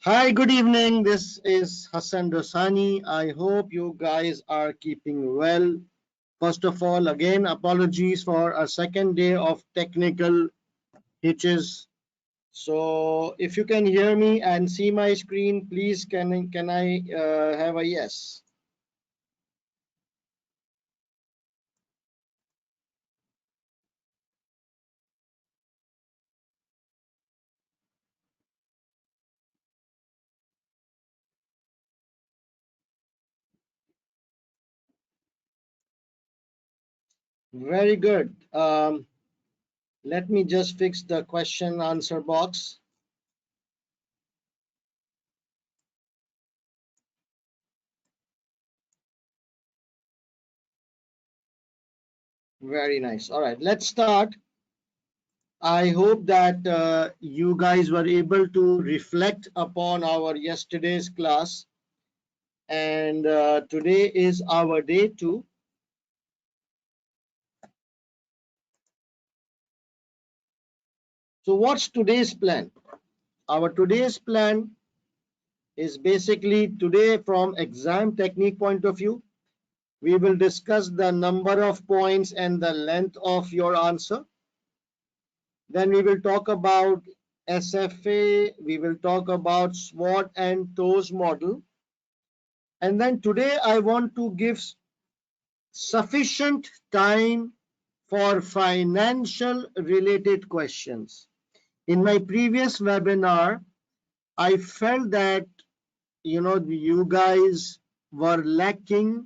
Hi, good evening. This is Hassan Dosani. I hope you guys are keeping well. First of all, again, apologies for a second day of technical hitches. So, if you can hear me and see my screen, please can I have a yes? Very good. Let me just fix the question answer box. Very nice. All right, let's start. I hope that you guys were able to reflect upon our yesterday's class, and today is our day 2. So what's today's plan? Our today's plan is basically today from exam technique point of view. We will discuss the number of points and the length of your answer. Then we will talk about SFA, we will talk about SWOT and TOES model. And then today I want to give sufficient time for financial related questions. In my previous webinar, I felt that you guys were lacking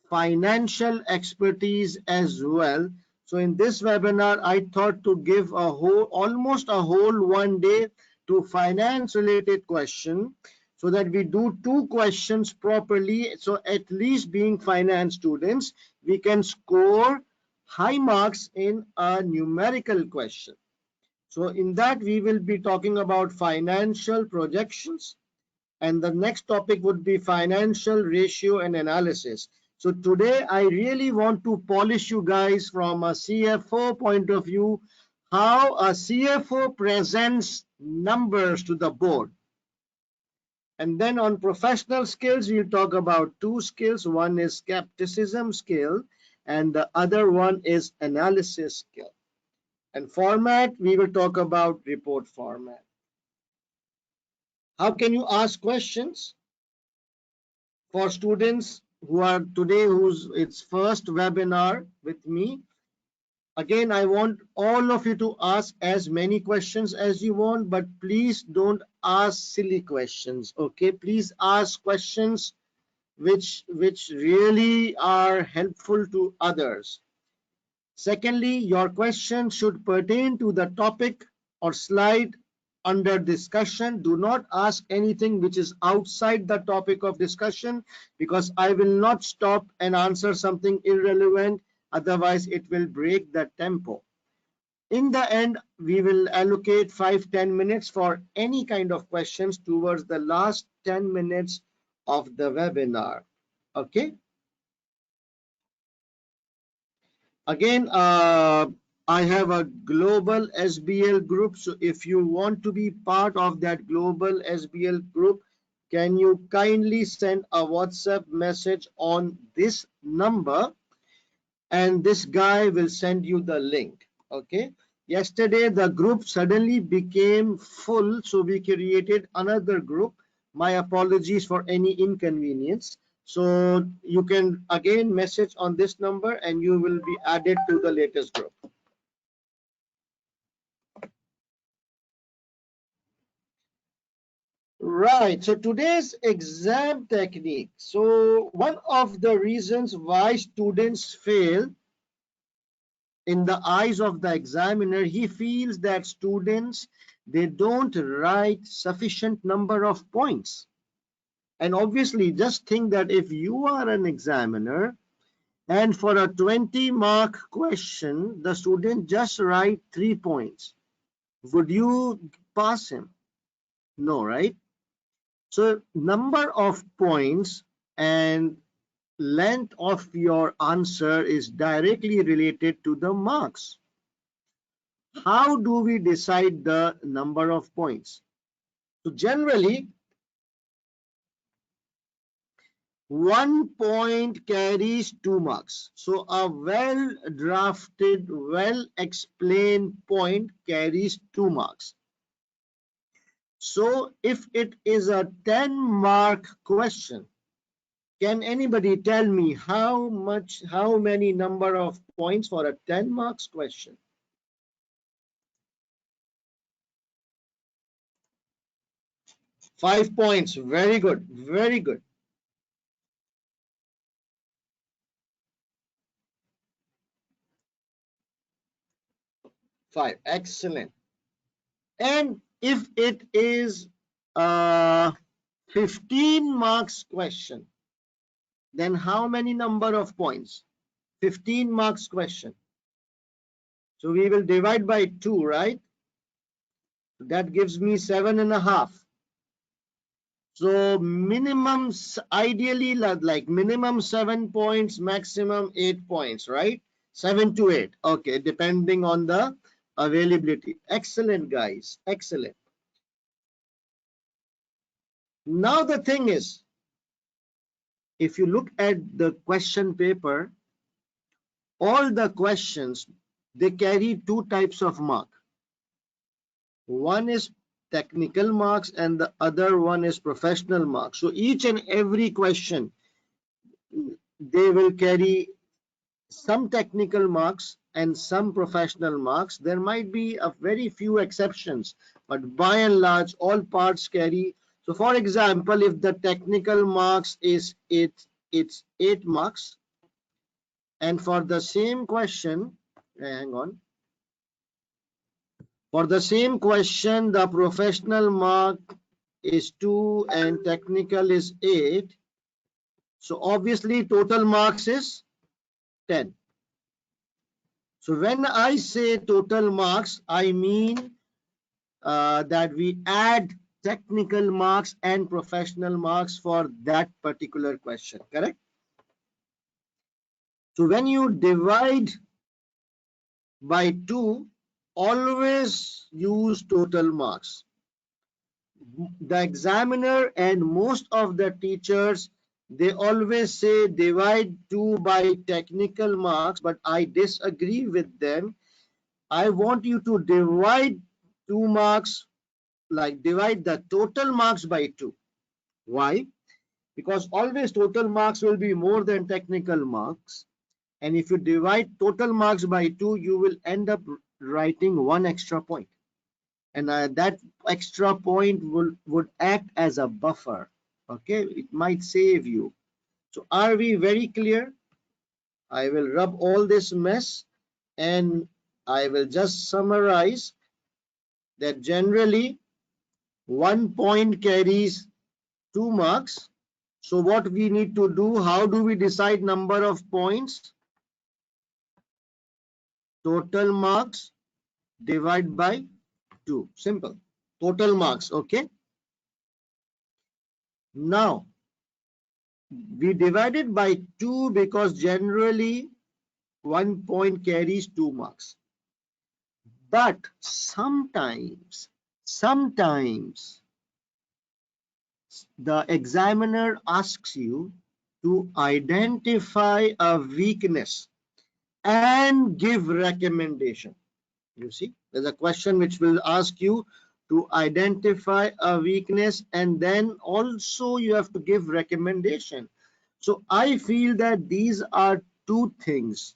financial expertise as well. So in this webinar, I thought to give almost a whole one day to finance related question, so that we do 2 questions properly. So at least being finance students, we can score high marks in a numerical question. So in that, we will be talking about financial projections, and the next topic would be financial ratio and analysis. So today I really want to polish you guys from a CFO point of view, how a CFO presents numbers to the board. And then on professional skills, we'll talk about 2 skills. One is skepticism skill and the other one is analysis skill. And format, we will talk about report format. How can you ask questions? For students who are today, who's its first webinar with me, again, I want all of you to ask as many questions as you want, but please don't ask silly questions. Okay, please ask questions which really are helpful to others. Secondly, your question should pertain to the topic or slide under discussion. Do not ask anything which is outside the topic of discussion, because I will not stop and answer something irrelevant. Otherwise, it will break the tempo. In the end, we will allocate 5-10 minutes for any kind of questions towards the last 10 minutes of the webinar. Okay. Again, I have a global SBL group. So if you want to be part of that global SBL group, can you kindly send a WhatsApp message on this number, and this guy will send you the link. Okay. Yesterday, the group suddenly became full, so we created another group. My apologies for any inconvenience. So you can again message on this number and you will be added to the latest group. Right, so today's exam technique. So one of the reasons why students fail in the eyes of the examiner, he feels that students, they don't write sufficient number of points. And obviously, just think that if you are an examiner and for a 20-mark question, the student just write 3 points, would you pass him? No, right? So number of points and length of your answer is directly related to the marks. How do we decide the number of points? So generally, 1 point carries 2 marks. So a well drafted, well explained point carries 2 marks. So if it is a 10-mark question, can anybody tell me how many number of points for a 10 marks question? 5 points. Very good. Very good. 5. Excellent. And if it is a 15 marks question, then how many number of points? 15 marks question. So we will divide by 2, right? That gives me 7.5. So minimum, ideally, like minimum 7 points, maximum 8 points, right? 7 to 8. Okay, depending on the availability. Excellent, guys. Excellent. Now the thing is, if you look at the question paper, all the questions, they carry 2 types of mark. One is technical marks and the other one is professional marks. So each and every question, they will carry some technical marks and some professional marks. There might be a very few exceptions, but by and large, all parts carry. So for example, if the technical marks is it's 8 marks, and for the same question, hang on, for the same question, the professional mark is 2 and technical is 8. So obviously total marks is 10. So when I say total marks, I mean that we add technical marks and professional marks for that particular question, correct? So when you divide by 2, always use total marks. The examiner and most of the teachers, they always say divide 2 by technical marks, but I disagree with them. I want you to divide 2 marks, like divide the total marks by 2. Why? Because always total marks will be more than technical marks. And if you divide total marks by 2, you will end up writing 1 extra point. And that extra point would act as a buffer. Okay, it might save you. So are we very clear? I will rub all this mess and I will just summarize that generally 1 point carries 2 marks. So what we need to do, how do we decide number of points? Total marks divide by 2. Simple. Total marks, okay? Now, we divided by 2 because generally 1 point carries 2 marks. But sometimes the examiner asks you to identify a weakness and give recommendation. You see, there's a question which will ask you to identify a weakness and then also you have to give recommendation. So I feel that these are 2 things.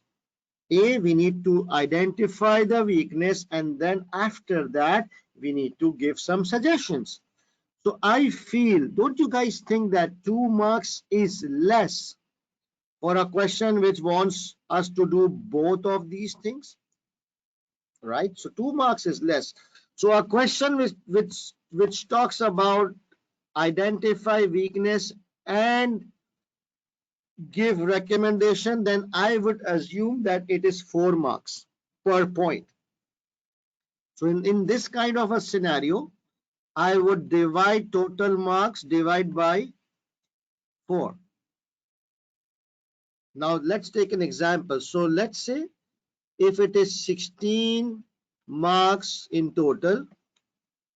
A, we need to identify the weakness and then after that we need to give some suggestions. So I feel, don't you guys think that 2 marks is less for a question which wants us to do both of these things? Right? So 2 marks is less. So a question which talks about identify weakness and give recommendation, then I would assume that it is 4 marks per point. So in this kind of a scenario, I would divide total marks divide by 4. Now let's take an example. So let's say if it is 16 marks in total,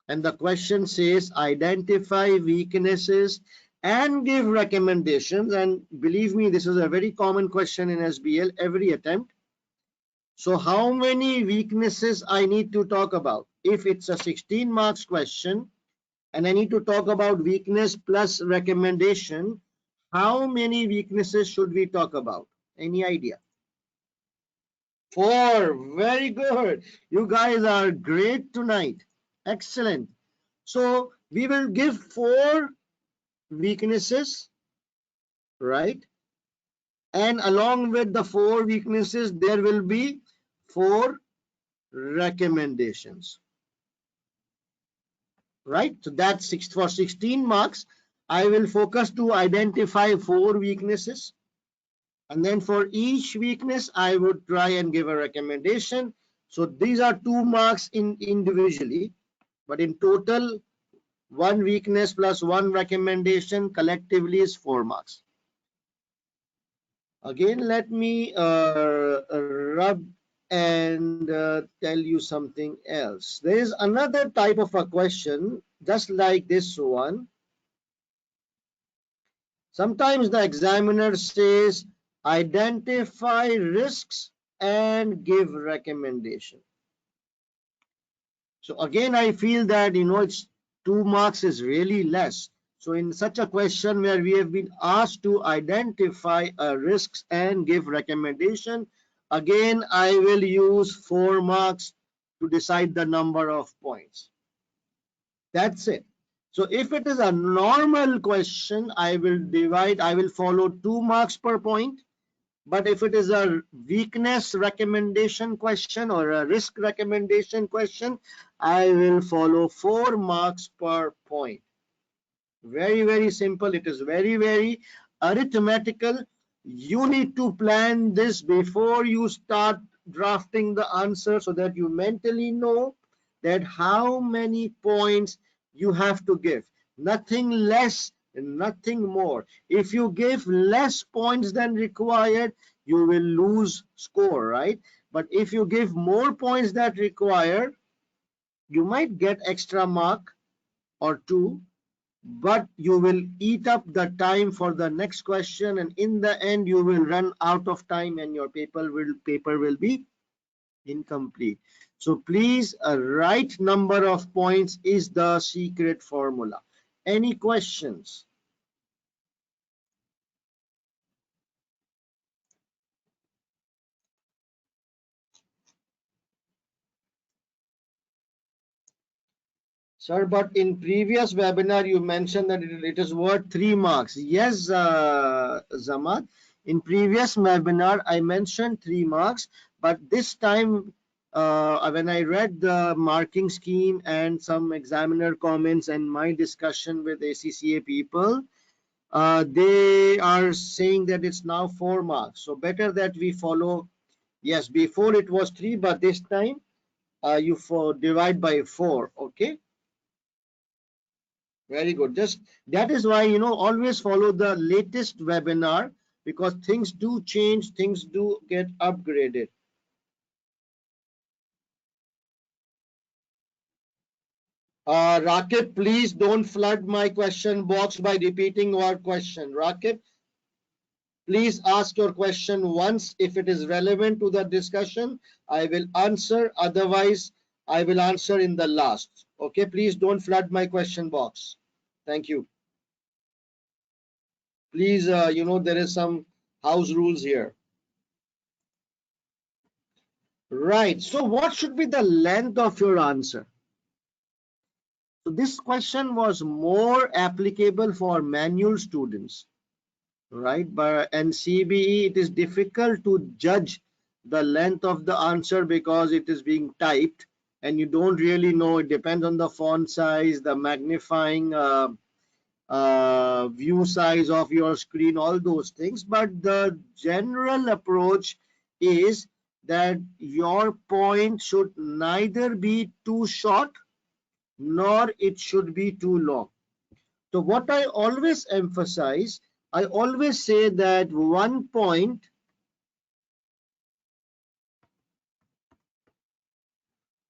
And the question says identify weaknesses and give recommendations. And believe me, this is a very common question in SBL every attempt. So how many weaknesses I need to talk about? If it's a 16 marks question and I need to talk about weakness plus recommendation, how many weaknesses should we talk about? Any idea? 4. Very good. You guys are great tonight. Excellent. So we will give 4 weaknesses, right? And along with the 4 weaknesses, there will be 4 recommendations, right? So that's for 16 marks. I will focus to identify 4 weaknesses. And then for each weakness, I would try and give a recommendation. So these are 2 marks individually, but in total, 1 weakness plus 1 recommendation collectively is 4 marks. Again, let me rub and tell you something else. There is another type of a question, just like this one. Sometimes the examiner says, identify risks and give recommendation. So again, I feel that, it's 2 marks is really less. So in such a question where we have been asked to identify risks and give recommendation, again, I will use 4 marks to decide the number of points. That's it. So if it is a normal question, I will follow 2 marks per point. But if it is a weakness recommendation question or a risk recommendation question, I will follow 4 marks per point. Very, very simple. It is very, very arithmetical. You need to plan this before you start drafting the answer so that you mentally know that how many points you have to give. Nothing less and nothing more. If you give less points than required, you will lose score, right? But if you give more points than required, you might get extra mark or 2, but you will eat up the time for the next question, and in the end you will run out of time and your paper will be incomplete. So please, a right number of points is the secret formula. Any questions? Sir, but in previous webinar, you mentioned that it is worth 3 marks. Yes, Zamad. In previous webinar, I mentioned 3 marks, but this time, when I read the marking scheme and some examiner comments and my discussion with ACCA people, they are saying that it's now 4 marks. So better that we follow. Yes, before it was 3, but this time you divide by 4. Okay. Very good. Just that is why, always follow the latest webinar, because things do change, things do get upgraded. Rakib, please don't flood my question box by repeating your question. Rakib, please ask your question once. If it is relevant to the discussion, I will answer. Otherwise, I will answer in the last. Okay, please don't flood my question box. Thank you. Please, there is some house rules here. Right. So what should be the length of your answer? So this question was more applicable for manual students, right? But in CBE, it is difficult to judge the length of the answer because it is being typed and you don't really know. It depends on the font size, the magnifying view size of your screen, all those things. But the general approach is that your point should neither be too short nor it should be too long. So what I always emphasize, I always say that 1 point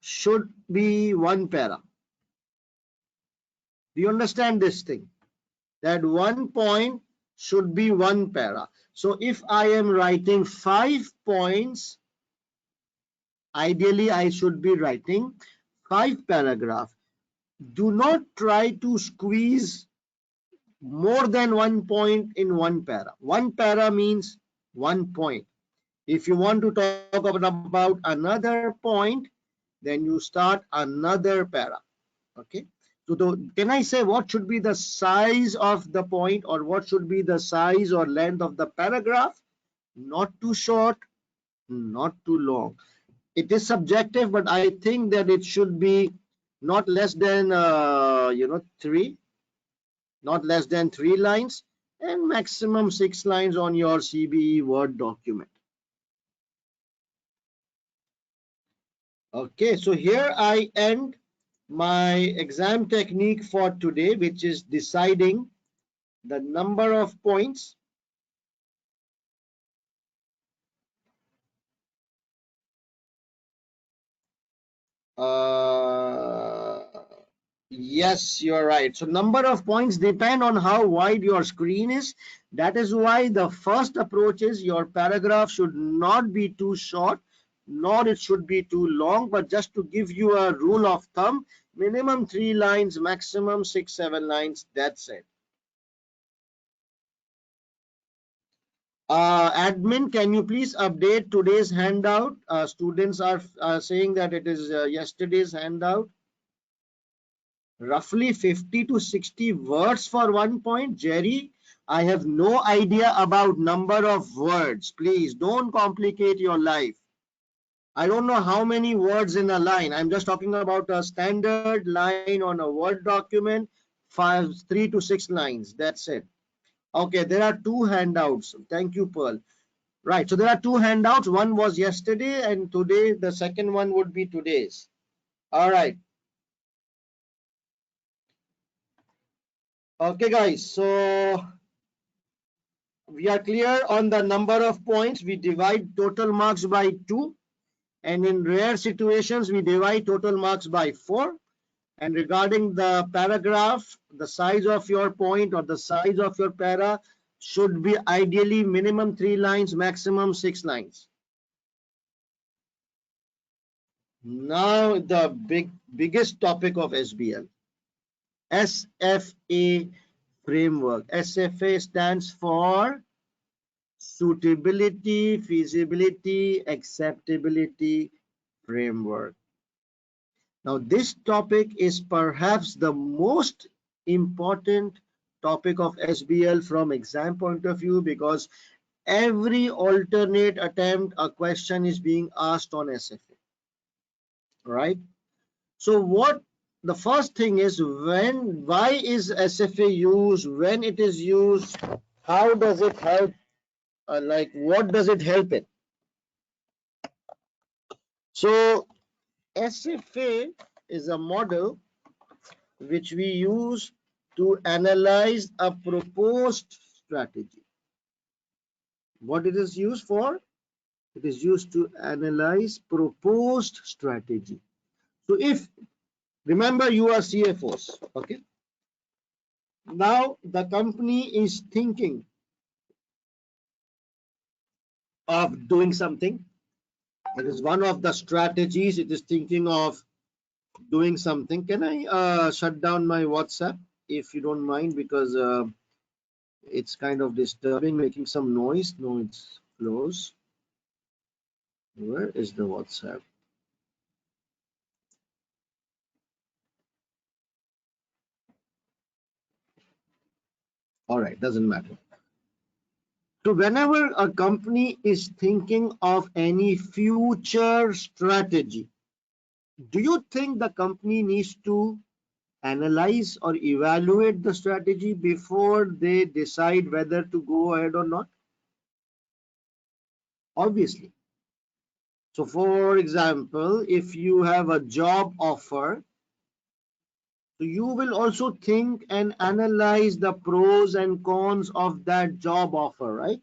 should be 1 para. Do you understand this thing? That 1 point should be 1 para. So if I am writing 5 points, ideally I should be writing 5 paragraphs. Do not try to squeeze more than 1 point in 1 para. 1 para means 1 point. If you want to talk about another point, then you start another para. Okay. So can I say what should be the size of the point, or what should be the size or length of the paragraph? Not too short, not too long. It is subjective, but I think that it should be not less than not less than 3 lines, and maximum 6 lines on your CBE Word document. Okay, so here I end my exam technique for today, which is deciding the number of points. Yes, you're right. So number of points depend on how wide your screen is. That is why the first approach is your paragraph should not be too short, nor it should be too long, but just to give you a rule of thumb, minimum 3 lines, maximum 6-7 lines. That's it. Admin, can you please update today's handout? Students are saying that it is yesterday's handout. Roughly 50 to 60 words for 1 point. Jerry, I have no idea about number of words. Please don't complicate your life. I don't know how many words in a line. I'm just talking about a standard line on a Word document, 3 to 6 lines. That's it. Okay, there are 2 handouts. Thank you, Pearl. Right, so there are 2 handouts. One was yesterday, and today the second one would be today's. All right. Okay, guys. So we are clear on the number of points. We divide total marks by 2. And in rare situations, we divide total marks by 4. And regarding the paragraph, the size of your point or the size of your para should be ideally minimum 3 lines, maximum 6 lines. Now the biggest topic of SBL, SFA framework. SFA stands for suitability, feasibility, acceptability framework. Now this topic is perhaps the most important topic of SBL from exam point of view, because every alternate attempt a question is being asked on SFA, right? So what the first thing is, why is SFA used, when it is used, how does it help, like what does it help in? So SFA is a model which we use to analyze a proposed strategy. What it is used for? It is used to analyze proposed strategy. So if, remember, you are CFOs, okay? Now the company is thinking of doing something. It is one of the strategies. It is thinking of doing something. Can I shut down my WhatsApp if you don't mind, because it's kind of disturbing, making some noise. No, it's close. Where is the WhatsApp? All right, doesn't matter. So whenever a company is thinking of any future strategy, do you think the company needs to analyze or evaluate the strategy before they decide whether to go ahead or not? Obviously. So for example, if you have a job offer, so you will also think and analyze the pros and cons of that job offer, right?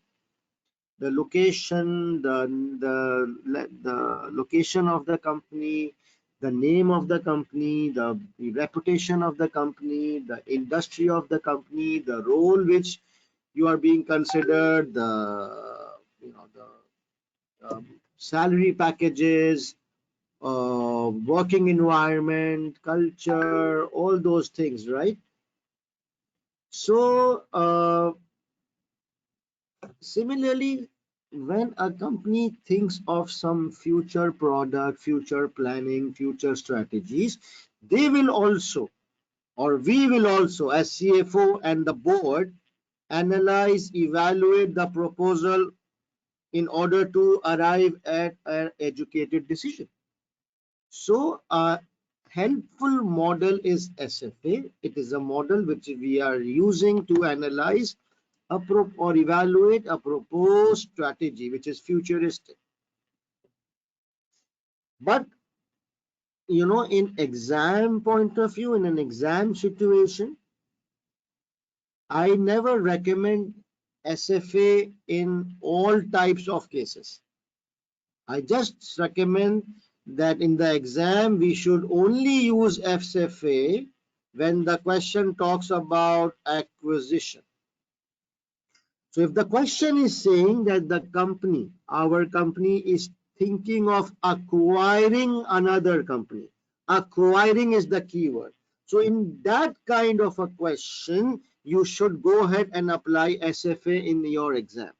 The location, the location of the company, the name of the company, the reputation of the company, the industry of the company, the role which you are being considered, the salary packages, working environment, culture, all those things, right? So similarly, when a company thinks of some future product, future planning, future strategies, they will also, or we will also, as CFO and the board, analyze, evaluate the proposal in order to arrive at an educated decision. So a helpful model is SFA. It is a model which we are using to analyze or evaluate a proposed strategy which is futuristic. But in exam point of view, in an exam situation, I never recommend SFA in all types of cases. I just recommend that in the exam we should only use SFA when the question talks about acquisition. So if the question is saying that our company is thinking of acquiring another company, acquiring is the keyword. So in that kind of a question, you should go ahead and apply SFA in your exam.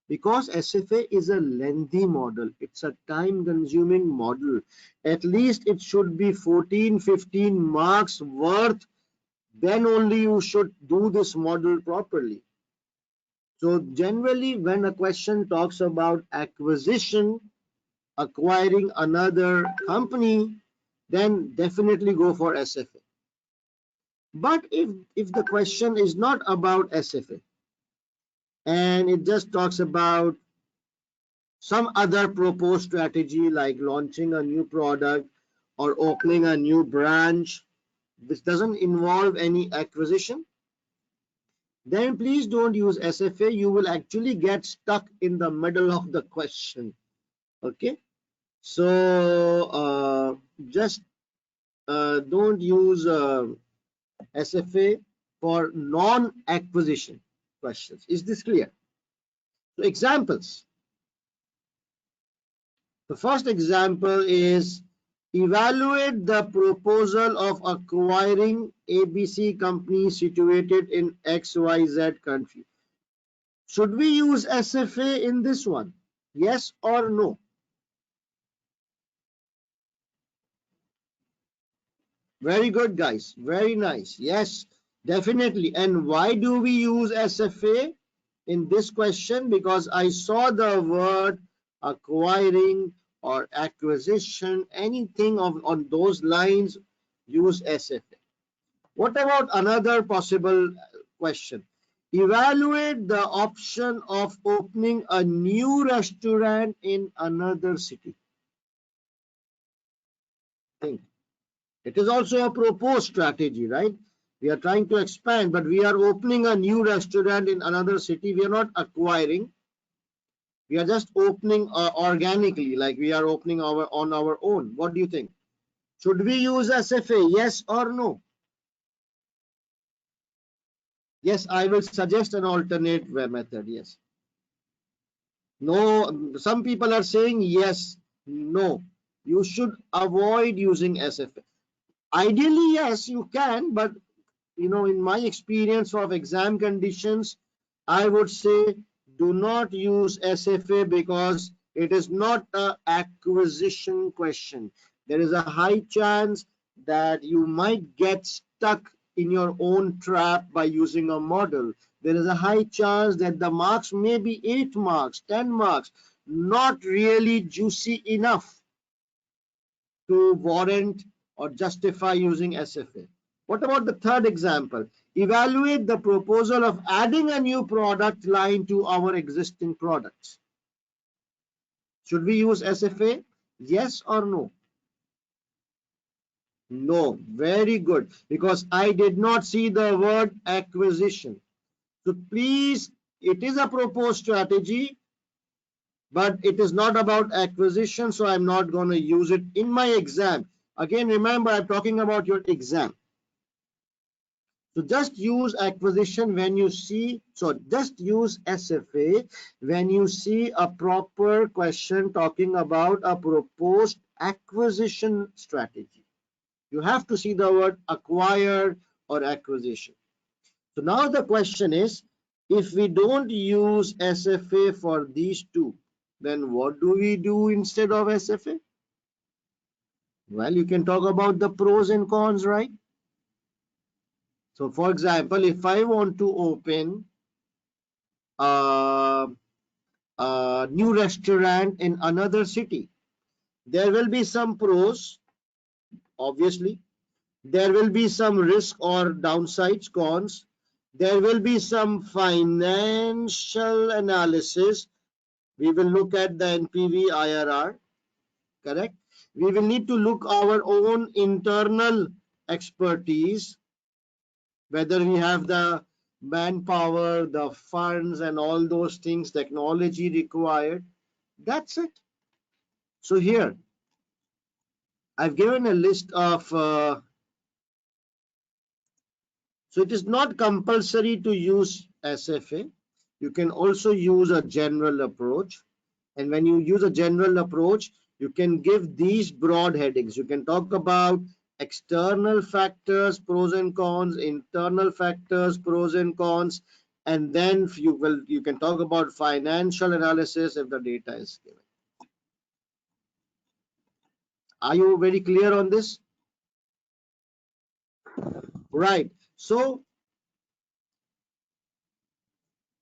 Because SFA is a lengthy model, it's a time consuming model. At least it should be 14-15 marks worth, then only you should do this model properly. So generally when a question talks about acquisition, acquiring another company, then definitely go for SFA. But if the question is not about SFA and it just talks about some other proposed strategy like launching a new product or opening a new branch, this doesn't involve any acquisition, then please don't use SFA. You will actually get stuck in the middle of the question. Okay, so just don't use SFA for non-acquisition questions. Is this clear? So examples. The first example is evaluate the proposal of acquiring ABC company situated in XYZ country. Should we use SFA in this one? Yes or no? Very good, guys. Very nice. Yes, definitely. And why do we use SFA in this question? Because I saw the word acquiring or acquisition, anything on those lines, use SFA. What about another possible question? Evaluate the option of opening a new restaurant in another city. Think. It is also a proposed strategy, right? We are trying to expand, but we are opening a new restaurant in another city. We are not acquiring. We are just opening organically, like we are opening on our own. What do you think? Should we use SFA? Yes or no? Yes, I will suggest an alternate method. Yes. No, some people are saying yes, no. You should avoid using SFA. Ideally, yes, you can, but in my experience of exam conditions, I would say do not use SFA because it is not an acquisition question. There is a high chance that you might get stuck in your own trap by using a model. There is a high chance that the marks may be 8 marks, 10 marks, not really juicy enough to warrant or justify using SFA. What about the third example? Evaluate the proposal of adding a new product line to our existing products. Should we use SFA? Yes or no? No. Very good. Because I did not see the word acquisition. So please, it is a proposed strategy, but it is not about acquisition, so I'm not going to use it in my exam. Again, remember, I'm talking about your exam. So just use acquisition when you see, so just use SFA when you see a proper question talking about a proposed acquisition strategy. You have to see the word acquire or acquisition. So now the question is, if we don't use SFA for these two, then what do we do instead of SFA? Well, you can talk about the pros and cons, right? So for example, if I want to open a, a new restaurant in another city, there will be some pros, obviously. There will be some risk or downsides, cons. There will be some financial analysis. We will look at the NPV IRR, correct? We will need to look our own internal expertise, whether we have the manpower, the funds, and all those things, technology required. That's it. So here, I've given a list of, so it is not compulsory to use SFA. You can also use a general approach. And when you use a general approach, you can give these broad headings. You can talk about external factors, pros and cons, internal factors, pros and cons, and then you can talk about financial analysis if the data is given. Are you very clear on this? Right. So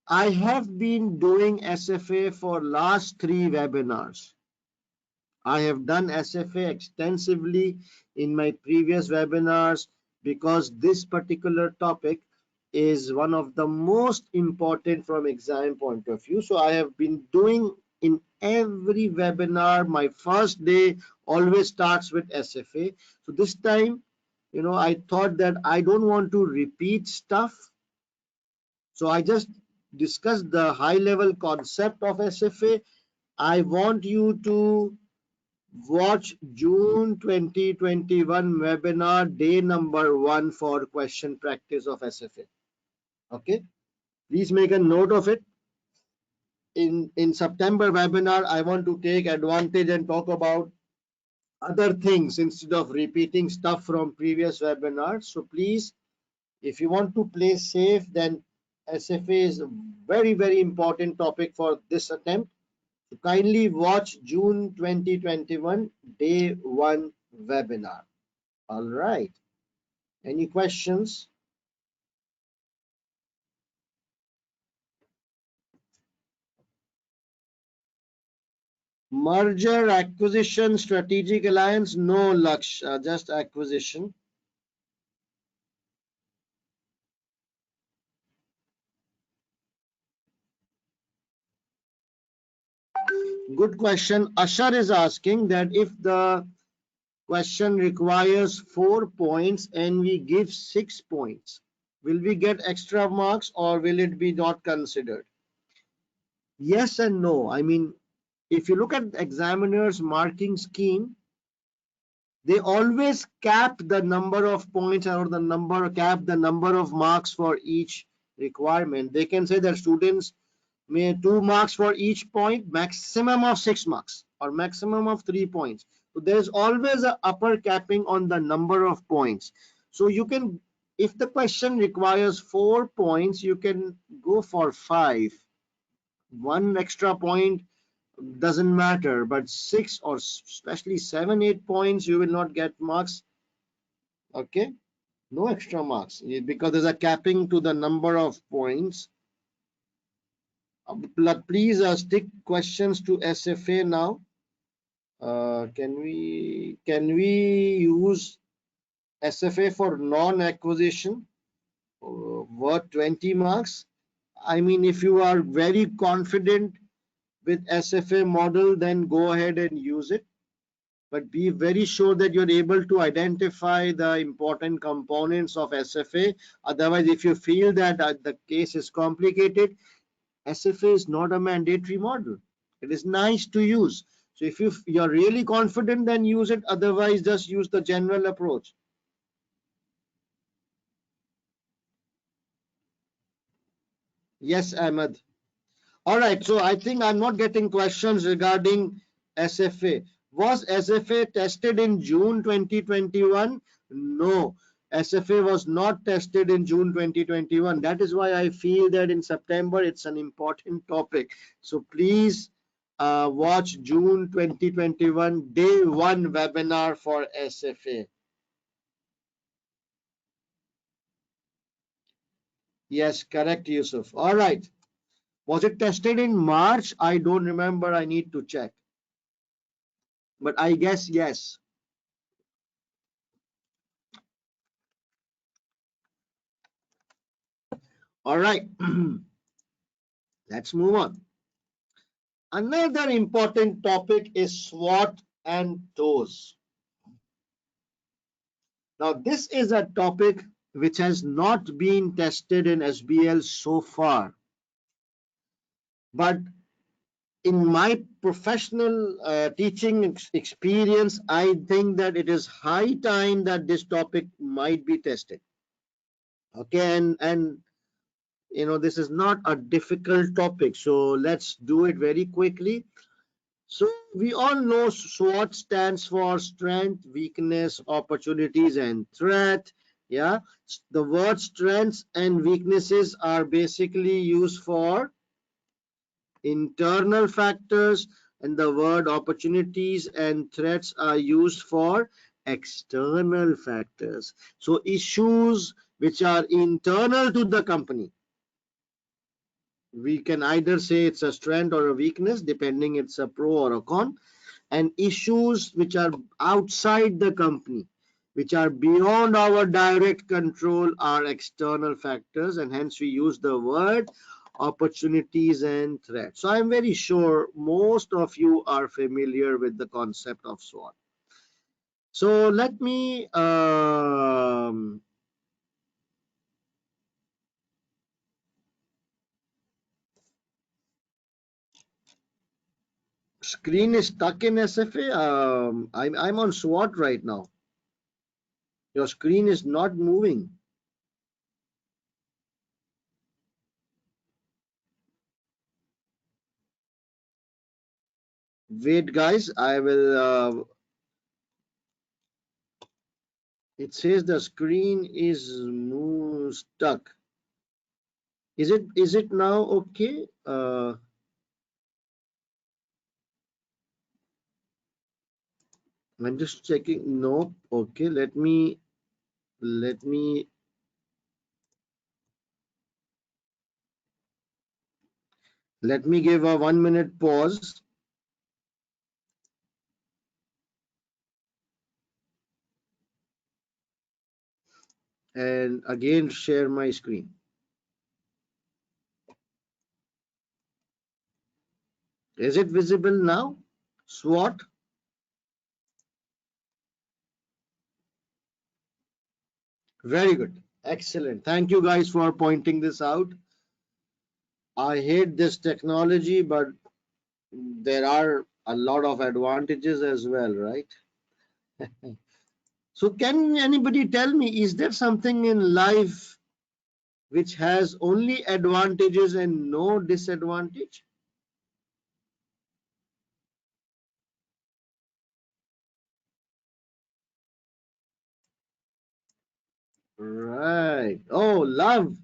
I have been doing SFA for last 3 webinars. I have done SFA extensively in my previous webinars because this particular topic is one of the most important from exam point of view. So I have been doing in every webinar. My first day always starts with SFA. So this time, I thought that I don't want to repeat stuff. So I just discussed the high level concept of SFA. I want you to watch June 2021 webinar day number 1 for question practice of SFA. Okay, please make a note of it. In September webinar, I want to take advantage and talk about other things instead of repeating stuff from previous webinars. So please, if you want to play safe, then SFA is a very, very important topic for this attempt. So kindly watch June 2021 day 1 webinar. All right. Any questions? Merger, acquisition, strategic alliance? No, Laksh, just acquisition. Good question. Ashar is asking that if the question requires 4 points and we give 6 points, will we get extra marks or will it be not considered? Yes and no. I mean, if you look at the examiner's marking scheme, they always cap the number of points or cap the number of marks for each requirement. They can say that students may 2 marks for each point, maximum of 6 marks or maximum of 3 points. So there is always an upper capping on the number of points. So you can, if the question requires 4 points, you can go for 5. 1 extra point doesn't matter, but 6 or especially 7, 8 points, you will not get marks. Okay, no extra marks because there's a capping to the number of points. Please stick questions to SFA now. Can we use SFA for non-acquisition worth 20 marks? I mean, if you are very confident with SFA model, then go ahead and use it. But be very sure that you're able to identify the important components of SFA. Otherwise, if you feel that the case is complicated, SFA is not a mandatory model. It is nice to use. So if you're really confident, then use it. Otherwise, just use the general approach. Yes, Ahmed. All right. So I think I'm not getting questions regarding SFA. Was SFA tested in June 2021? No. SFA was not tested in June 2021. That is why I feel that in September it's an important topic. So please watch June 2021 day one webinar for SFA. Yes, correct, Yusuf. All right. Was it tested in March? I don't remember. I need to check. But I guess yes. All right. Let's move on. Another important topic is SWOT and TOES. Now, this is a topic which has not been tested in SBL so far. But in my professional teaching experience, I think that it is high time that this topic might be tested. Okay, and this is not a difficult topic, so let's do it very quickly. So we all know SWOT stands for strength, weakness, opportunities, and threat. Yeah, the word strengths and weaknesses are basically used for internal factors, and the word opportunities and threats are used for external factors. So issues which are internal to the company, we can either say it's a strength or a weakness, depending it's a pro or a con. And issues which are outside the company, which are beyond our direct control, are external factors, and hence we use the word opportunities and threats. So I'm very sure most of you are familiar with the concept of SWOT. So let me screen is stuck in SFA. I'm on SWOT right now. Your screen is not moving. Wait, guys, I will. It says the screen is stuck. Is it now okay? I'm just checking. No, okay. Let me give a 1 minute pause and again share my screen. Is it visible now? SWOT. Very good. Excellent. Thank you guys for pointing this out. I hate this technology, but there are a lot of advantages as well, right? So can anybody tell me, is there something in life which has only advantages and no disadvantage? Right. Oh, love.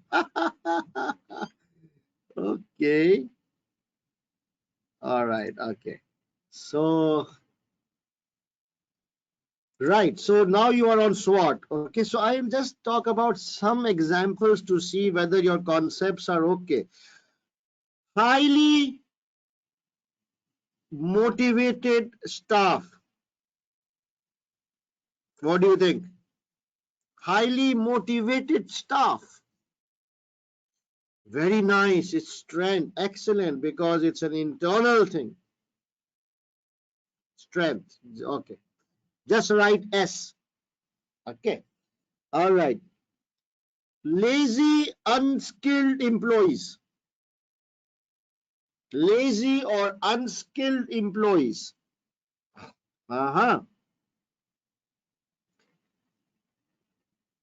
Okay. All right. Okay. So, right. So now you are on SWOT. Okay. So I'll just talk about some examples to see whether your concepts are okay. Highly motivated staff. What do you think? Highly motivated staff. Very nice. It's strength. Excellent, because it's an internal thing. Strength. Okay. Just write S. Okay. All right. Lazy, unskilled employees. Lazy or unskilled employees.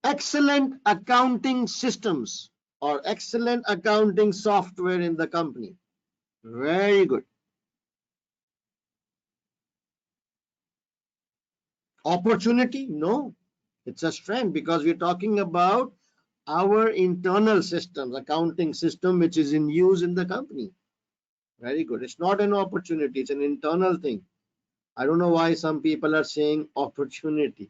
Excellent accounting systems or excellent accounting software in the company. Very good. Opportunity? No, it's a strength because we're talking about our internal systems, accounting system, which is in use in the company. Very good. It's not an opportunity, it's an internal thing. I don't know why some people are saying opportunity.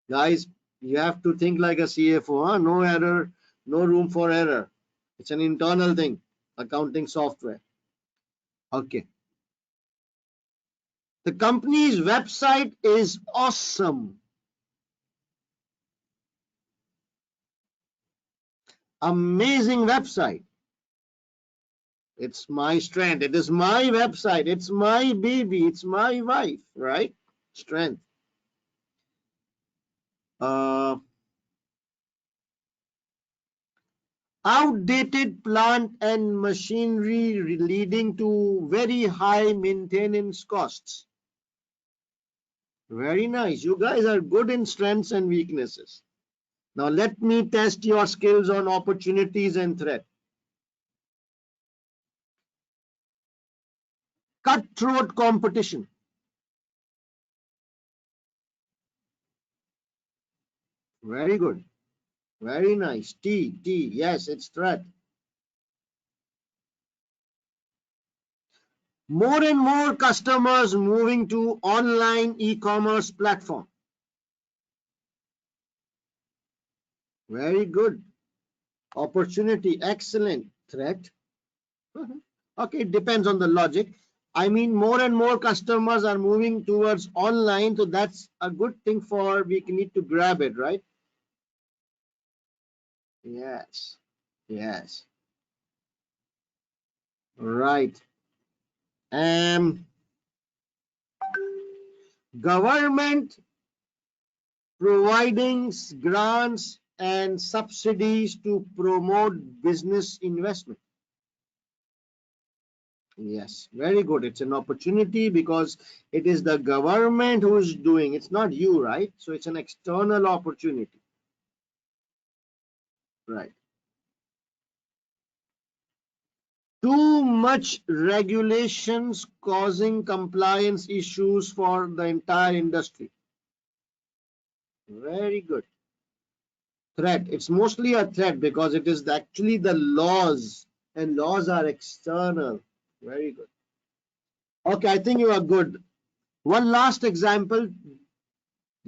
Guys, you have to think like a CFO, huh? No error, no room for error. It's an internal thing, accounting software. Okay. The company's website is awesome. Amazing website. It's my strength. It is my website. It's my baby. It's my wife, right? Strength. Outdated plant and machinery leading to very high maintenance costs. Very nice. You guys are good in strengths and weaknesses. Now let me test your skills on opportunities and threat. Cutthroat competition. Very good. Very nice. T. Yes, it's threat. More and more customers moving to online e-commerce platform. Very good. Opportunity. Excellent. Threat. Okay, it depends on the logic. I mean, more and more customers are moving towards online, so that's a good thing for we need to grab it, right? Yes. Yes. Right. Government providing grants and subsidies to promote business investment. Yes, very good. It's an opportunity because it is the government who is doing. It's not you, right? So it's an external opportunity. Right. Too much regulations causing compliance issues for the entire industry. Very good. Threat. It's mostly a threat because it is actually the laws, and laws are external. Very good. Okay, I think you are good. One last example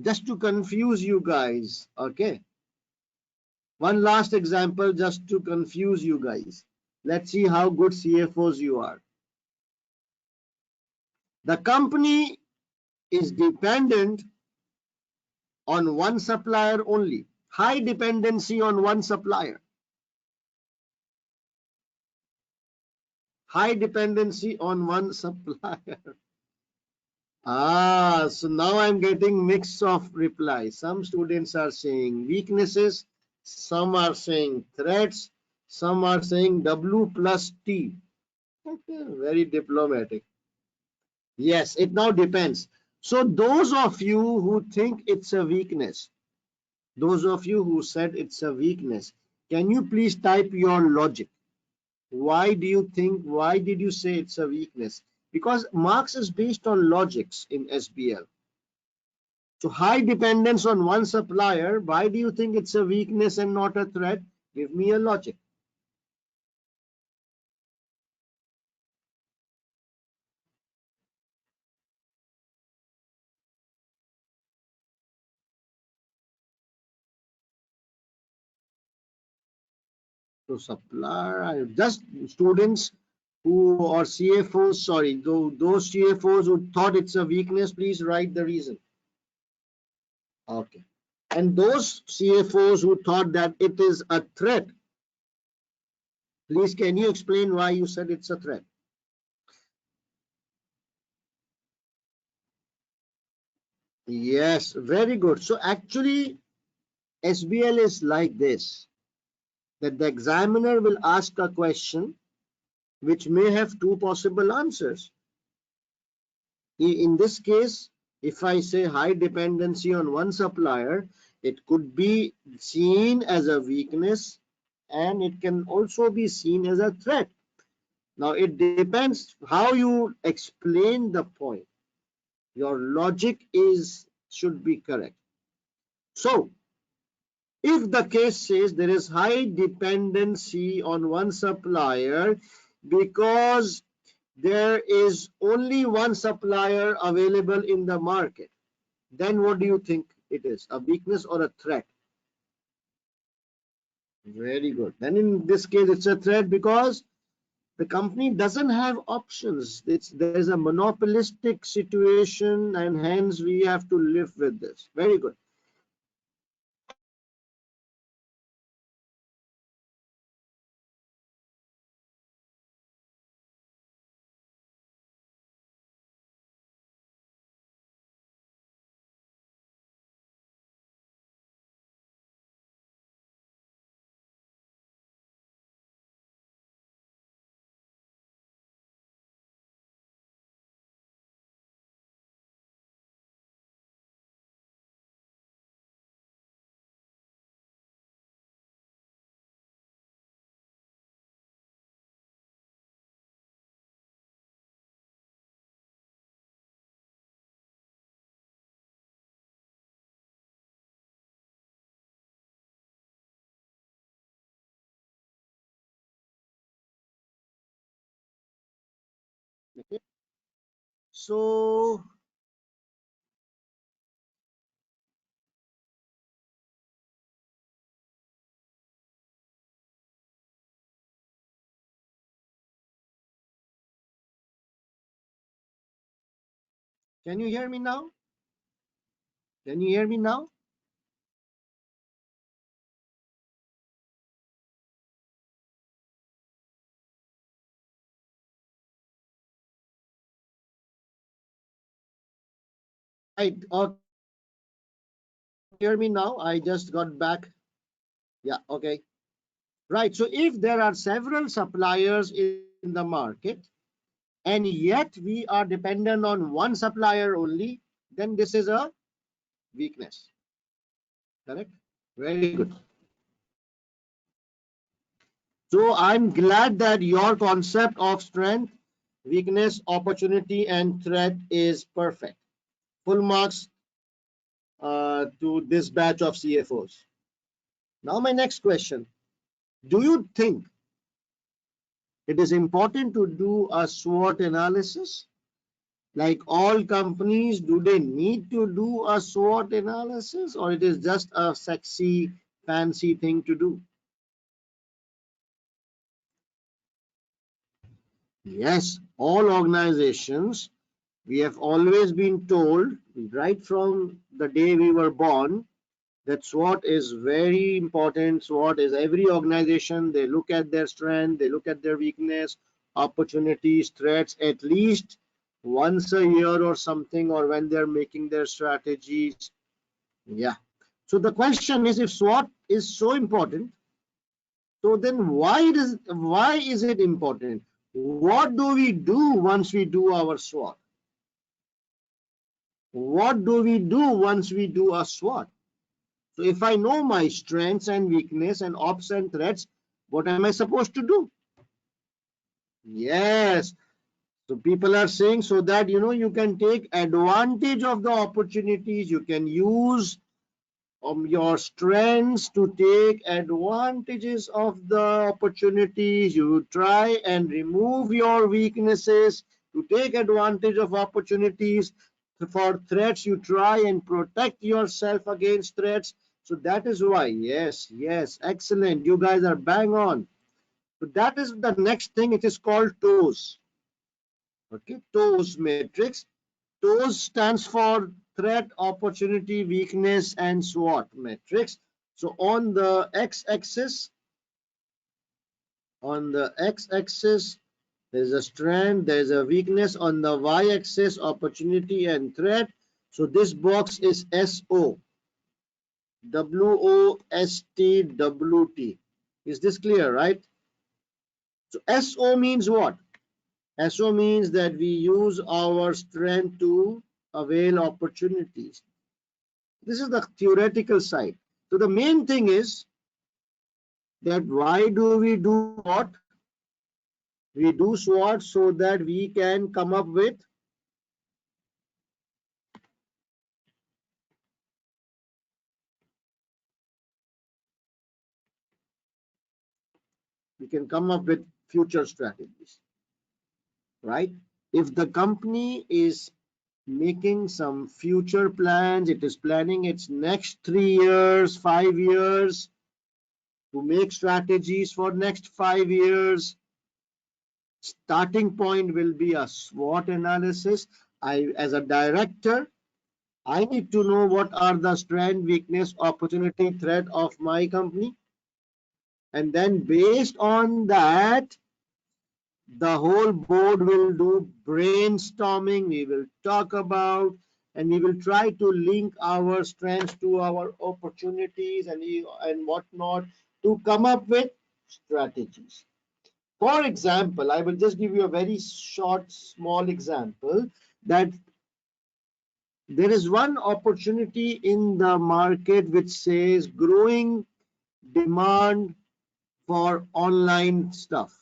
just to confuse you guys. Okay. One last example just to confuse you guys. Let's see how good CFOs you are. The company is dependent on one supplier only. High dependency on one supplier. High dependency on one supplier. So now I'm getting mix of replies. Some students are saying weaknesses, some are saying threats, some are saying W plus T. Very diplomatic. Yes, it now depends. So those of you who think it's a weakness, those of you who said it's a weakness, can you please type your logic? Why do you think, why did you say it's a weakness? Because marks is based on logics in SBL. So high dependence on one supplier, why do you think it's a weakness and not a threat? Give me a logic. So supplier, just students who or CFOs, sorry, those CFOs who thought it's a weakness, please write the reason. Okay. And those CFOs who thought that it is a threat, please can you explain why you said it's a threat? Yes, very good. So actually, SBL is like this, that the examiner will ask a question which may have two possible answers. In this case, If I say high dependency on one supplier, it could be seen as a weakness and it can also be seen as a threat. Now it depends how you explain the point. Your logic should be correct. So if the case says there is high dependency on one supplier because there is only one supplier available in the market, then what do you think it is? A weakness or a threat? Very good. Then in this case, it's a threat because the company doesn't have options. There's a monopolistic situation, and hence we have to live with this. Very good. Okay. So can you hear me now? Can you hear me now? Right. Hear me now? I just got back. Yeah. Okay. Right. So if there are several suppliers in the market and yet we are dependent on one supplier only, then this is a weakness. Correct? Very good. So I'm glad that your concept of strength, weakness, opportunity, and threat is perfect. Full marks to this batch of CFOs. Now, my next question. Do you think it is important to do a SWOT analysis? Like all companies, do they need to do a SWOT analysis or it is just a sexy, fancy thing to do? Yes, all organizations, we have always been told right from the day we were born that SWOT is very important. SWOT is every organization, they look at their strength, they look at their weakness, opportunities, threats at least once a year or something, or when they're making their strategies. Yeah. So the question is, if SWOT is so important, so then why is it important? What do we do once we do our SWOT? What do we do once we do a SWOT? So if I know my strengths and weakness and ops and threats, what am I supposed to do? Yes. So people are saying so that you can take advantage of the opportunities, you can use your strengths to take advantages of the opportunities. You try and remove your weaknesses to take advantage of opportunities. For threats, you try and protect yourself against threats. So that is why, yes, excellent. You guys are bang on. So that is the next thing. It is called TOES. Okay, TOES matrix. TOES stands for threat, opportunity, weakness, and SWOT matrix. So on the x-axis, there is a strength, there is a weakness. On the y-axis, opportunity and threat. So this box is SO, WOSTWT. Is this clear, right? So SO means what? SO means that we use our strength to avail opportunities. This is the theoretical side. So the main thing is that why do we do SWOT? We do SWOT so that we can come up with future strategies, right? If the company is making some future plans, it is planning its next 3 years, 5 years, to make strategies for next 5 years, starting point will be a SWOT analysis. As a director, I need to know what are the strength, weakness, opportunity, threat of my company. And then based on that, the whole board will do brainstorming. We will talk about and we will try to link our strengths to our opportunities and whatnot to come up with strategies. For example, I will just give you a very short, small example that there is one opportunity in the market which says growing demand for online stuff.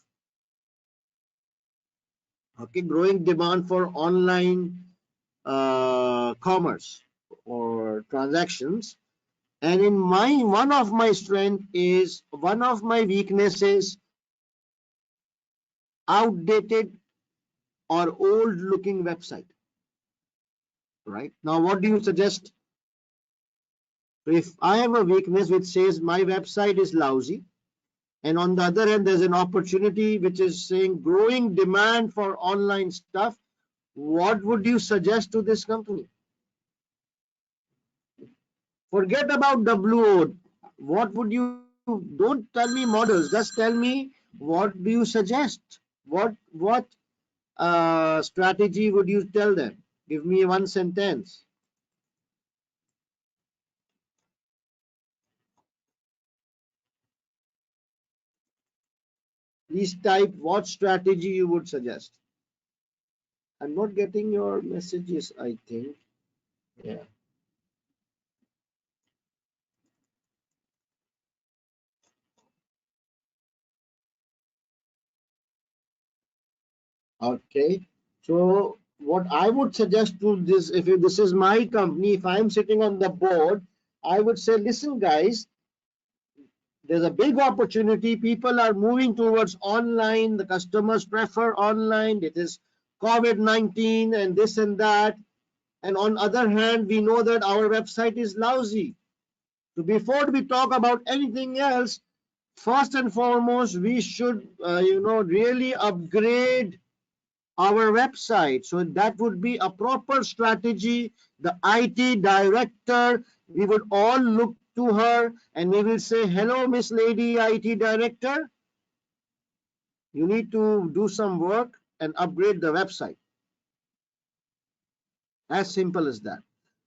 Okay, growing demand for online commerce or transactions. And in one of my strength is one of my weaknesses, outdated or old looking website. Right now, what do you suggest? If I have a weakness which says my website is lousy, and on the other hand, there's an opportunity which is saying growing demand for online stuff, what would you suggest to this company? Forget about WO. What would you, don't tell me models, just tell me what do you suggest? What strategy would you tell them? Give me one sentence. Please type what strategy you would suggest. I'm not getting your messages, I think. Yeah. Okay. So what I would suggest to this, if this is my company, if I'm sitting on the board, I would say, listen, guys, there's a big opportunity. People are moving towards online. The customers prefer online. It is COVID-19 and this and that. And on other hand, we know that our website is lousy. So before we talk about anything else, first and foremost, we should, really upgrade our website. So that would be a proper strategy. The IT director, we would all look to her and we will say, hello, Miss Lady IT director, you need to do some work and upgrade the website. As simple as that.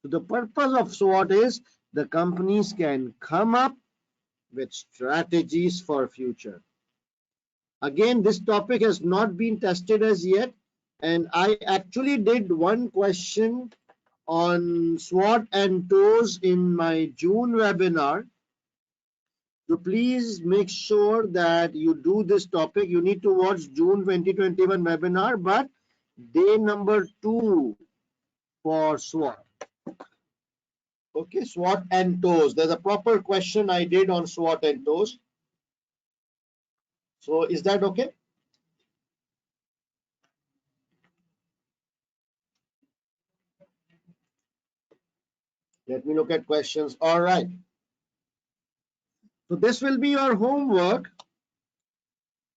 So the purpose of SWOT is the companies can come up with strategies for future. Again, this topic has not been tested as yet, and I actually did one question on SWOT and TOES in my June webinar. So please make sure that you do this topic. You need to watch June 2021 webinar, but day number 2 for SWOT. Okay, SWOT and TOES. There's a proper question I did on SWOT and TOES. So is that okay? Let me look at questions. All right. So this will be your homework,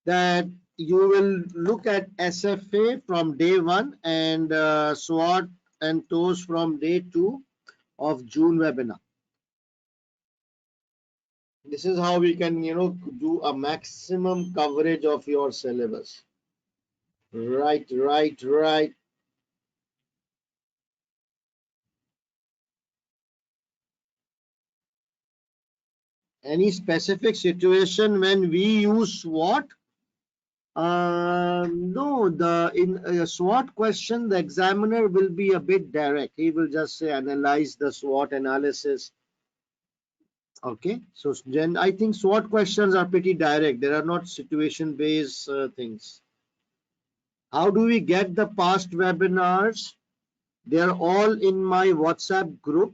that you will look at SFA from day 1 and SWOT and TOES from day 2 of June webinar. This is how we can, do a maximum coverage of your syllabus. Right. Any specific situation when we use SWOT? No, in a SWOT question, the examiner will be a bit direct. He will just say analyze the SWOT analysis. Okay, so then I think SWOT questions are pretty direct. There are not situation-based things. How do we get the past webinars? They are all in my WhatsApp group.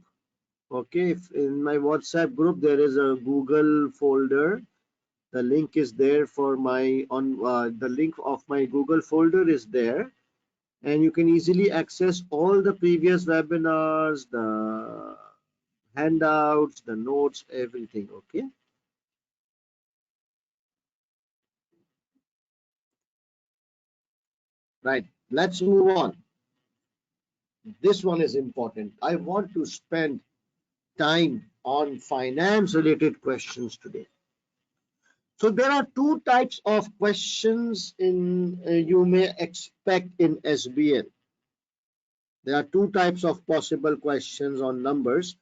Okay, in my WhatsApp group there is a Google folder. The link is there for my the link of my Google folder is there, and you can easily access all the previous webinars, the handouts, the notes, everything. Okay, right. Let's move on. This one is important. I want to spend time on finance related questions today. So there are two types of questions in you may expect in SBL. There are two types of possible questions on numbers.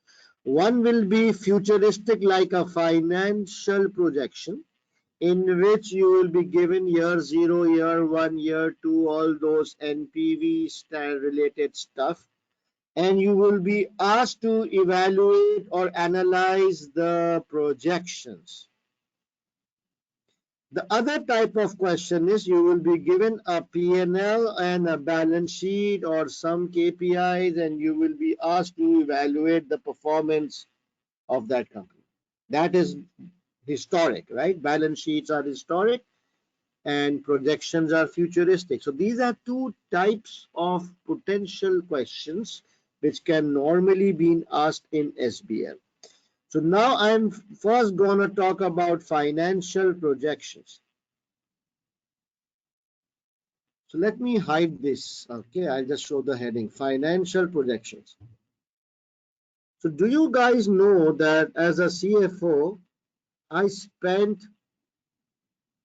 One will be futuristic, like a financial projection, in which you will be given year 0, year 1, year 2, all those NPV related stuff, and you will be asked to evaluate or analyze the projections. The other type of question is you will be given a P&L and a balance sheet or some KPIs, and you will be asked to evaluate the performance of that company. That is historic, right? Balance sheets are historic and projections are futuristic. So these are two types of potential questions which can normally be asked in SBL. So now I'm first going to talk about financial projections. So let me hide this. Okay, I'll just show the heading, financial projections. So do you guys know that as a CFO, I spent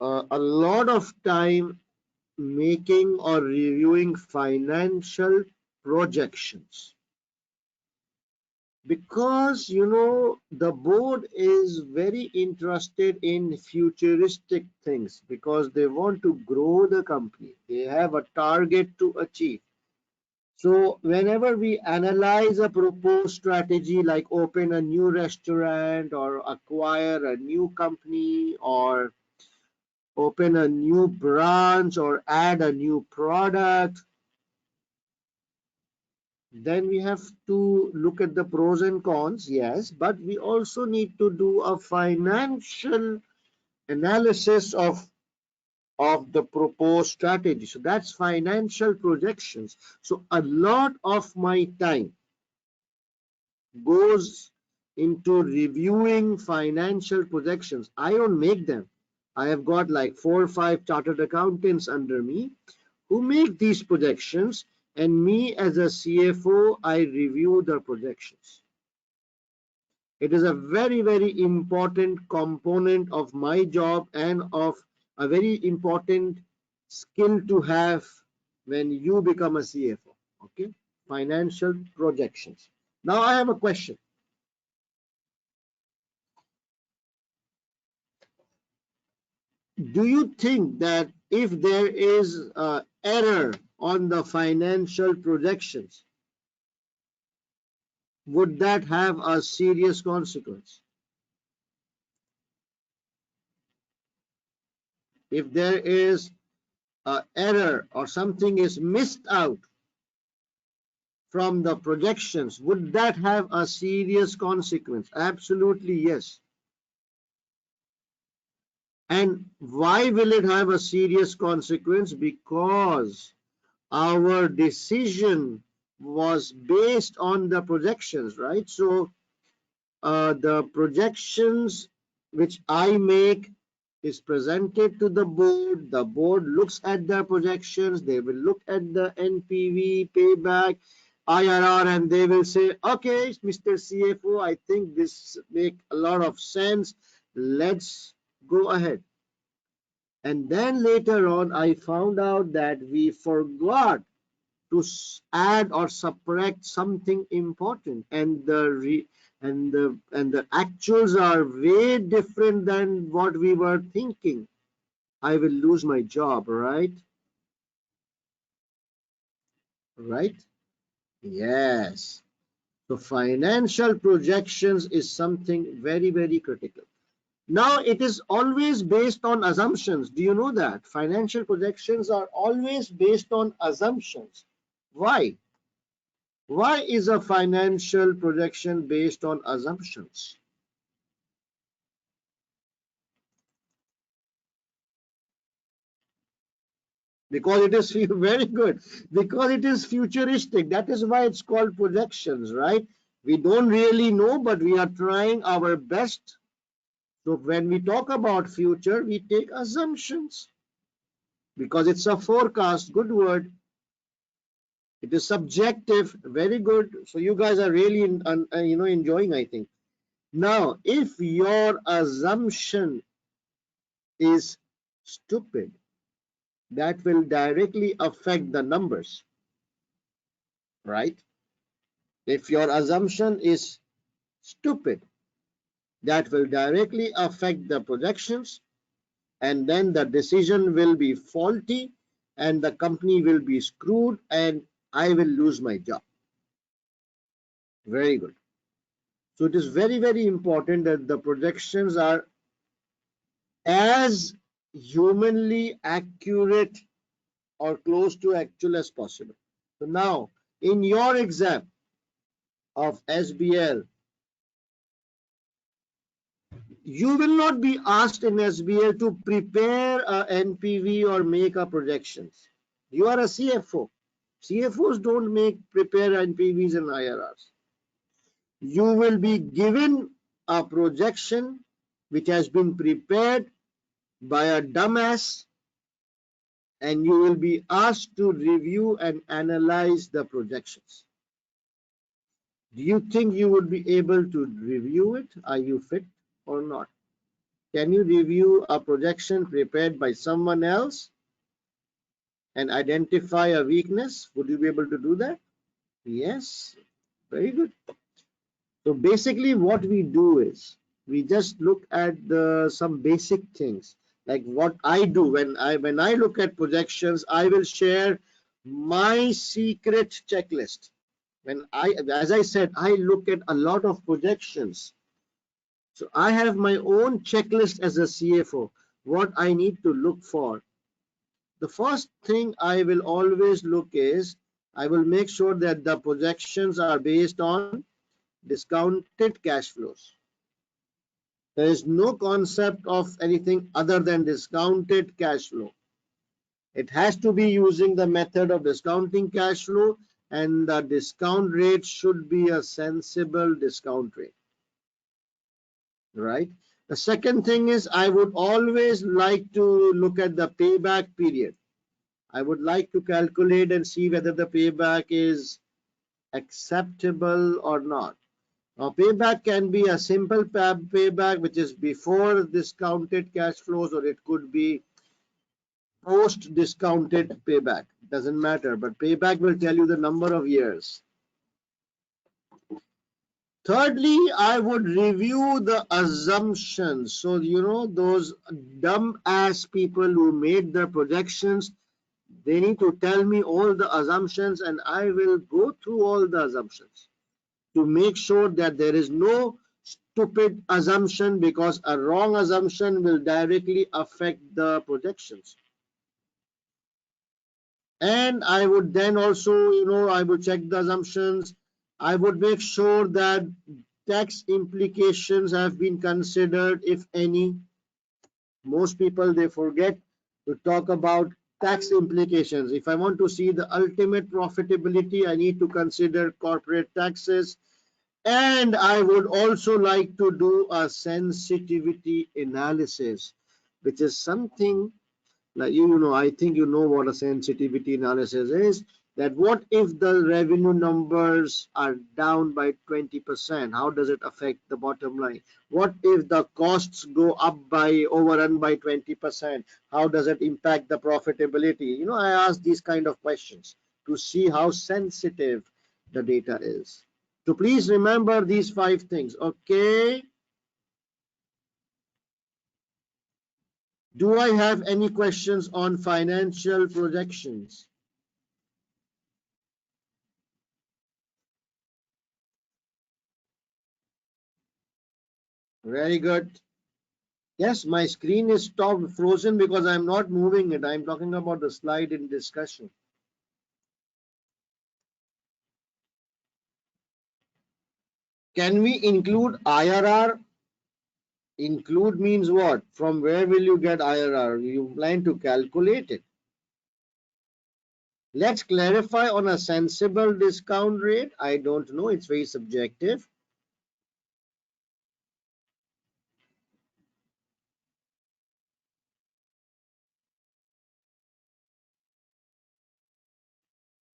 a lot of time making or reviewing financial projections? Because the board is very interested in futuristic things because they want to grow the company. They have a target to achieve. So whenever we analyze a proposed strategy like open a new restaurant or acquire a new company or open a new branch or add a new product, then we have to look at the pros and cons, yes, but we also need to do a financial analysis of the proposed strategy. So that's financial projections. So a lot of my time goes into reviewing financial projections. I don't make them. I have got like 4 or 5 chartered accountants under me who make these projections, and me as a CFO, I review the projections. It is a very, very important component of my job and of a very important skill to have when you become a CFO. Okay, financial projections. Now I have a question. Do you think that if there is an error on the financial projections, would that have a serious consequence? If there is an error or something is missed out from the projections, would that have a serious consequence? Absolutely yes. And why will it have a serious consequence? Because our decision was based on the projections, right? So the projections which I make is presented to the board. The board looks at the projections. They will look at the NPV, payback, IRR, and they will say, okay, Mr. CFO, I think this makes a lot of sense. Let's go ahead. And then later on, I found out that we forgot to add or subtract something important, and the actuals are way different than what we were thinking. I will lose my job, right? Right? Yes. So financial projections is something very, very critical. Now, it is always based on assumptions. Do you know that? Financial projections are always based on assumptions. Why? Why is a financial projection based on assumptions? Because it is very good. Because it is futuristic. That is why it's called projections, right? We don't really know, but we are trying our best. So when we talk about future, we take assumptions because it's a forecast. Good word. It is subjective. Very good. So you guys are really enjoying, I think. Now, if your assumption is stupid, that will directly affect the numbers, right? If your assumption is stupid, that will directly affect the projections, and then the decision will be faulty, and the company will be screwed, and I will lose my job. Very good. So it is very, very important that the projections are as humanly accurate or close to actual as possible. So now, in your exam of SBL, you will not be asked in SBL to prepare a NPV or make a projections. You are a CFO. CFOs don't make prepare NPVs and IRRs. You will be given a projection which has been prepared by a dumbass, and you will be asked to review and analyze the projections. Do you think you would be able to review it? Are you fit or not? Can you review a projection prepared by someone else and identify a weakness? Would you be able to do that? Yes, very good. So basically what we do is we just look at some basic things like what I do when I look at projections. I will share my secret checklist. As I said, I look at a lot of projections. So I have my own checklist as a CFO, what I need to look for. The first thing I will always look is I will make sure that the projections are based on discounted cash flows. There is no concept of anything other than discounted cash flow. It has to be using the method of discounting cash flow, and the discount rate should be a sensible discount rate, right? The second thing is I would always like to look at the payback period. I would like to calculate and see whether the payback is acceptable or not. Now, payback can be a simple payback, which is before discounted cash flows, or it could be post discounted payback. Doesn't matter, but payback will tell you the number of years. Thirdly, I would review the assumptions. So, those dumb ass people who made the projections, they need to tell me all the assumptions, and I will go through all the assumptions to make sure that there is no stupid assumption, because a wrong assumption will directly affect the projections. And I would then also, I would check the assumptions. I would make sure that tax implications have been considered, if any. Most people, they forget to talk about tax implications. If I want to see the ultimate profitability, I need to consider corporate taxes. And I would also like to do a sensitivity analysis, which is something like, I think you know what a sensitivity analysis is. That what if the revenue numbers are down by 20%? How does it affect the bottom line? What if the costs go up by overrun by 20%? How does it impact the profitability? I ask these kind of questions to see how sensitive the data is. So please remember these 5 things. Okay. Do I have any questions on financial projections? Very good. Yes, my screen is stopped frozen because I'm not moving it. I'm talking about the slide in discussion. Can we include IRR? Include means what? From where will you get IRR? You plan to calculate it. Let's clarify on a sensible discount rate. I don't know. It's very subjective.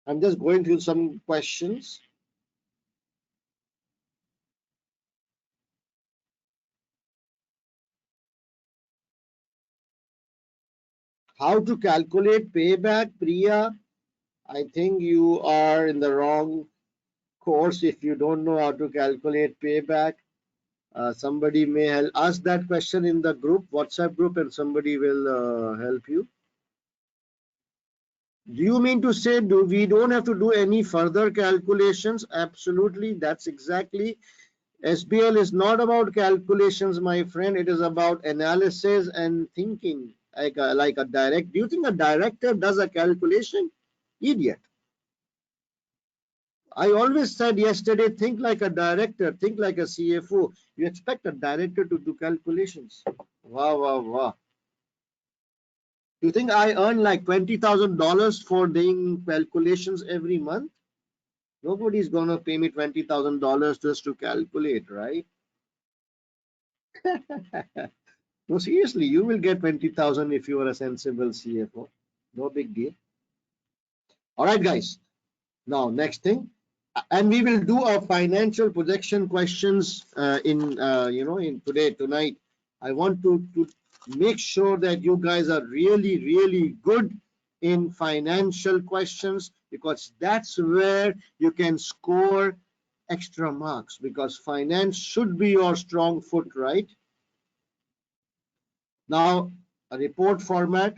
I'm just going through some questions. How to calculate payback, Priya? I think you are in the wrong course if you don't know how to calculate payback. Somebody may ask that question in the group, WhatsApp group, and somebody will help you. Do you mean to say we don't have to do any further calculations? Absolutely, that's exactly. SBL is not about calculations, my friend. It is about analysis and thinking, like a direct. Do you think a director does a calculation? Idiot. I always said yesterday, think like a director, think like a CFO. You expect a director to do calculations. Wow, wow, wow. You think I earn like $20,000 for doing calculations every month? Nobody's gonna pay me $20,000 just to calculate, right? No, seriously, you will get 20,000 if you are a sensible CFO. No big deal. All right, guys. Now, next thing, and we will do our financial projection questions in today tonight. I want to make sure that you guys are really good in financial questions, because that's where you can score extra marks, because finance should be your strong foot, right? Now, a report format,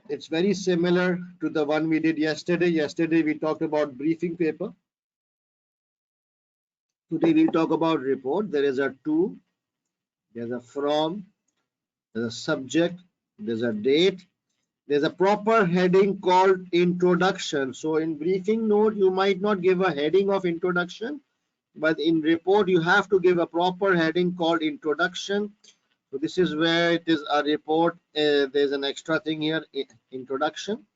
it's very similar to the one we did yesterday. Yesterday we talked about briefing paper. Today we'll talk about report. There is a to, there's a from, there's a subject, there's a date, there's a proper heading called introduction. So in briefing note, you might not give a heading of introduction, but in report, you have to give a proper heading called introduction. So this is where it is a report. There's an extra thing here, introduction.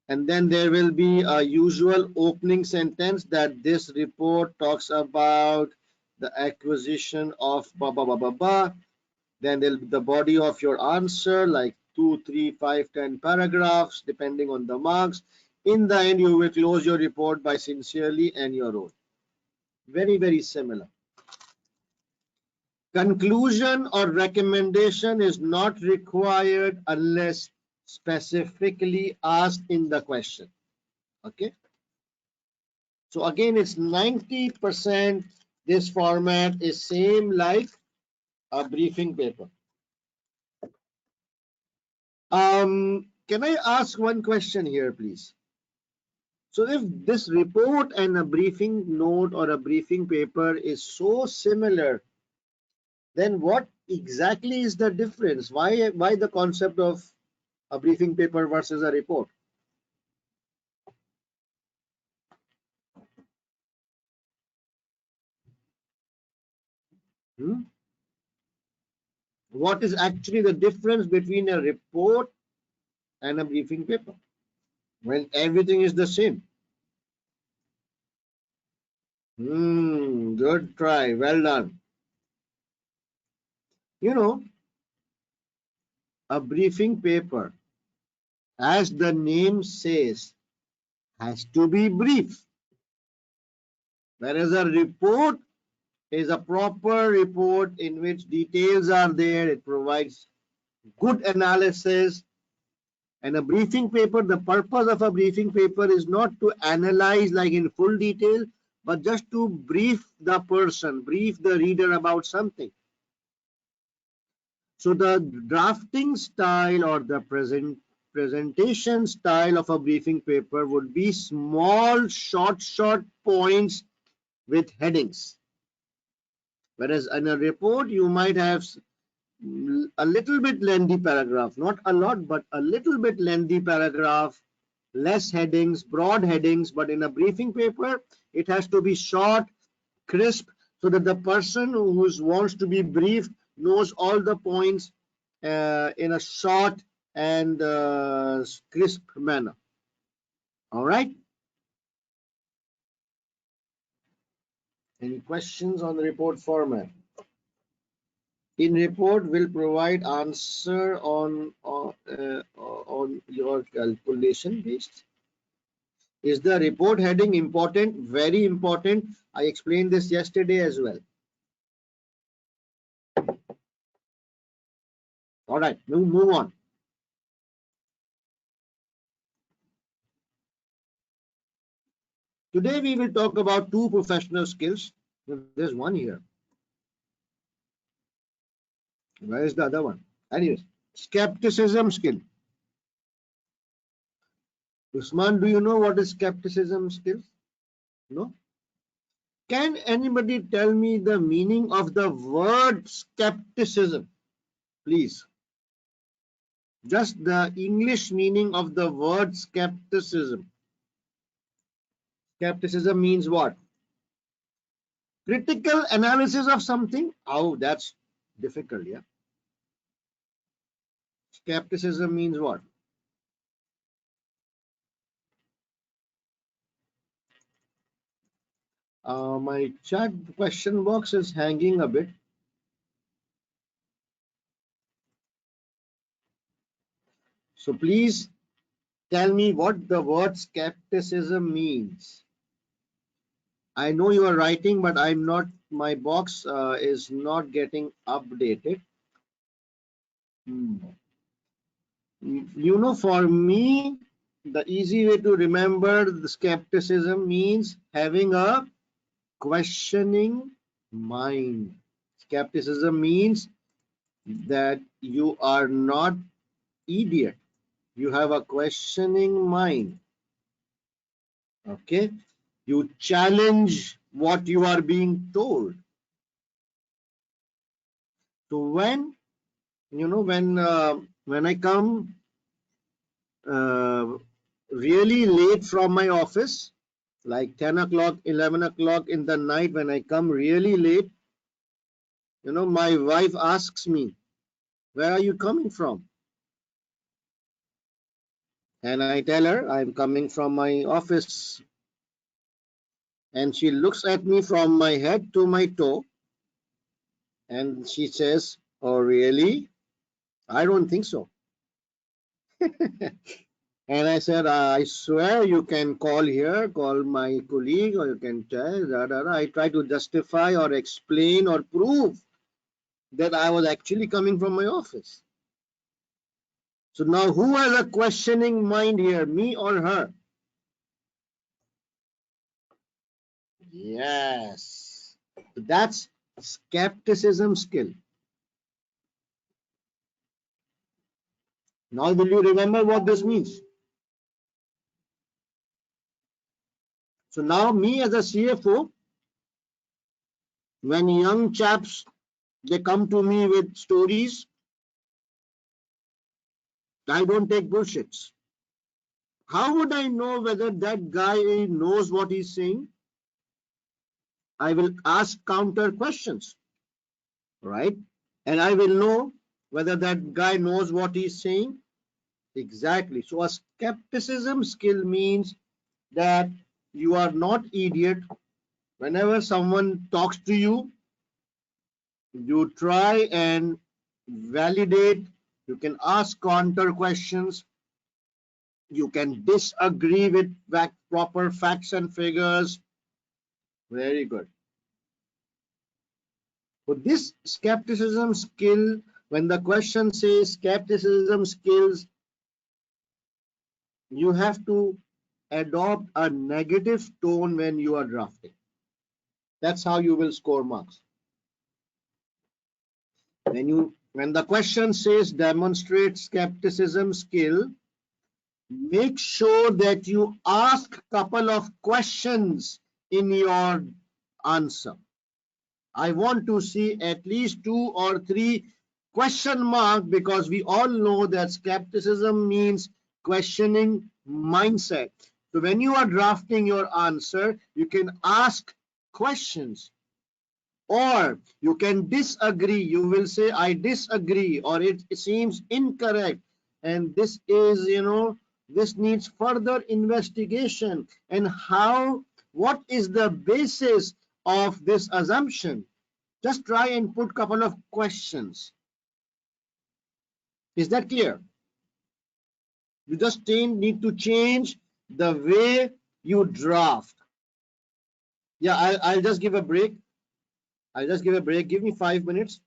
And then there will be a usual opening sentence that this report talks about the acquisition of blah, blah, blah, blah, blah. Then there'll be the body of your answer, like 2, 3, 5, 10 paragraphs, depending on the marks. In the end, you will close your report by sincerely and your own. Very similar. Conclusion or recommendation is not required unless specifically asked in the question. Okay. So again, it's 90%. This format is same like a briefing paper. Can I ask one question here, please? So if this report and a briefing note or a briefing paper is so similar, then what exactly is the difference? Why the concept of a briefing paper versus a report? Hmm? What is actually the difference between a report and a briefing paper when everything is the same? Good try. Well done. You know, a briefing paper, as the name says, has to be brief. Whereas a report is a proper report in which details are there. It provides good analysis. And a briefing paper, the purpose of a briefing paper is not to analyze like in full detail, but just to brief the person, brief the reader about something. So the drafting style or the presentation style of a briefing paper would be small, short points with headings. Whereas in a report, you might have a little bit lengthy paragraph, not a lot, but a little bit lengthy paragraph, less headings, broad headings. But in a briefing paper, it has to be short, crisp, so that the person who wants to be briefed knows all the points in a short and crisp manner. All right. Any questions on the report format? In report will provide answer on your calculation based. Is the report heading important? Very important. I explained this yesterday as well. All right, move on. Today we will talk about two professional skills. There's one here. Where is the other one? Anyways, skepticism skill. Usman, do you know what is skepticism skill? No? Can anybody tell me the meaning of the word skepticism? Please. Just the English meaning of the word skepticism. Skepticism means what? Critical analysis of something. Oh, that's difficult, yeah. Skepticism means what? My chat question box is hanging a bit. So please tell me what the word skepticism means. I know you are writing, but I'm not, my box is not getting updated. You know, for me, the easy way to remember the skepticism means having a questioning mind. Skepticism means that you are not idiot. You have a questioning mind. Okay? You challenge what you are being told. So when when I come really late from my office, like 10 o'clock, 11 o'clock in the night, when I come really late, my wife asks me, where are you coming from? And I tell her I'm coming from my office. And she looks at me from my head to my toe and she says, oh, really? I don't think so. And I said, I swear you can call here, call my colleague, or you can tell. I try to justify or explain or prove that I was actually coming from my office. So now who has a questioning mind here, me or her? Yes. That's skepticism skill. Now will you remember what this means? So now me as a CFO, when young chaps, they come to me with stories, I don't take bullshits. How would I know whether that guy knows what he's saying? I will ask counter questions, right? And I will know whether that guy knows what he's saying. Exactly. So a skepticism skill means that you are not idiot. Whenever someone talks to you, you try and validate. You can ask counter questions. You can disagree with proper facts and figures. Very good. So this skepticism skill, when the question says skepticism skills, you have to adopt a negative tone when you are drafting. That's how you will score marks. When the question says demonstrate skepticism skill, make sure that you ask couple of questions in your answer. I want to see at least 2 or 3 question mark, because we all know that skepticism means questioning mindset. So when you are drafting your answer, you can ask questions, or you can disagree. You will say I disagree, or it seems incorrect, and this is, this needs further investigation, and what is the basis of this assumption. Just try and put couple of questions. Is that clear? You just need to change the way you draft. Yeah, I'll just give a break. Give me 5 minutes.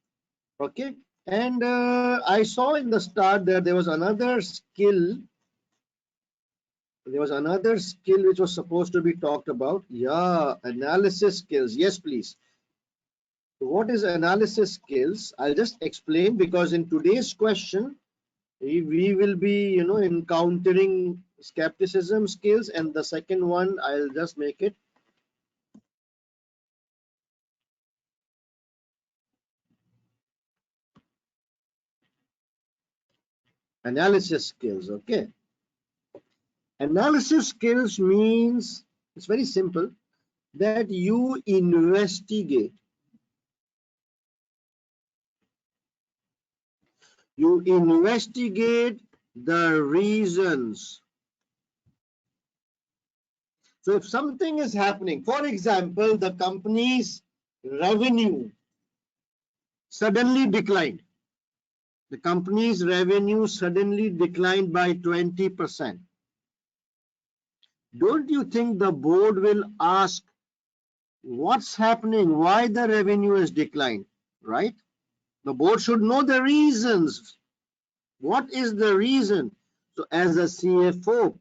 Okay. And I saw in the start that there was another skill. There was another skill which was supposed to be talked about. Yeah, analysis skills. Yes, please. So what is analysis skills? I'll just explain, because in today's question, we will be, encountering skepticism skills, and the second one, I'll just make it analysis skills. Okay. Analysis skills means, it's very simple, that you investigate. You investigate the reasons. So if something is happening, for example, the company's revenue suddenly declined. The company's revenue suddenly declined by 20%. Don't you think the board will ask what's happening, why the revenue has declined, right? The board should know the reasons. What is the reason? So as a CFO,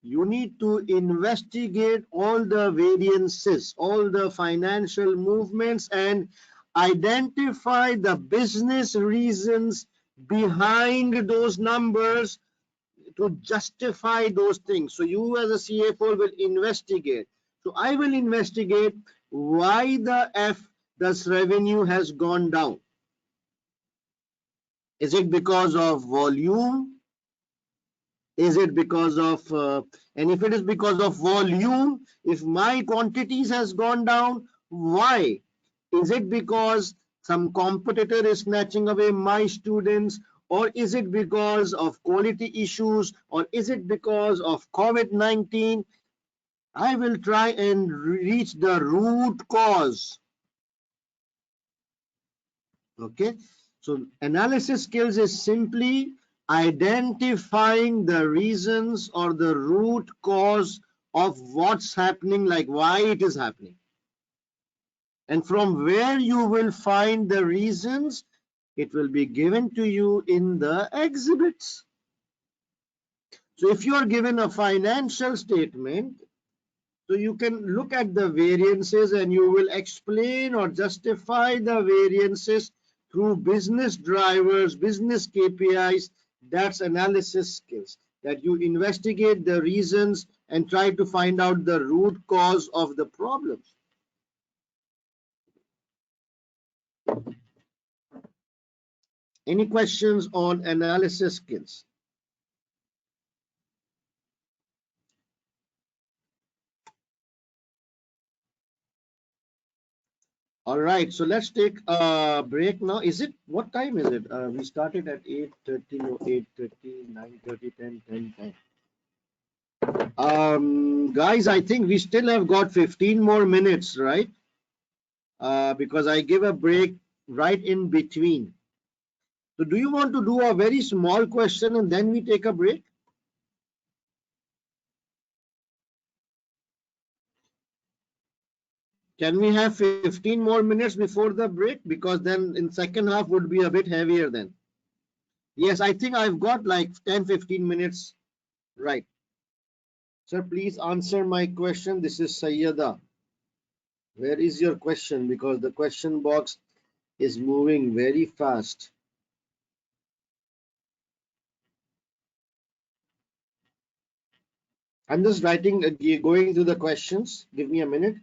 you need to investigate all the variances, all the financial movements, and identify the business reasons behind those numbers to justify those things. So you as a CFO will investigate. So I will investigate why this revenue has gone down. Is it because of volume? Is it because of, and if it is because of volume, if my quantities has gone down, why? Is it because some competitor is snatching away my students, or is it because of quality issues, or is it because of COVID-19? I will try and reach the root cause. Okay, so analysis skills is simply identifying the reasons or the root cause of what's happening, like why it is happening. And from where you will find the reasons, it will be given to you in the exhibits. So if you are given a financial statement, so you can look at the variances and you will explain or justify the variances through business drivers, business KPIs. That's analysis skills, that you investigate the reasons and try to find out the root cause of the problems. Any questions on analysis skills? All right, so let's take a break now. Is it, what time is it? We started at 8:30 or 8:30, 9:30, 10, 10, 10. Guys, I think we still have got 15 more minutes, right? Because I give a break right in between. So do you want to do a very small question and then we take a break? Can we have 15 more minutes before the break? Because then in second half would be a bit heavier then. Yes, I think I've got like 10-15 minutes. Right. Sir, please answer my question. This is Sayyada. Where is your question? Because the question box is moving very fast. I'm just writing, going through the questions. Give me a minute.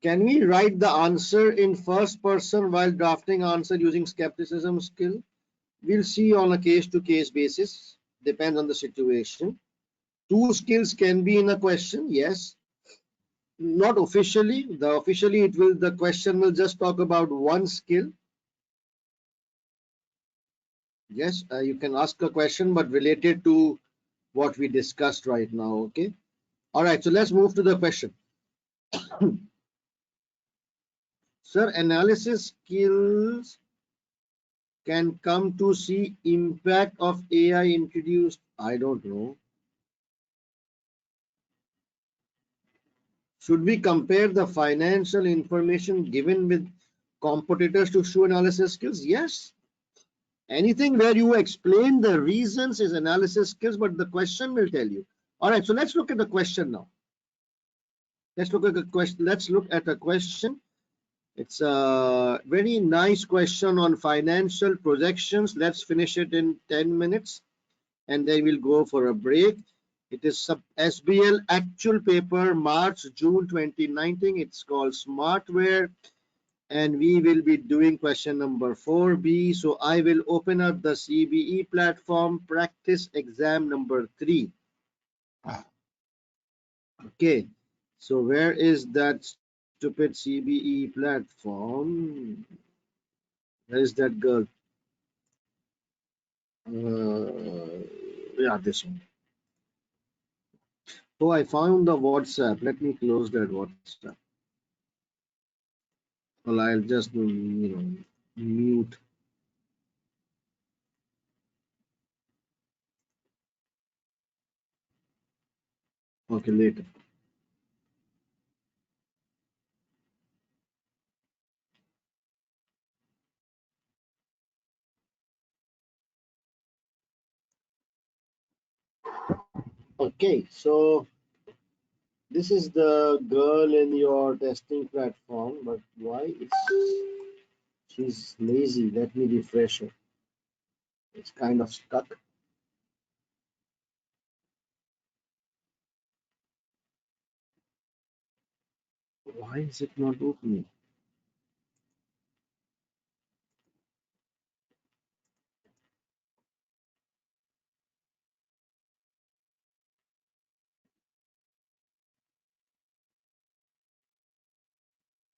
Can we write the answer in first person while drafting answer using skepticism skill? We'll see on a case-to-case basis. Depends on the situation. Two skills can be in a question, yes. Not officially. Officially the question will just talk about one skill. Yes, you can ask a question, but related to what we discussed right now. Okay. All right. So let's move to the question. Sir, analysis skills can come to see impact of AI introduced. I don't know. Should we compare the financial information given with competitors to show analysis skills? Yes. Anything where you explain the reasons is analysis skills, but the question will tell you. All right, so let's look at the question now. Let's look at the question. Let's look at a question. It's a very nice question on financial projections. Let's finish it in 10 minutes and then we'll go for a break. It is SBL actual paper, March, June 2019. It's called Smartware. And we will be doing question number 4B. So I will open up the CBE platform, practice exam number 3. Okay, so where is that stupid CBE platform? Where is that girl? Yeah, this one. Oh, I found the WhatsApp. Let me close that WhatsApp. Well, I'll just, mute. Okay, later. Okay, so this is the girl in your testing platform, but why she's lazy? Let me refresh her. It's kind of stuck. Why is it not opening?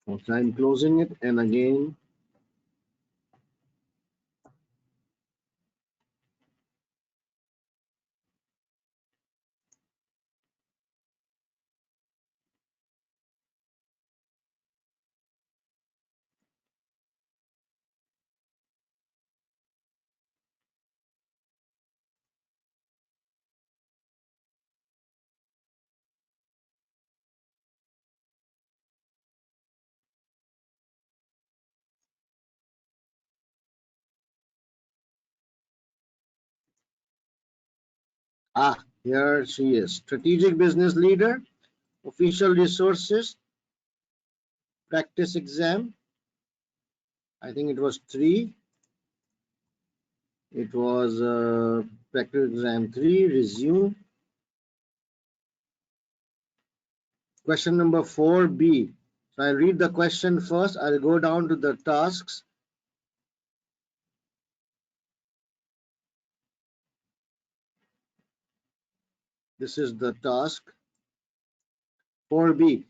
Okay, I'm closing it and again. Ah, here she is. Strategic business leader, official resources, practice exam. I think it was 3. It was practice exam 3, resume. Question number 4B. So I read the question first. I'll go down to the tasks. This is the task. 4B.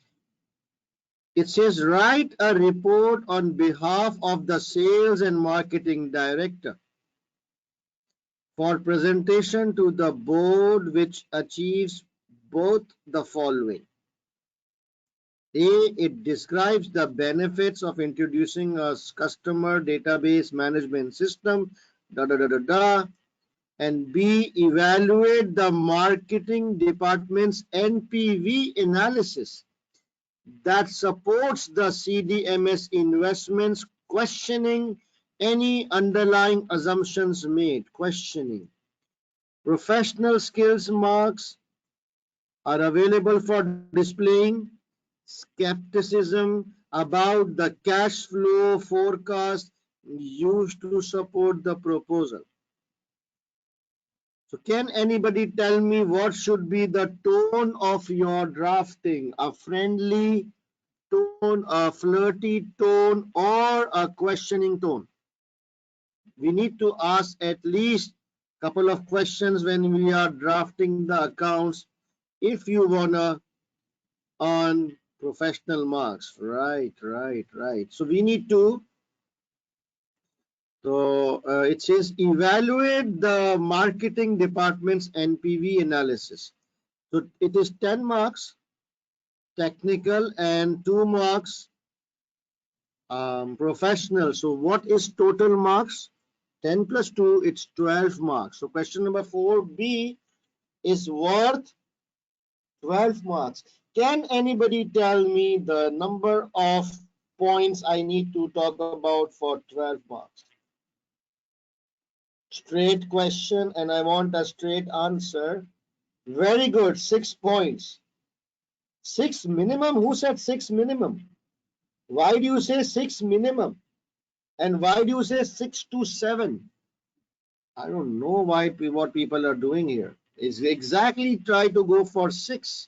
It says write a report on behalf of the sales and marketing director for presentation to the board which achieves both the following. A, it describes the benefits of introducing a customer database management system, and B, evaluate the marketing department's NPV analysis that supports the CDMS investments, questioning any underlying assumptions made. Questioning. Professional skills marks are available for displaying skepticism about the cash flow forecast used to support the proposal. So can anybody tell me what should be the tone of your drafting? A friendly tone, a flirty tone, or a questioning tone? We need to ask at least a couple of questions when we are drafting the accounts if you wanna earn professional marks. Right. So we need to, so it says evaluate the marketing department's NPV analysis. So it is 10 marks technical and 2 marks professional. So what is total marks? 10 plus 2, it's 12 marks. So question number 4B is worth 12 marks. Can anybody tell me the number of points I need to talk about for 12 marks? Straight question, and I want a straight answer. Very good, 6 points. 6 minimum? Who said 6 minimum? Why do you say 6 minimum? And why do you say 6 to 7? I don't know what people are doing here. Is exactly try to go for 6.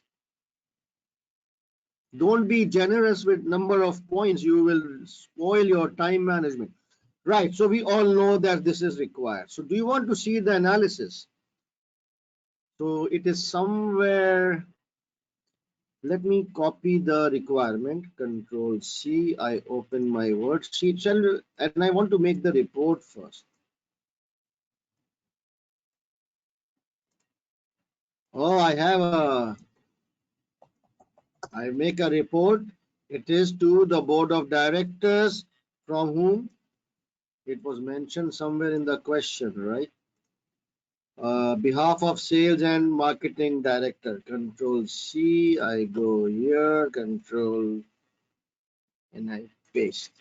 Don't be generous with number of points. You will spoil your time management. Right. So we all know that this is required. So do you want to see the analysis? So it is somewhere. Let me copy the requirement. Control C. I open my worksheet. And I want to make the report first. Oh, I make a report. It is to the board of directors from whom it was mentioned somewhere in the question, right? Behalf of sales and marketing director. Control C. I go here. Control and I paste.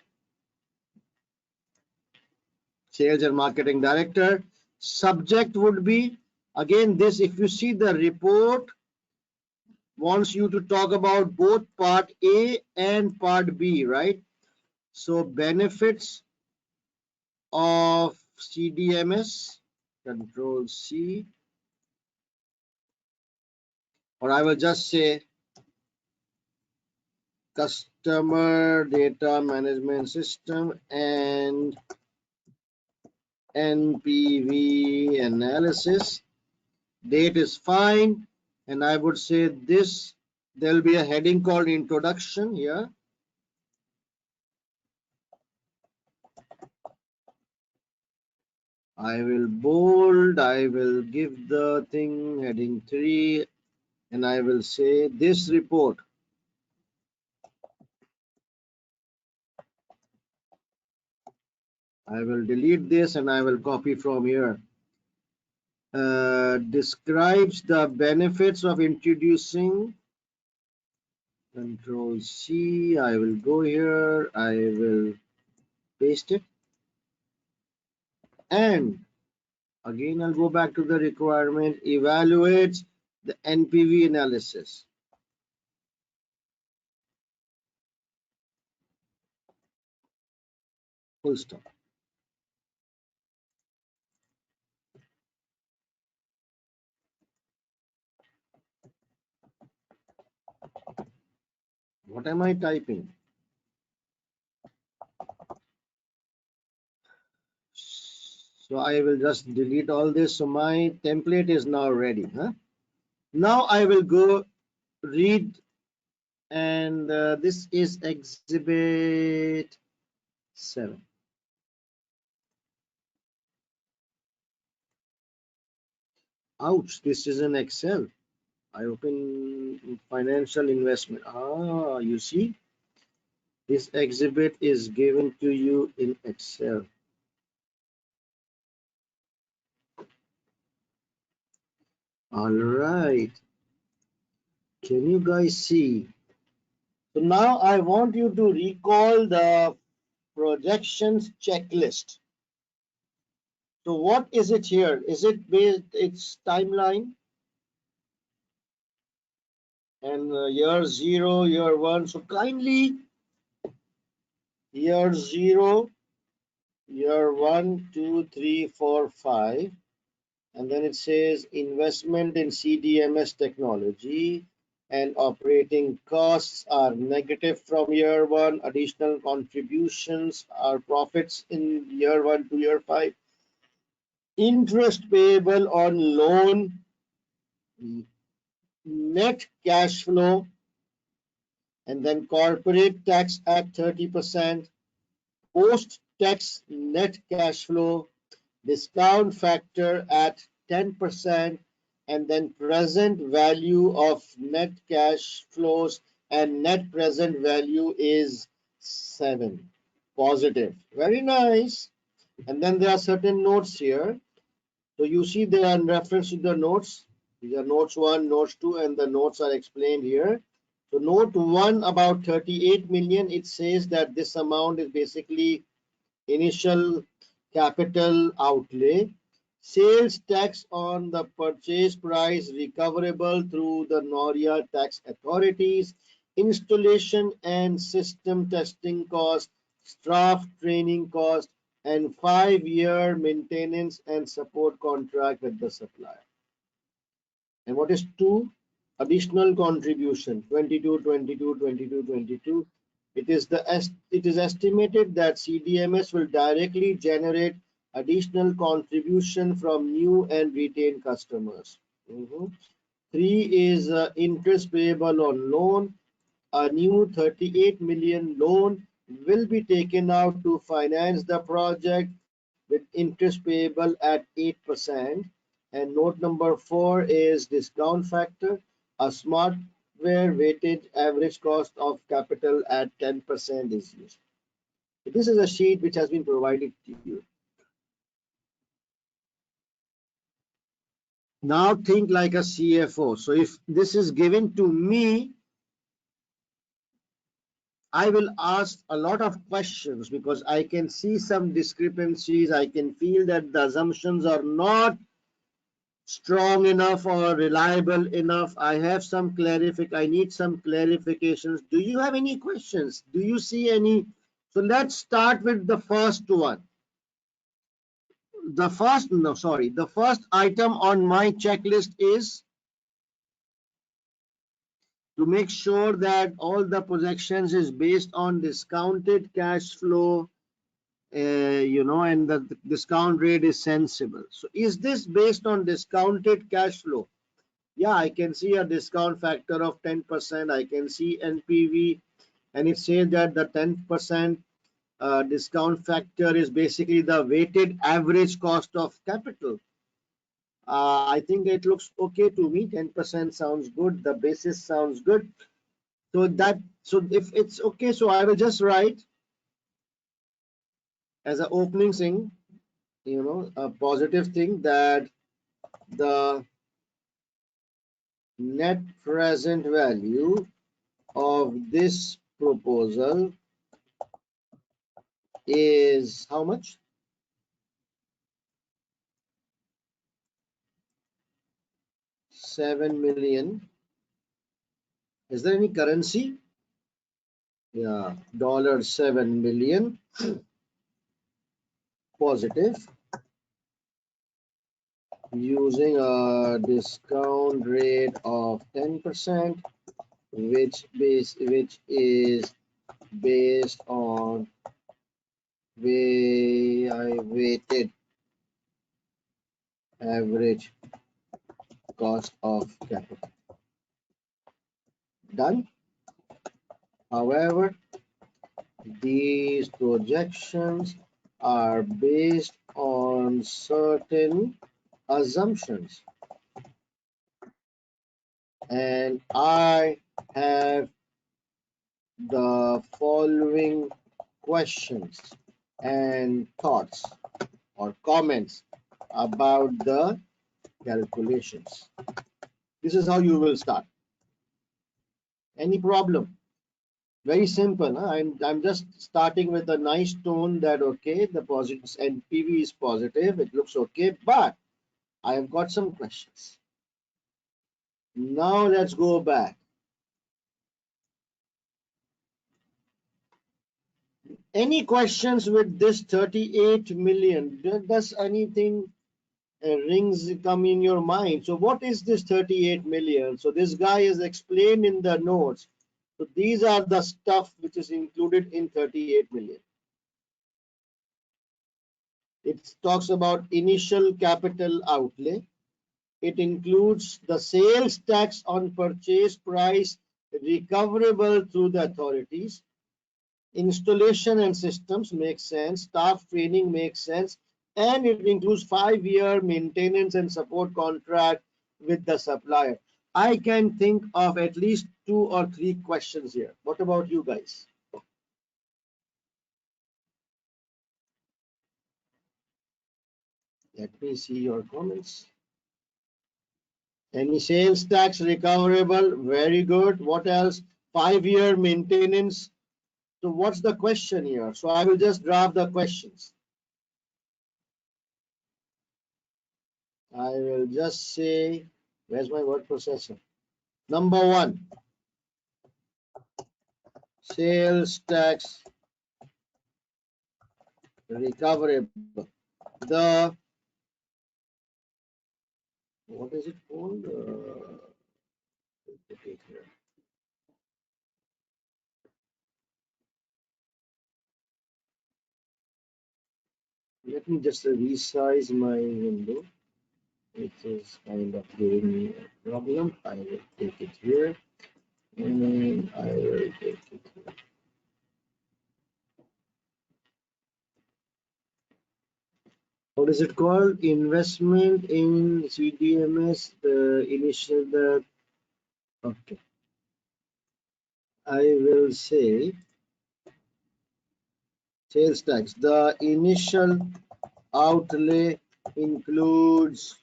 Sales and marketing director. Subject would be again this. If you see the report, wants you to talk about both part A and part B, right? So benefits of CDMS, control C, or I will just say customer data management system and NPV analysis. Date is fine, and I would say this, there will be a heading called introduction here. I will bold, I will give the thing heading 3, and I will say this report I will delete this and I will copy from here. Describes the benefits of introducing, control C, I will go here, I will paste it, and again I'll go back to the requirement, evaluates the NPV analysis. Full stop. What am I typing? So I will just delete all this. So my template is now ready. Now I will go read, and this is exhibit 7. Ouch, this is in Excel. I open financial investment. You see, this exhibit is given to you in Excel. All right. Can you guys see? So now I want you to recall the projections checklist. So what is it here? Is it based its timeline? and year 0, year 1. So kindly year 0, year 1, 2, 3, 4, 5, and then it says investment in CDMS technology and operating costs are negative from year 1, additional contributions are profits in year 1 to year 5, interest payable on loan, net cash flow, and then corporate tax at 30%, post-tax net cash flow, discount factor at 10%, and then present value of net cash flows and net present value is 7. Positive. Very nice. And then there are certain notes here. So you see they are in reference to the notes. These are notes 1, notes 2, and the notes are explained here. So note 1 about 38 million, it says that this amount is basically initial capital outlay, sales tax on the purchase price recoverable through the Noria tax authorities, installation and system testing cost, staff training cost, and 5-year maintenance and support contract with the supplier. And what is 2? Additional contribution 22, 22, 22, 22. It is estimated that CDMS will directly generate additional contribution from new and retained customers. 3 is interest payable on loan. A new 38 million loan will be taken out to finance the project with interest payable at 8%. And note number 4 is discount factor. A smartware weighted average cost of capital at 10% is used. This is a sheet which has been provided to you. Now think like a CFO. So if this is given to me, I will ask a lot of questions because I can see some discrepancies. I can feel that the assumptions are not strong enough or reliable enough. I have some I need some clarifications. Do you have any questions? Do you see any? So let's start with the first one. The first item on my checklist is to make sure that all the projections is based on discounted cash flow, and the discount rate is sensible. So is this based on discounted cash flow? Yeah, I can see a discount factor of 10%. I can see NPV, and it says that the 10% discount factor is basically the weighted average cost of capital. I think it looks okay to me. 10% sounds good. The basis sounds good. So if it's okay, so I will just write as an opening thing, a positive thing, that the net present value of this proposal is how much? 7 million. Is there any currency? Yeah, $7 million. Positive, using a discount rate of 10%, which is based on weighted average cost of capital. Done. However, these projections are based on certain assumptions, and I have the following questions and thoughts or comments about the calculations. This is how you will start. Any problem? Very simple. Huh? I'm just starting with a nice tone that okay, the positive NPV is positive, it looks okay, but I have got some questions. Now let's go back. Any questions with this 38 million? Does anything rings come in your mind? So what is this 38 million? So this guy is explained in the notes. So these are the stuff which is included in 38 million. It talks about initial capital outlay. It includes the sales tax on purchase price recoverable through the authorities. Installation and systems make sense. Staff training makes sense. And it includes 5-year maintenance and support contract with the supplier. I can think of at least 2 or 3 questions here. What about you guys? Let me see your comments. Any sales tax recoverable? Very good. What else? 5-year maintenance. So what's the question here? So I will just draft the questions. I will just say, where's my word processor? Number 1, sales tax recoverable. The, what is it called? Let me just resize my window. It is kind of giving me a problem. I will take it here and I will take it here. What is it called? Investment in CDMS, the initial, okay. I will say sales tax. The initial outlay includes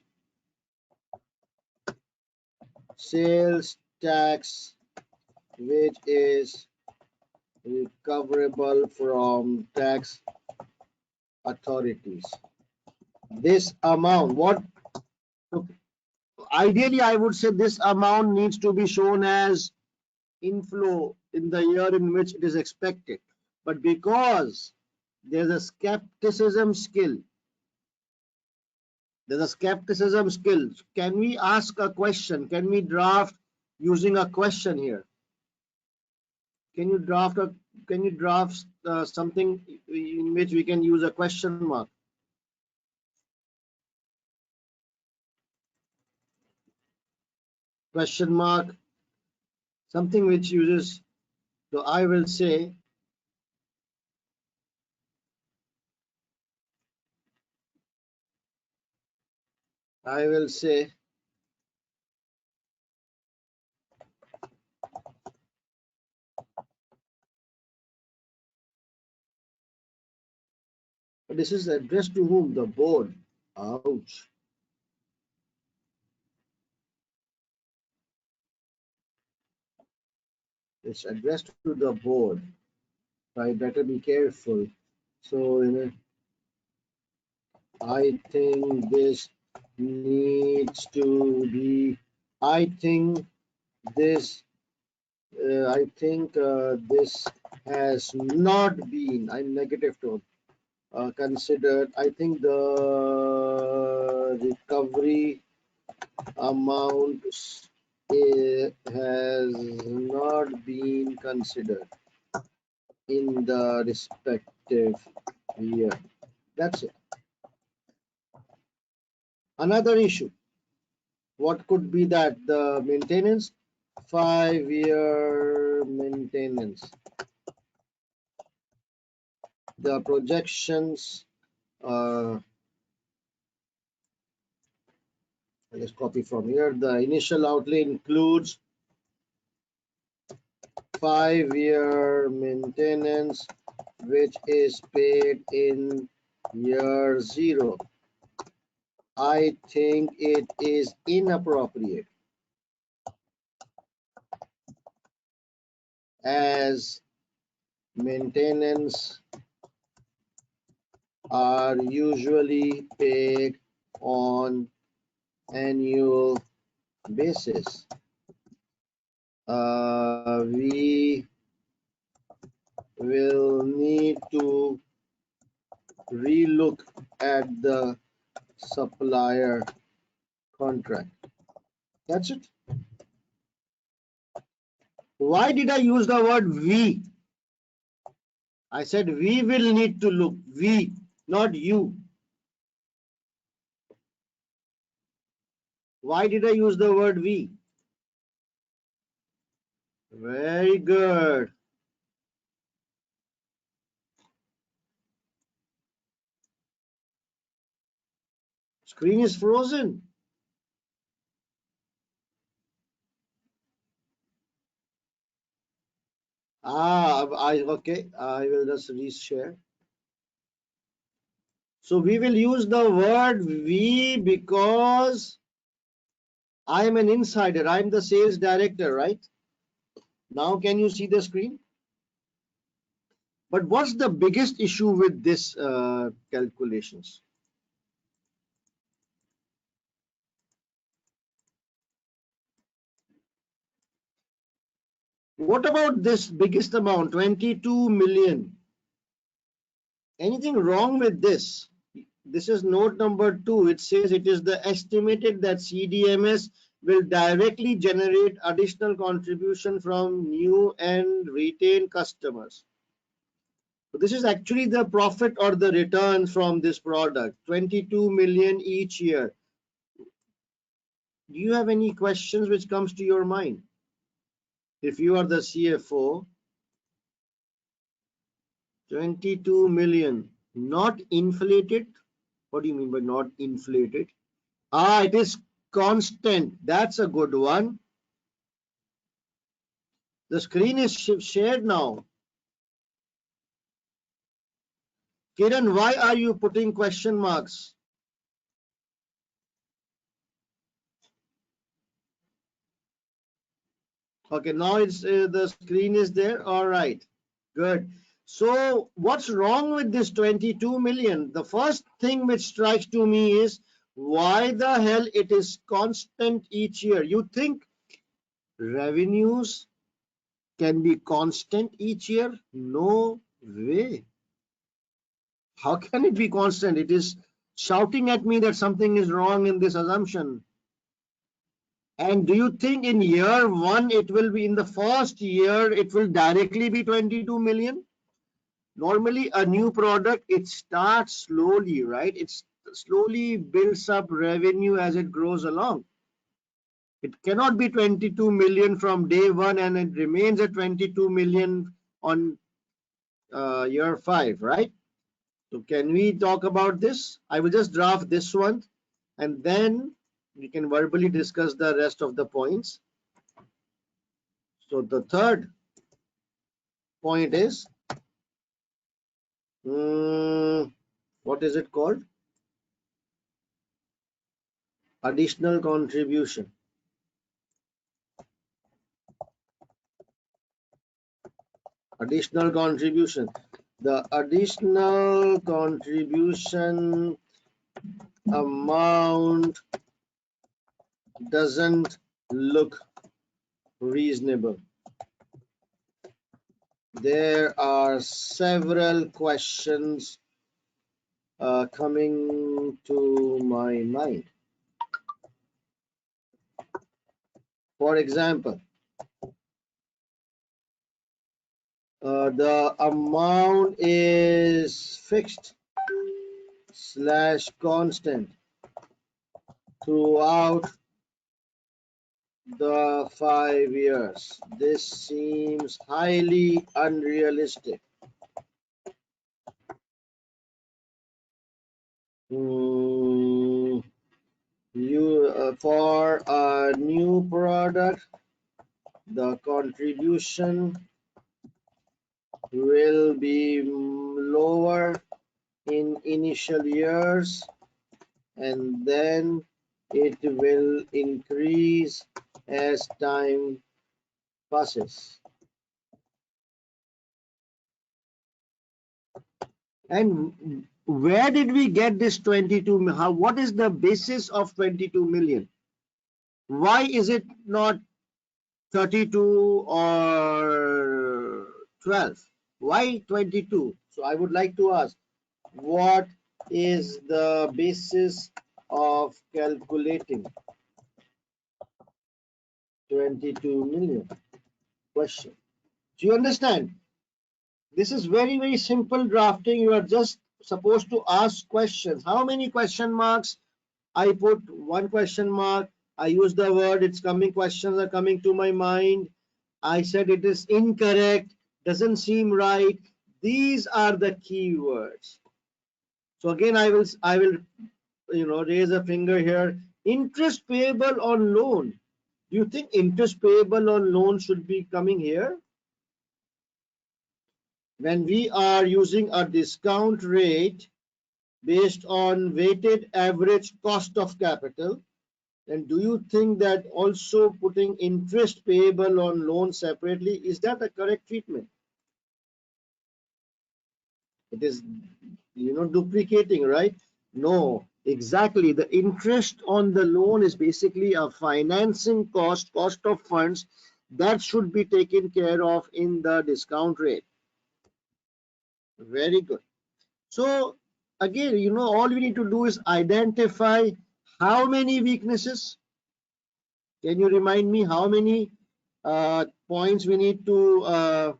sales tax which is recoverable from tax authorities. This amount, what ideally I would say this amount needs to be shown as inflow in the year in which it is expected. But because there's a skepticism skill, can we ask a question? Can we draft using a question here? Can you draft something in which we can use a question mark? Question mark, something which uses, so I will say this is addressed to whom? The board. Ouch. It's addressed to the board. I better be careful. So I think this needs to be. I think this. This has not been. I'm negative tone. Considered. I think the recovery amount has not been considered in the respective year. That's it. Another issue. What could be that? The maintenance, 5-year maintenance. The projections. Let's copy from here. The initial outlay includes 5-year maintenance, which is paid in year 0. I think it is inappropriate as maintenance are usually paid on annual basis. We will need to relook at the supplier contract. That's it. Why did I use the word we? I said we will need to look. We, not you. Why did I use the word we? Very good. Screen is frozen. Okay. I will just reshare. So we will use the word we because I am an insider. I'm the sales director, right? Now can you see the screen? But what's the biggest issue with this calculations? What about this biggest amount, 22 million? Anything wrong with this? This is note number 2. It says it is the estimated that CDMS will directly generate additional contribution from new and retained customers. So this is actually the profit or the return from this product, 22 million each year. Do you have any questions which comes to your mind? If you are the CFO, 22 million, not inflated. What do you mean by not inflated? It is constant. That's a good one. The screen is shared now. Kiran, why are you putting question marks? Okay, now it's the screen is there. All right, good. So what's wrong with this 22 million? The first thing which strikes to me is why the hell it is constant each year? You think revenues can be constant each year? No way. How can it be constant? It is shouting at me that something is wrong in this assumption. And do you think in year 1 it will be in the first year it will directly be 22 million? Normally a new product, it starts slowly, right? It slowly builds up revenue as it grows along. It cannot be 22 million from day 1 and it remains at 22 million on year 5, right? So can we talk about this? I will just draft this one and then we can verbally discuss the rest of the points. So the third point is, what is it called? Additional contribution. Additional contribution. The additional contribution amount doesn't look reasonable. There are several questions coming to my mind. For example, the amount is fixed / constant throughout the 5 years. This seems highly unrealistic. For a new product, the contribution will be lower in initial years and then it will increase as time passes. And where did we get this 22? What is the basis of 22 million? Why is it not 32 or 12? Why 22? So I would like to ask, what is the basis of calculating 22 million? Question. Do you understand? This is very, very simple drafting. You are just supposed to ask questions. How many question marks? I put one question mark. I use the word, it's coming, questions are coming to my mind. I said it is incorrect, doesn't seem right. These are the key words. So again, I will raise a finger here. Interest payable on loan. Do you think interest payable on loan should be coming here? When we are using a discount rate based on weighted average cost of capital, then do you think that also putting interest payable on loan separately, is that a correct treatment? It is, duplicating, right? No, exactly. The interest on the loan is basically a financing cost of funds that should be taken care of in the discount rate. Very good. So again, all we need to do is identify how many weaknesses. Can you remind me how many points we need to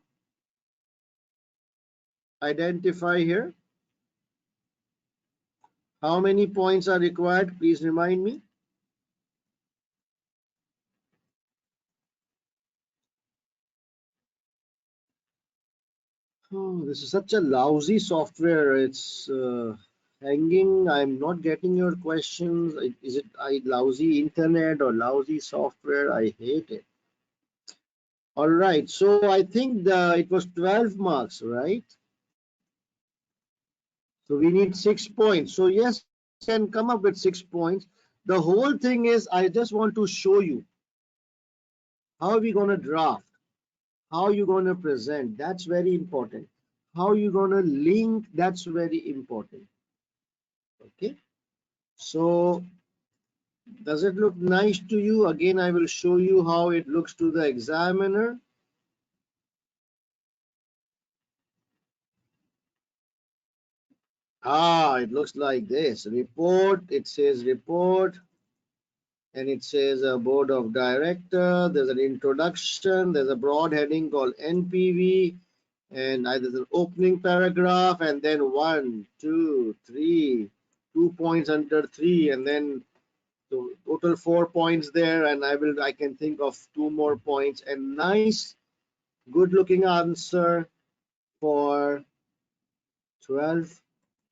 identify here? How many points are required? Please remind me. Oh, this is such a lousy software. It's hanging. I'm not getting your questions. Is it lousy internet or lousy software? I hate it. All right. So I think it was 12 marks, right? So we need 6 points. So yes, can come up with 6 points. The whole thing is I just want to show you how are we going to draft, how you going to present. That's very important. How you going to link. That's very important. Okay. So does it look nice to you? Again, I will show you how it looks to the examiner. It looks like this. Report. It says report. And it says a board of director. There's an introduction. There's a broad heading called NPV, and there's an opening paragraph, and then 1, 2, 3, 2 points under 3, and then so total 4 points there. And I can think of 2 more points. And nice, good-looking answer for 12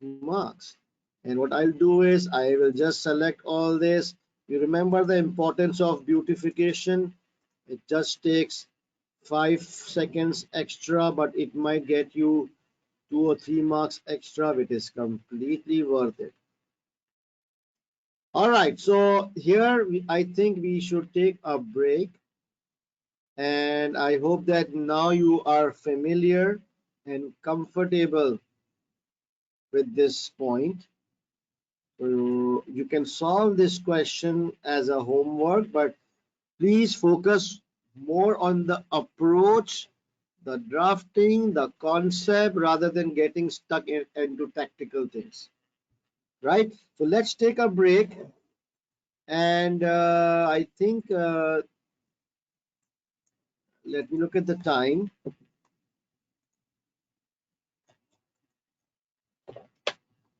marks. And what I'll do is I will just select all this. You remember the importance of beautification. It just takes 5 seconds extra, but it might get you 2 or 3 marks extra, which is completely worth it. All right, so here I think we should take a break, and I hope that now you are familiar and comfortable with this point. You can solve this question as a homework, but please focus more on the approach, the drafting, the concept, rather than getting stuck into tactical things. Right? So let's take a break. And I think, let me look at the time.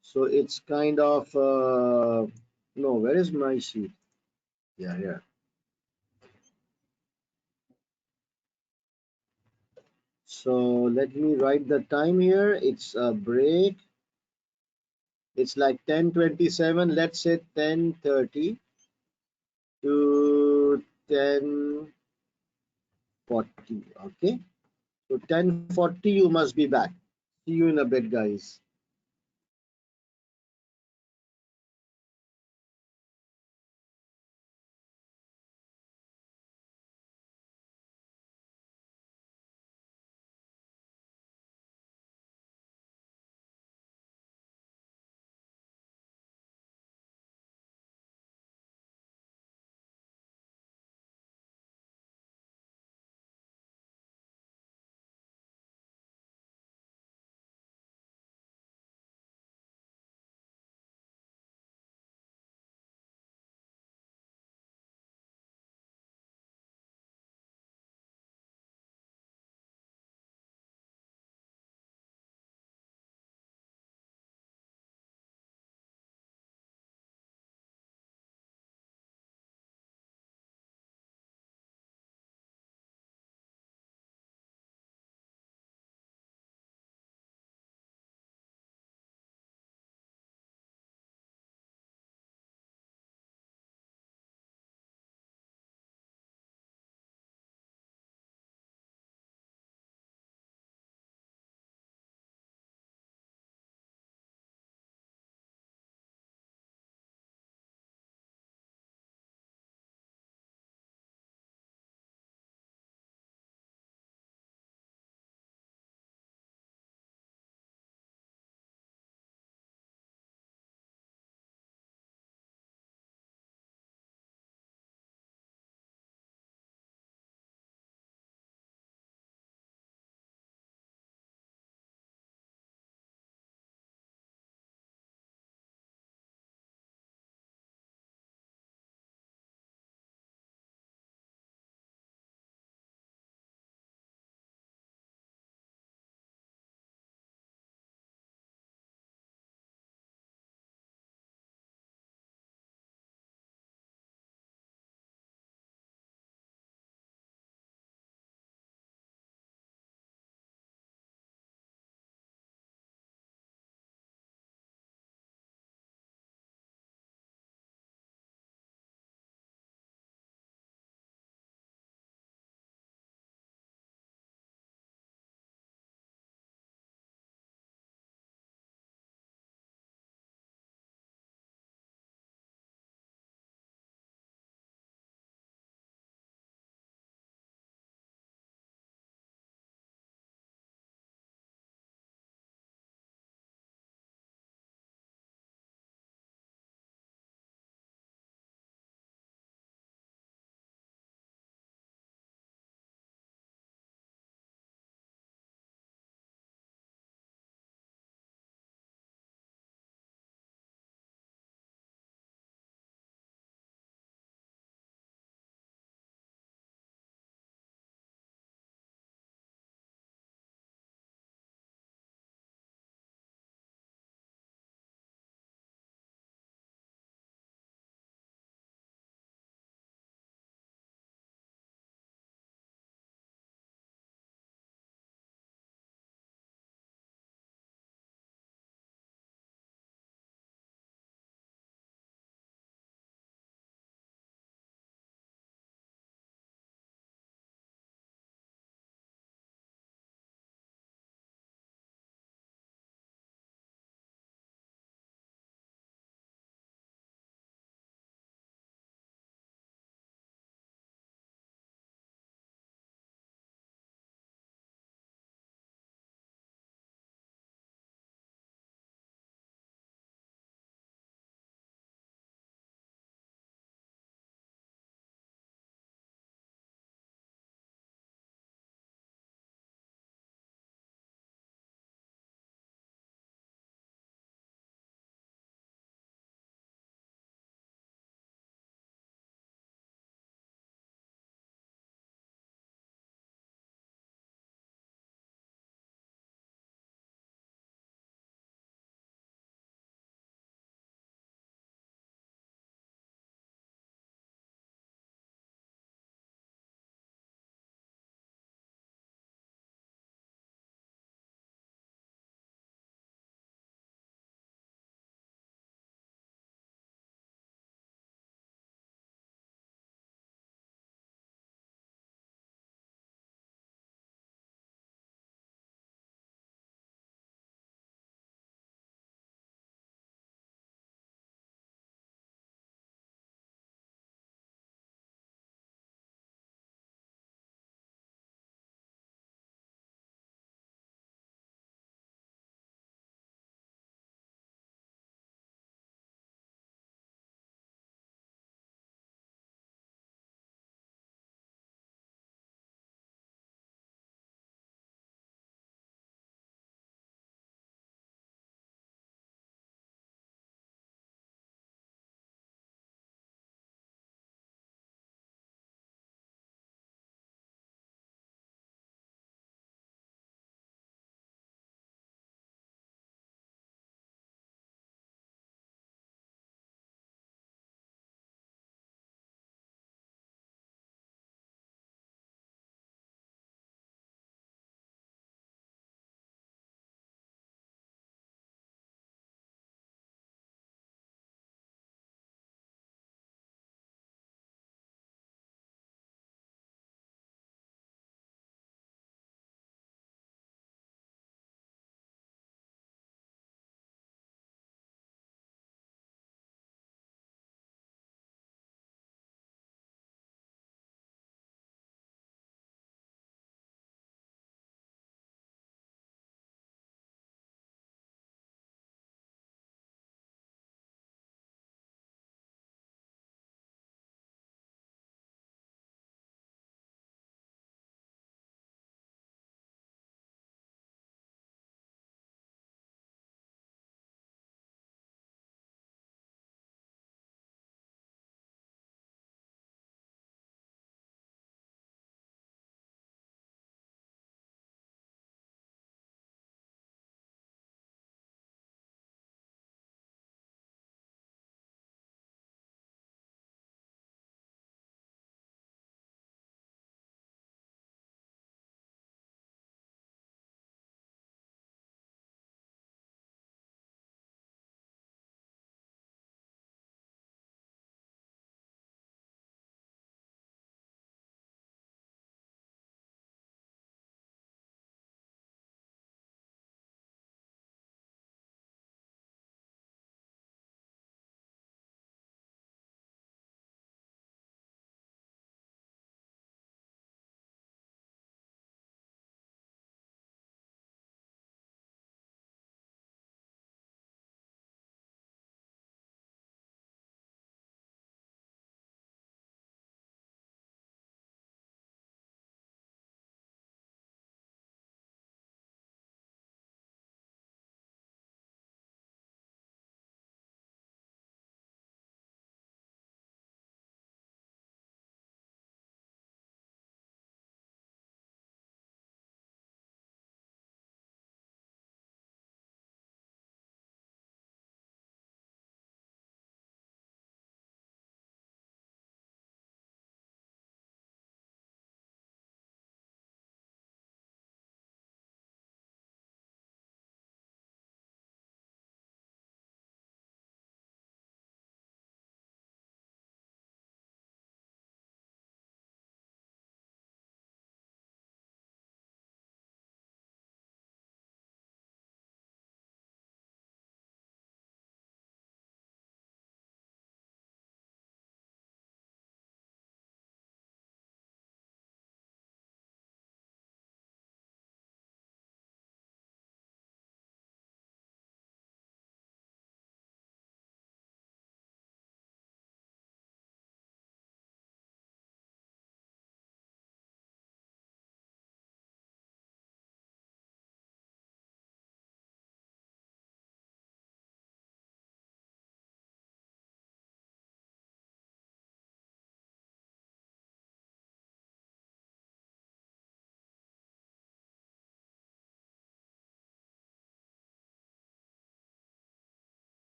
So it's kind of, no, where is my sheet? Yeah. So let me write the time here. It's a break. It's like 10:27. Let's say 10:30 to 10:40. Okay. So 10:40, you must be back. See you in a bit, guys.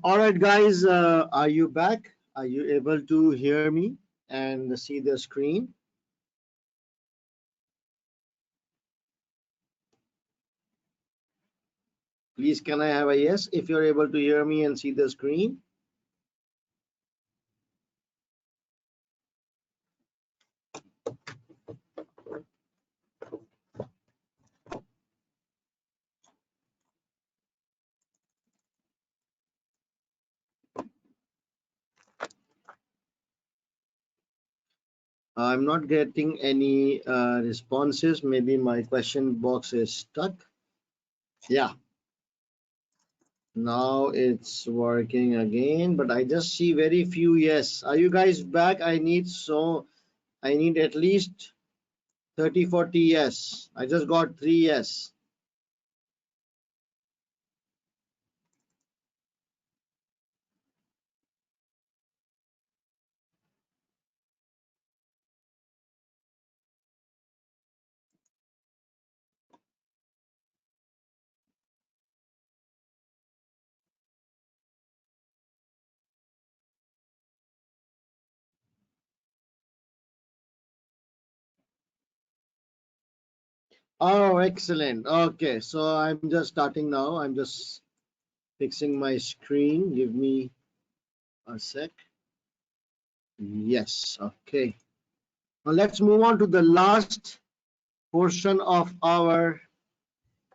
All right, guys, are you back? Are you able to hear me and see the screen? Please, can I have a yes if you're able to hear me and see the screen? I'm not getting any responses. Maybe my question box is stuck. Yeah, now it's working again, but I just see very few yes. Are you guys back? I need at least 30, 40 yes. I just got 3 yes. Oh, excellent. Okay, so I'm just starting now. I'm just fixing my screen. Give me a sec. Yes, okay. Now let's move on to the last portion of our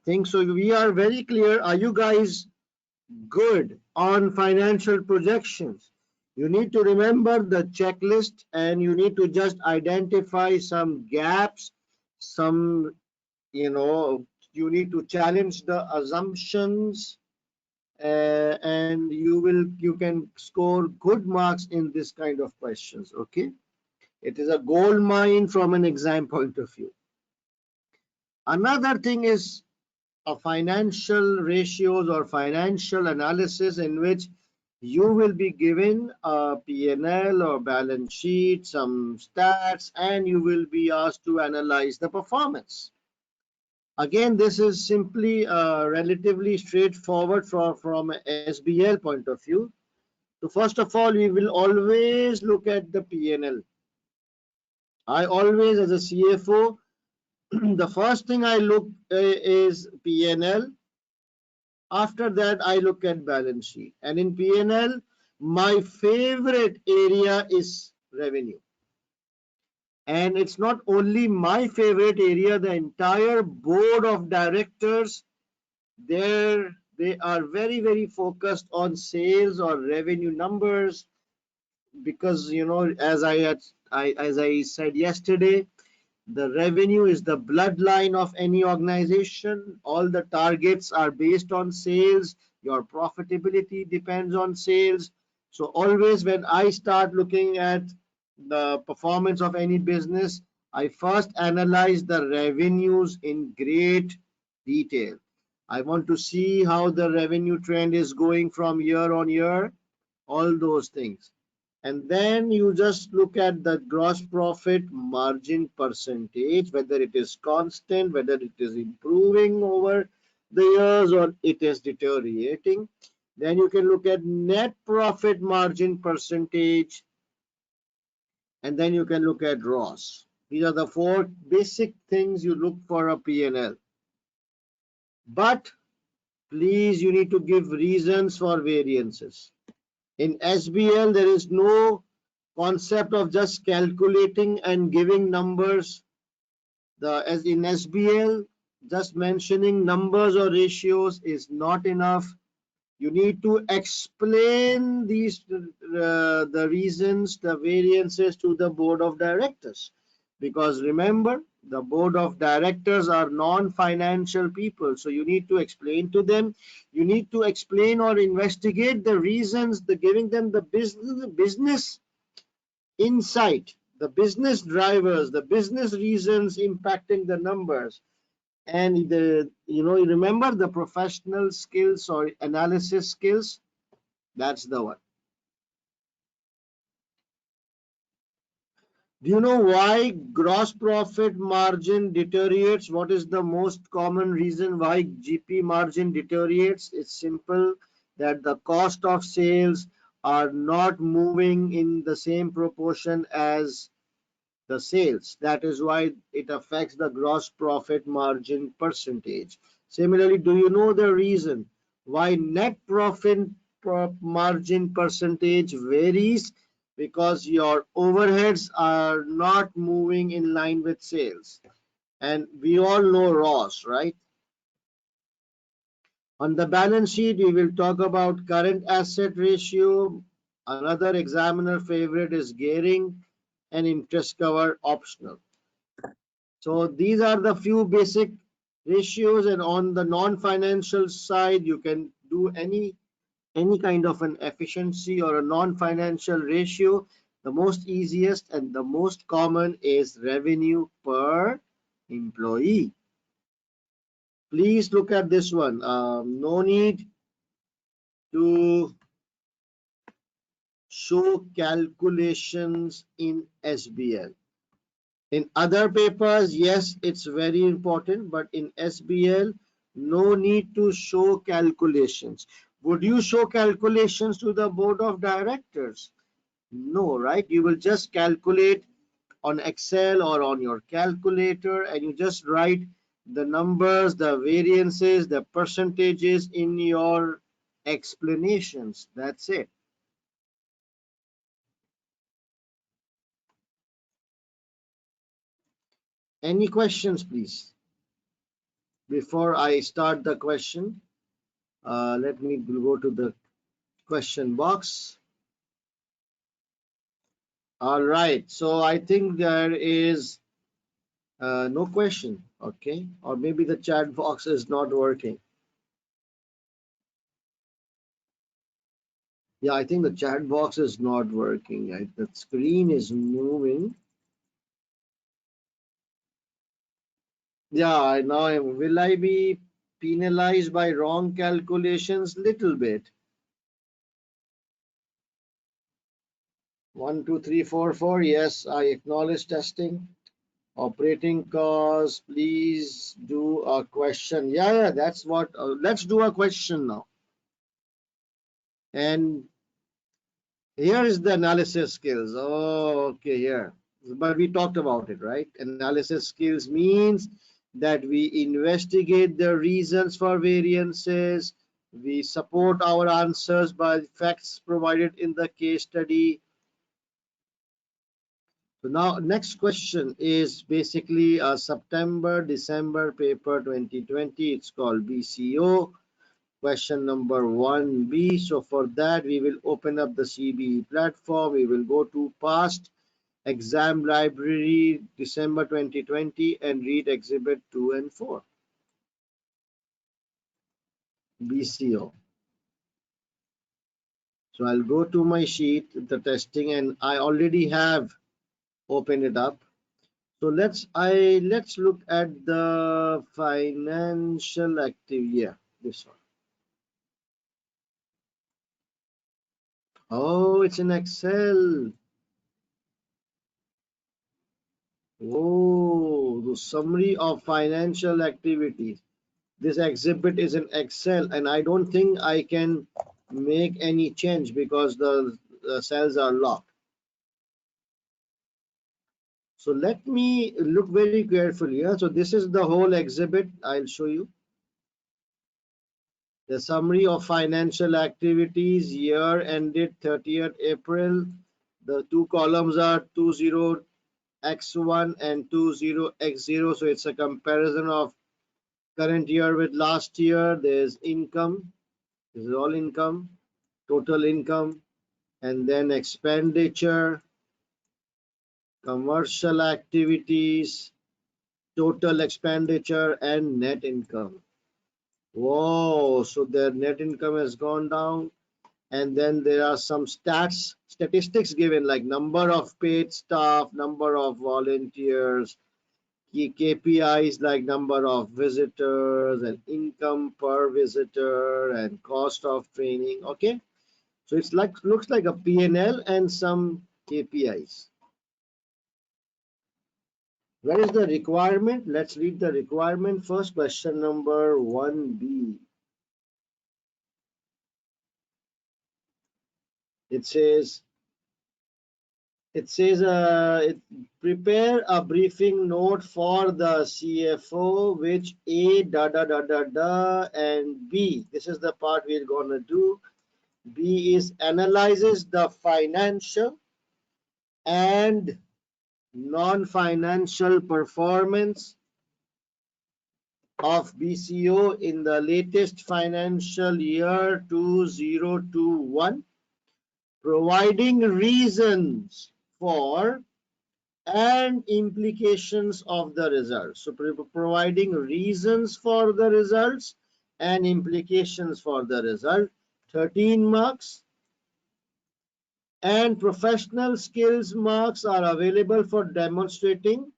thing. So we are very clear. Are you guys good on financial projections? You need to remember the checklist and you need to just identify some gaps, some, you know, you need to challenge the assumptions, and you can score good marks in this kind of questions. Okay, it is a gold mine from an exam point of view. Another thing is a financial ratios or financial analysis in which you will be given a P&L or balance sheet, some stats, and you will be asked to analyze the performance. Again, this is simply relatively straightforward from an SBL point of view. So first of all, we will always look at the P&L. I always, as a CFO, the first thing I look is P&L. After that, I look at balance sheet. And in P&L, my favorite area is revenue. And it's not only my favorite area, the entire board of directors, they are very, very focused on sales or revenue numbers because, you know, as I said yesterday, the revenue is the bloodline of any organization. All the targets are based on sales. Your profitability depends on sales. So always when I start looking at the performance of any business, I first analyze the revenues in great detail. I want to see how the revenue trend is going from year on year, all those things. And then you just look at the gross profit margin percentage, whether it is constant, whether it is improving over the years or it is deteriorating. Then you can look at net profit margin percentage, and then you can look at ROS. These are the 4 basic things you look for a P&L. But please, you need to give reasons for variances. In SBL, there is no concept of just calculating and giving numbers. As in SBL, just mentioning numbers or ratios is not enough. You need to explain the reasons, the variances to the board of directors. Because remember, the board of directors are non-financial people. So you need to explain to them. You need to explain or investigate the reasons, giving them the business insight, the business drivers, the business reasons impacting the numbers. And you remember the professional skills or analysis skills. That's the one. Do you know why gross profit margin deteriorates? What is the most common reason why GP margin deteriorates? It's simple. that the cost of sales are not moving in the same proportion as the sales. That is why it affects the gross profit margin percentage. Similarly, do you know the reason why net profit margin percentage varies? Because your overheads are not moving in line with sales. And we all know ROS, right? On the balance sheet, we will talk about current asset ratio. Another examiner favorite is gearing and interest cover optional. So these are the few basic ratios, and on the non-financial side, you can do any kind of an efficiency or a non-financial ratio. The most easiest and the most common is revenue per employee. Please look at this one. No need to show calculations in SBL. In other papers, yes, it's very important, but in SBL, no need to show calculations. Would you show calculations to the board of directors? No, right? You will just calculate on Excel or on your calculator, and you just write the numbers, the variances, the percentages in your explanations. That's it. Any questions, please? Before I start the question, let me go to the question box. All right, so I think there is no question, okay? Or maybe the chat box is not working. Yeah, I think the chat box is not working. The screen is moving. Yeah, now will I be penalized by wrong calculations? Little bit. 1, 2, 3, 4, 4. Yes, I acknowledge testing. Operating costs, please do a question. Yeah, that's what. Let's do a question now. And here is the analysis skills. Oh, okay, here. But we talked about it, right? Analysis skills means that we investigate the reasons for variances. We support our answers by facts provided in the case study. So now next question is basically a September December paper 2020. It's called BCO. Question number 1B. So for that we will open up the CBE platform. We will go to past exam library December 2020 and read exhibit 2 and 4. BCO. So I'll go to my sheet, the testing, and I already have opened it up. So let's look at the financial activity. Yeah, this one. Oh, it's in Excel. Oh, the summary of financial activities. This exhibit is in Excel, and I don't think I can make any change because the cells are locked. So let me look very carefully. Yeah? So this is the whole exhibit. I'll show you. The summary of financial activities year ended 30th April. The two columns are 20x1 and 20x0. So it's a comparison of current year with last year. There's income. This is all income, total income, and then expenditure, commercial activities, total expenditure, and net income. Whoa, so their net income has gone down. And then there are some statistics given like number of paid staff, number of volunteers, key KPIs like number of visitors and income per visitor and cost of training. Okay, so it's like looks like a P&L and some KPIs. Where is the requirement? Let's read the requirement first. Question number 1B. It says prepare a briefing note for the CFO, which A da da da da da and B. This is the part we're gonna do. B is analyzes the financial and non-financial performance of BCO in the latest financial year 2021, providing reasons for and implications of the results. So providing reasons for the results and implications for the result, 13 marks. And professional skills marks are available for demonstrating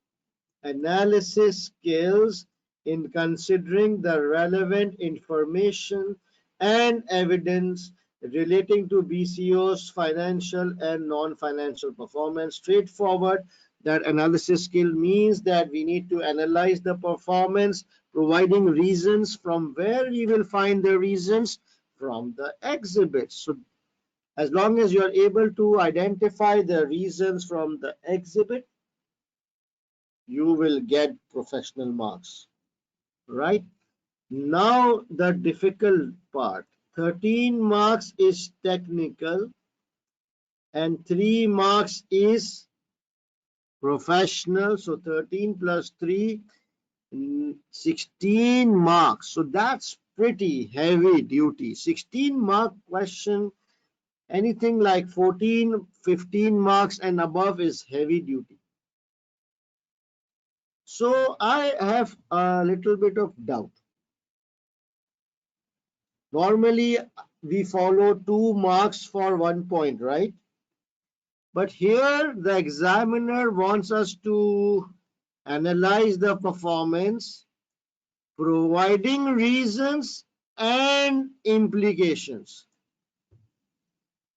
analysis skills in considering the relevant information and evidence relating to BCO's financial and non-financial performance. Straightforward, that analysis skill means that we need to analyze the performance, providing reasons. From where we will find the reasons? From the exhibits. So as long as you are able to identify the reasons from the exhibit, you will get professional marks, right? Now the difficult part, 13 marks is technical and 3 marks is professional. So 13 plus 3, 16 marks. So that's pretty heavy duty. 16 mark question, anything like 14, 15 marks and above is heavy duty. So I have a little bit of doubt. Normally, we follow 2 marks for 1 point, right? But here, the examiner wants us to analyze the performance, providing reasons and implications.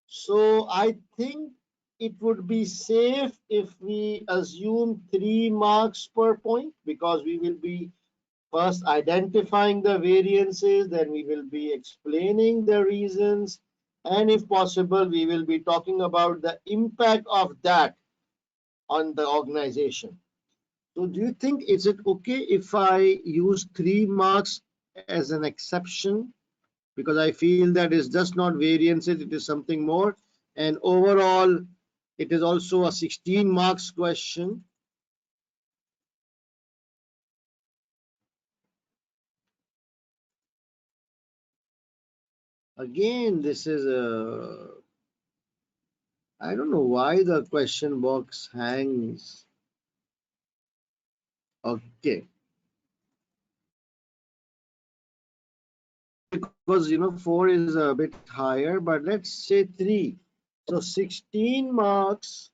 So I think it would be safe if we assume 3 marks per point, because we will be first identifying the variances, then we will be explaining the reasons, and if possible, we will be talking about the impact of that on the organization. So do you think, is it okay if I use 3 marks as an exception? Because I feel that it's just not variances, it is something more. And overall, it is also a 16 marks question. Again, this is a, I don't know why the question box hangs. Okay. Because 4 is a bit higher, but let's say 3. So 16 marks.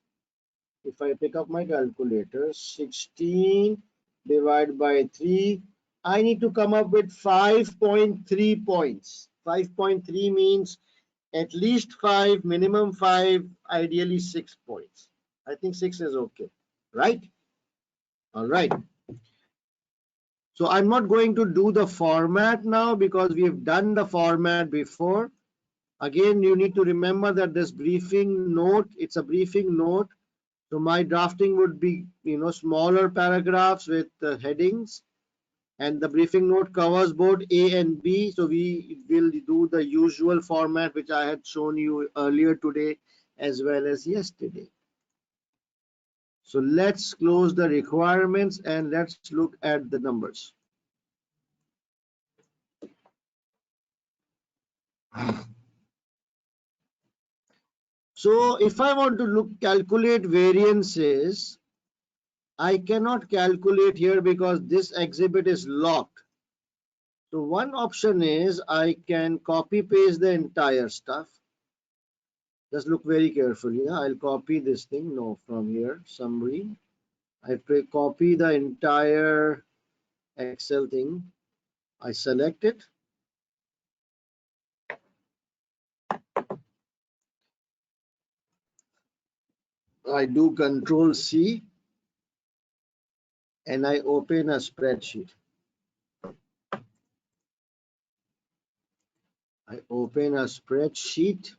If I pick up my calculator, 16 divided by 3, I need to come up with 5.3 points. 5.3 means at least 5, minimum 5, ideally 6 points. I think 6 is okay, right? All right. So I'm not going to do the format now because we've done the format before. Again, you need to remember that this briefing note, it's a briefing note. So my drafting would be, smaller paragraphs with headings, and the briefing note covers both A and B. So we will do the usual format which I had shown you earlier today as well as yesterday. So let's close the requirements and let's look at the numbers. So if I want to calculate variances, I cannot calculate here because this exhibit is locked. So one option is I can copy paste the entire stuff. Just look very carefully. I'll copy this thing. No, from here, summary. I copy the entire Excel thing. I select it. I do Control C and I open a spreadsheet. I open a spreadsheet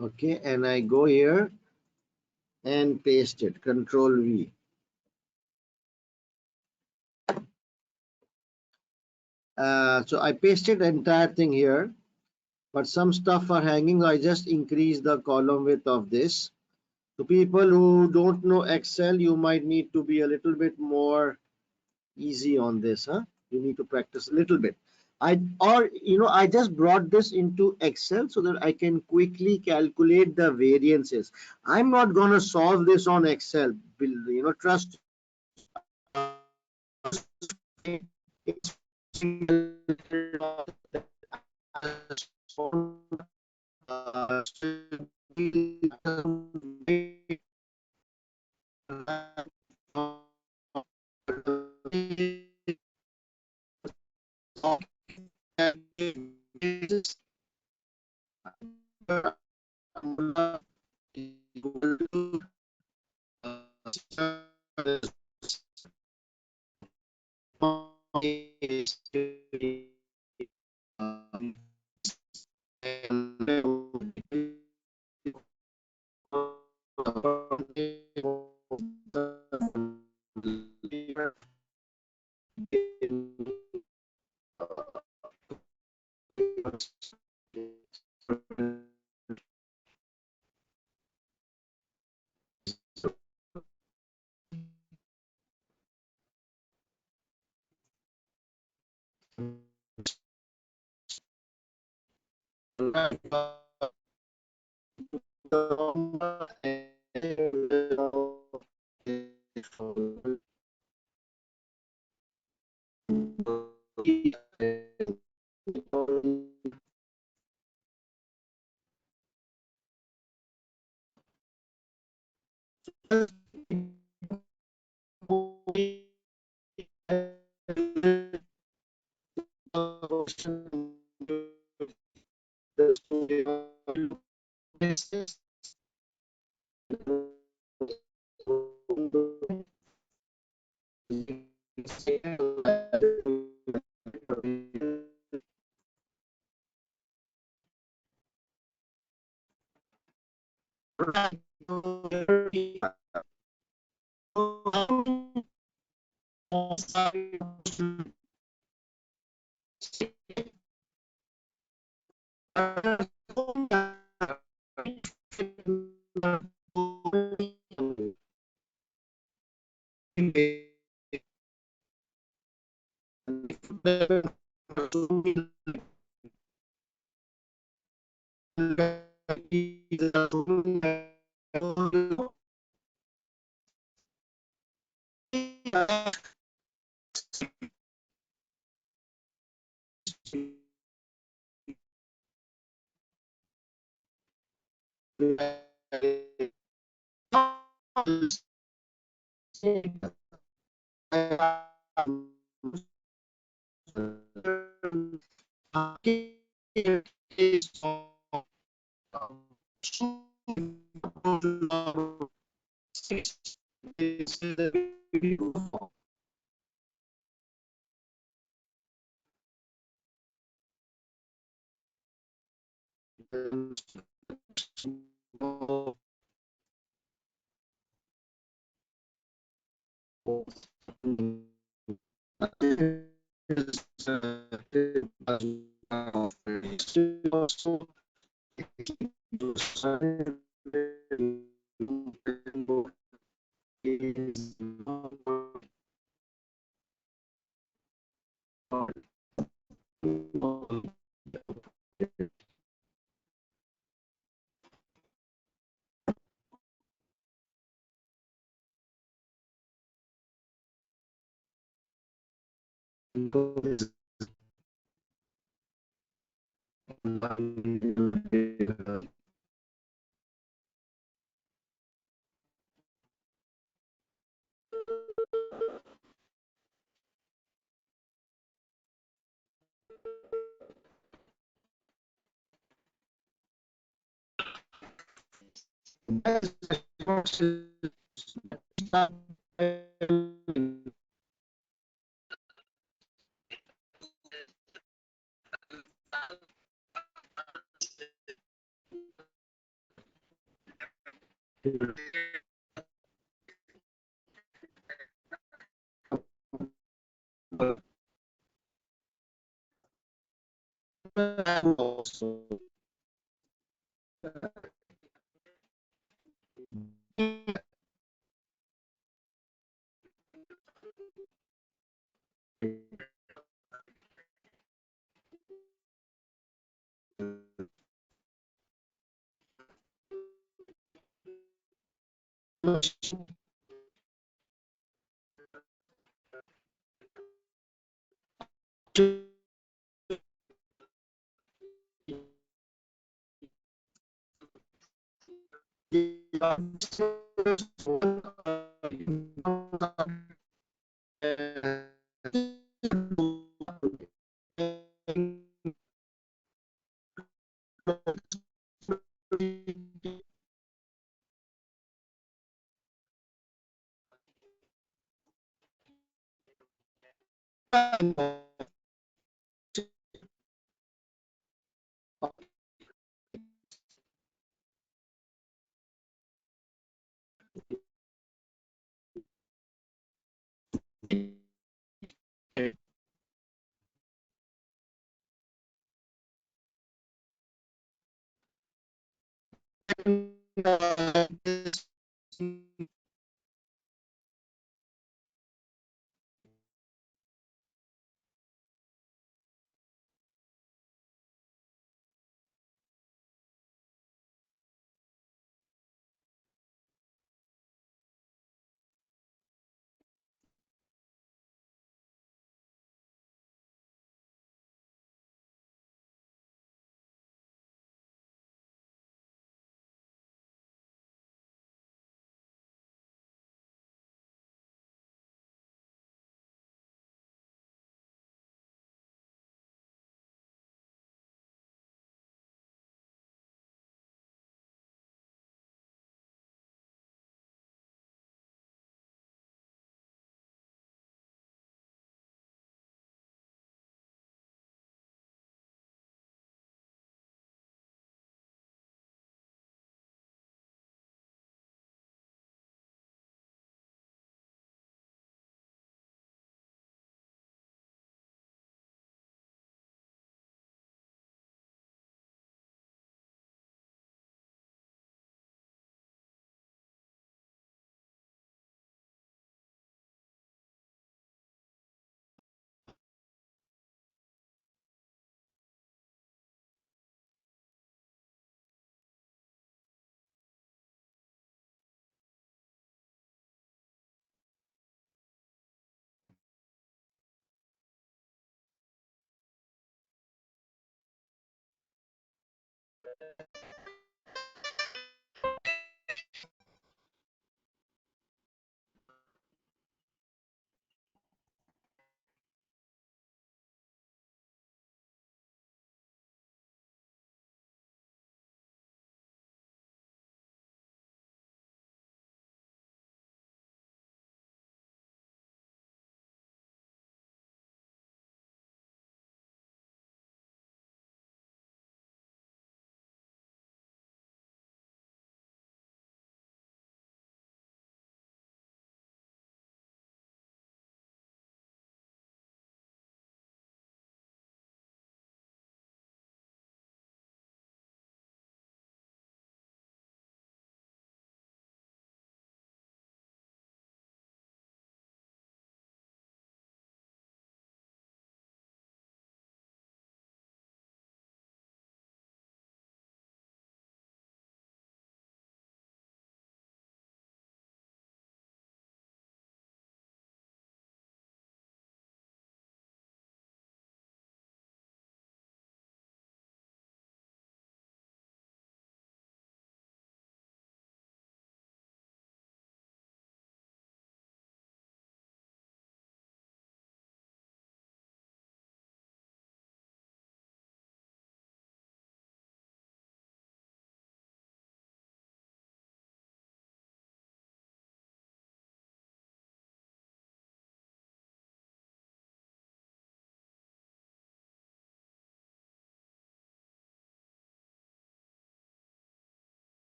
Okay, and I go here and paste it. Control V. So I pasted the entire thing here, but some stuff are hanging. I just increase the column width of this. To people who don't know Excel, you might need to be a little bit more easy on this, huh? You need to practice a little bit. I just brought this into Excel so that I can quickly calculate the variances. I'm not gonna solve this on Excel. Trust.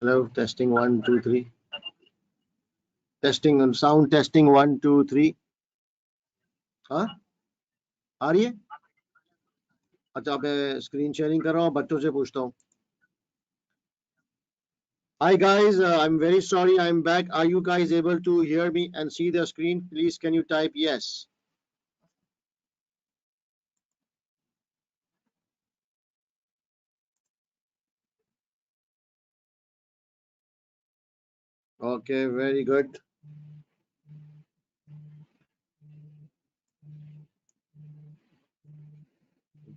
Hello, testing 1, 2, 3. Testing and sound testing 1, 2, 3. हाँ, आ रही है? अच्छा, मैं screen sharing कर रहा हूँ, बच्चों से पूछता हूँ. Hi guys, I'm very sorry I'm back. Are you guys able to hear me and see the screen? Please, can you type yes? Okay, very good.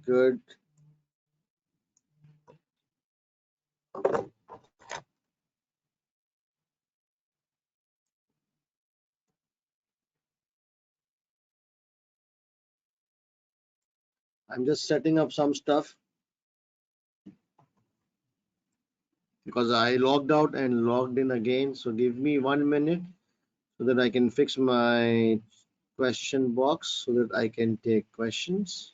Good. I'm just setting up some stuff because I logged out and logged in again. So give me 1 minute so that I can fix my question box so that I can take questions.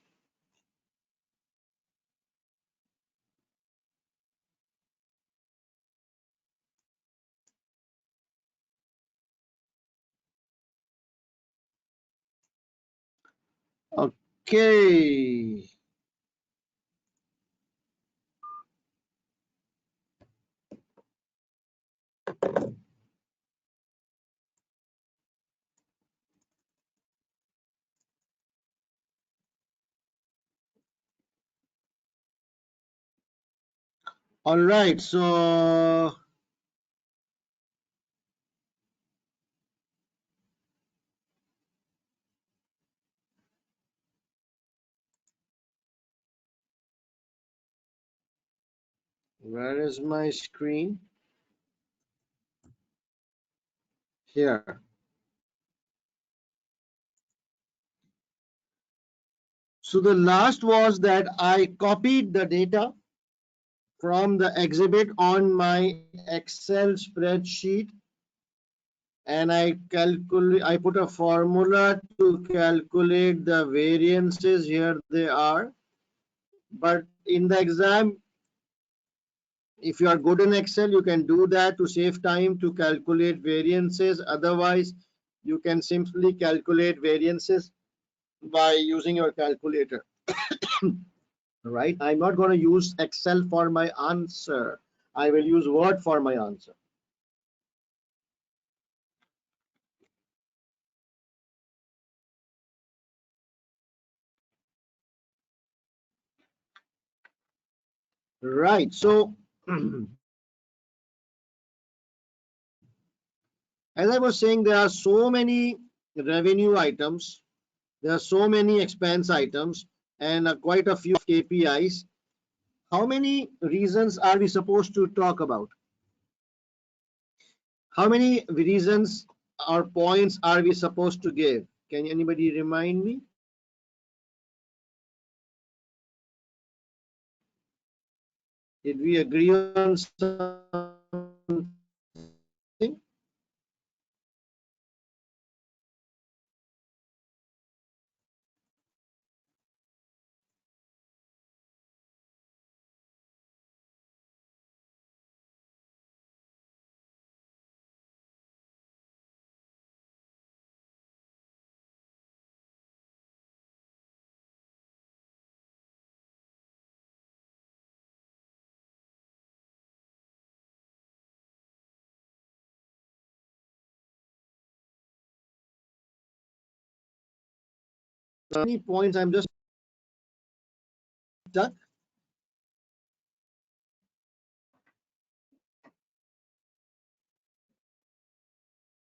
Okay. All right. So where is my screen? Here. So the last was that I copied the data from the exhibit on my Excel spreadsheet and I put a formula to calculate the variances. Here they are. But in the exam, if you are good in Excel, you can do that to save time to calculate variances. Otherwise, you can simply calculate variances by using your calculator. Right? I'm not going to use Excel for my answer. I will use Word for my answer. Right. So, as I was saying, there are so many revenue items, there are so many expense items, and quite a few KPIs. How many reasons are we supposed to talk about? How many reasons or points are we supposed to give? Can anybody remind me? Did we agree on something? Any points? I'm just stuck.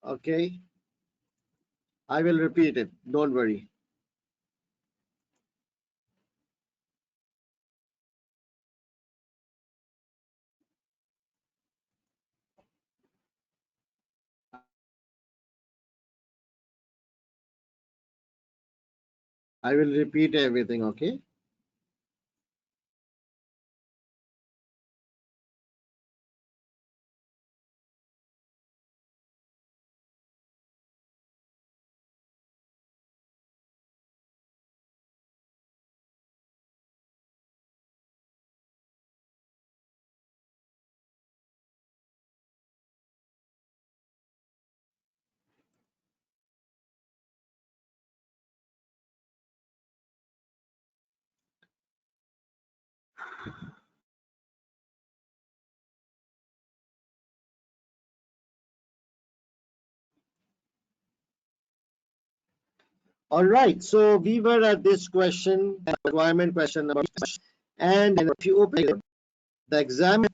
Okay, I will repeat it. Don't worry. I will repeat everything. Okay. All right, so we were at this question, requirement question number, and if you open the exam,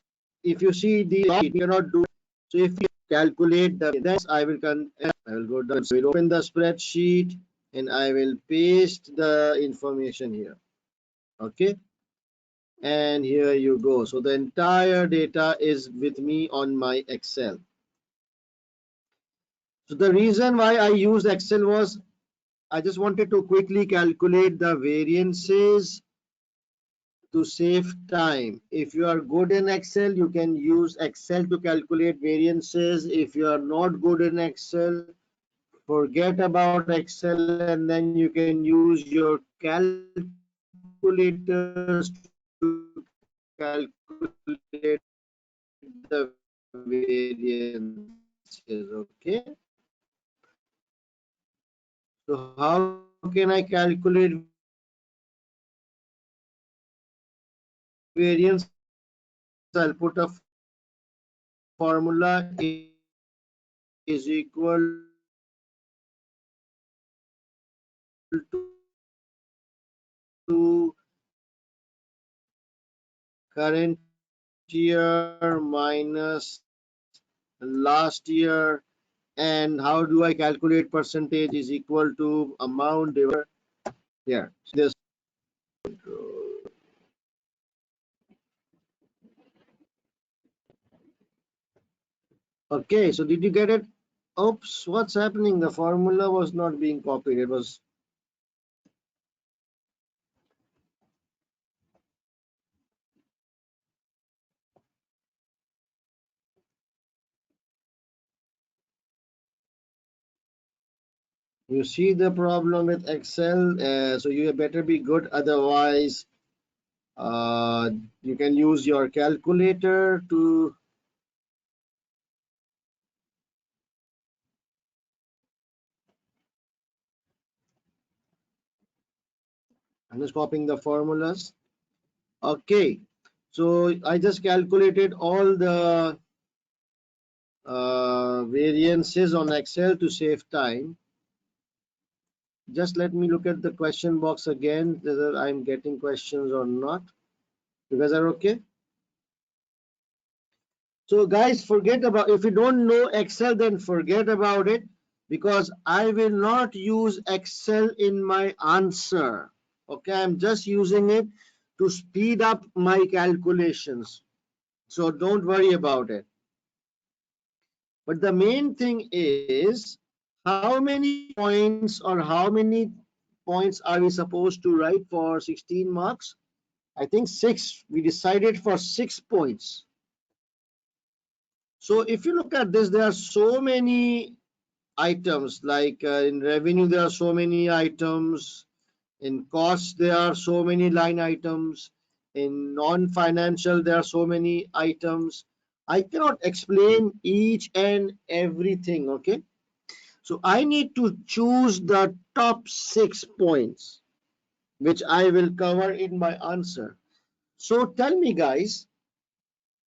if you see the we are not doing. So if you calculate the this, I will go down. So we'll open the spreadsheet and I will paste the information here. Okay, and here you go. So the entire data is with me on my Excel. So the reason why I used Excel was I just wanted to quickly calculate the variances to save time. If you are good in Excel, you can use Excel to calculate variances. If you are not good in Excel, forget about Excel and then you can use your calculators to calculate the variances. Okay. So how can I calculate variance? I'll put a formula is equal to current year minus last year. And how do I calculate percentage is equal to amount divided here. Okay, so did you get it? Oops, what's happening? The formula was not being copied. It was. You see the problem with Excel, so you better be good. Otherwise, you can use your calculator to. I'm just copying the formulas. Okay, so I just calculated all the variances on Excel to save time. Just let me look at the question box again, whether I'm getting questions or not. You guys are okay? So guys, forget about, if you don't know Excel, then forget about it, because I will not use Excel in my answer. Okay, I'm just using it to speed up my calculations. So don't worry about it. But the main thing is, how many points or how many points are we supposed to write for 16 marks? I think 6. We decided for 6 points. So if you look at this, there are so many items, like in revenue there are so many items, in costs there are so many line items, in non-financial there are so many items. I cannot explain each and everything. Okay, so I need to choose the top 6 points which I will cover in my answer. So tell me guys,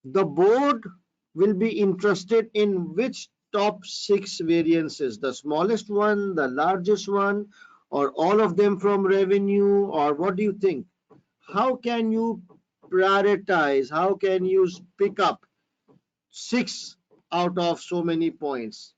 the board will be interested in which top 6 variances, the smallest one, the largest one, or all of them from revenue, or what do you think? How can you prioritize? How can you pick up 6 out of so many points?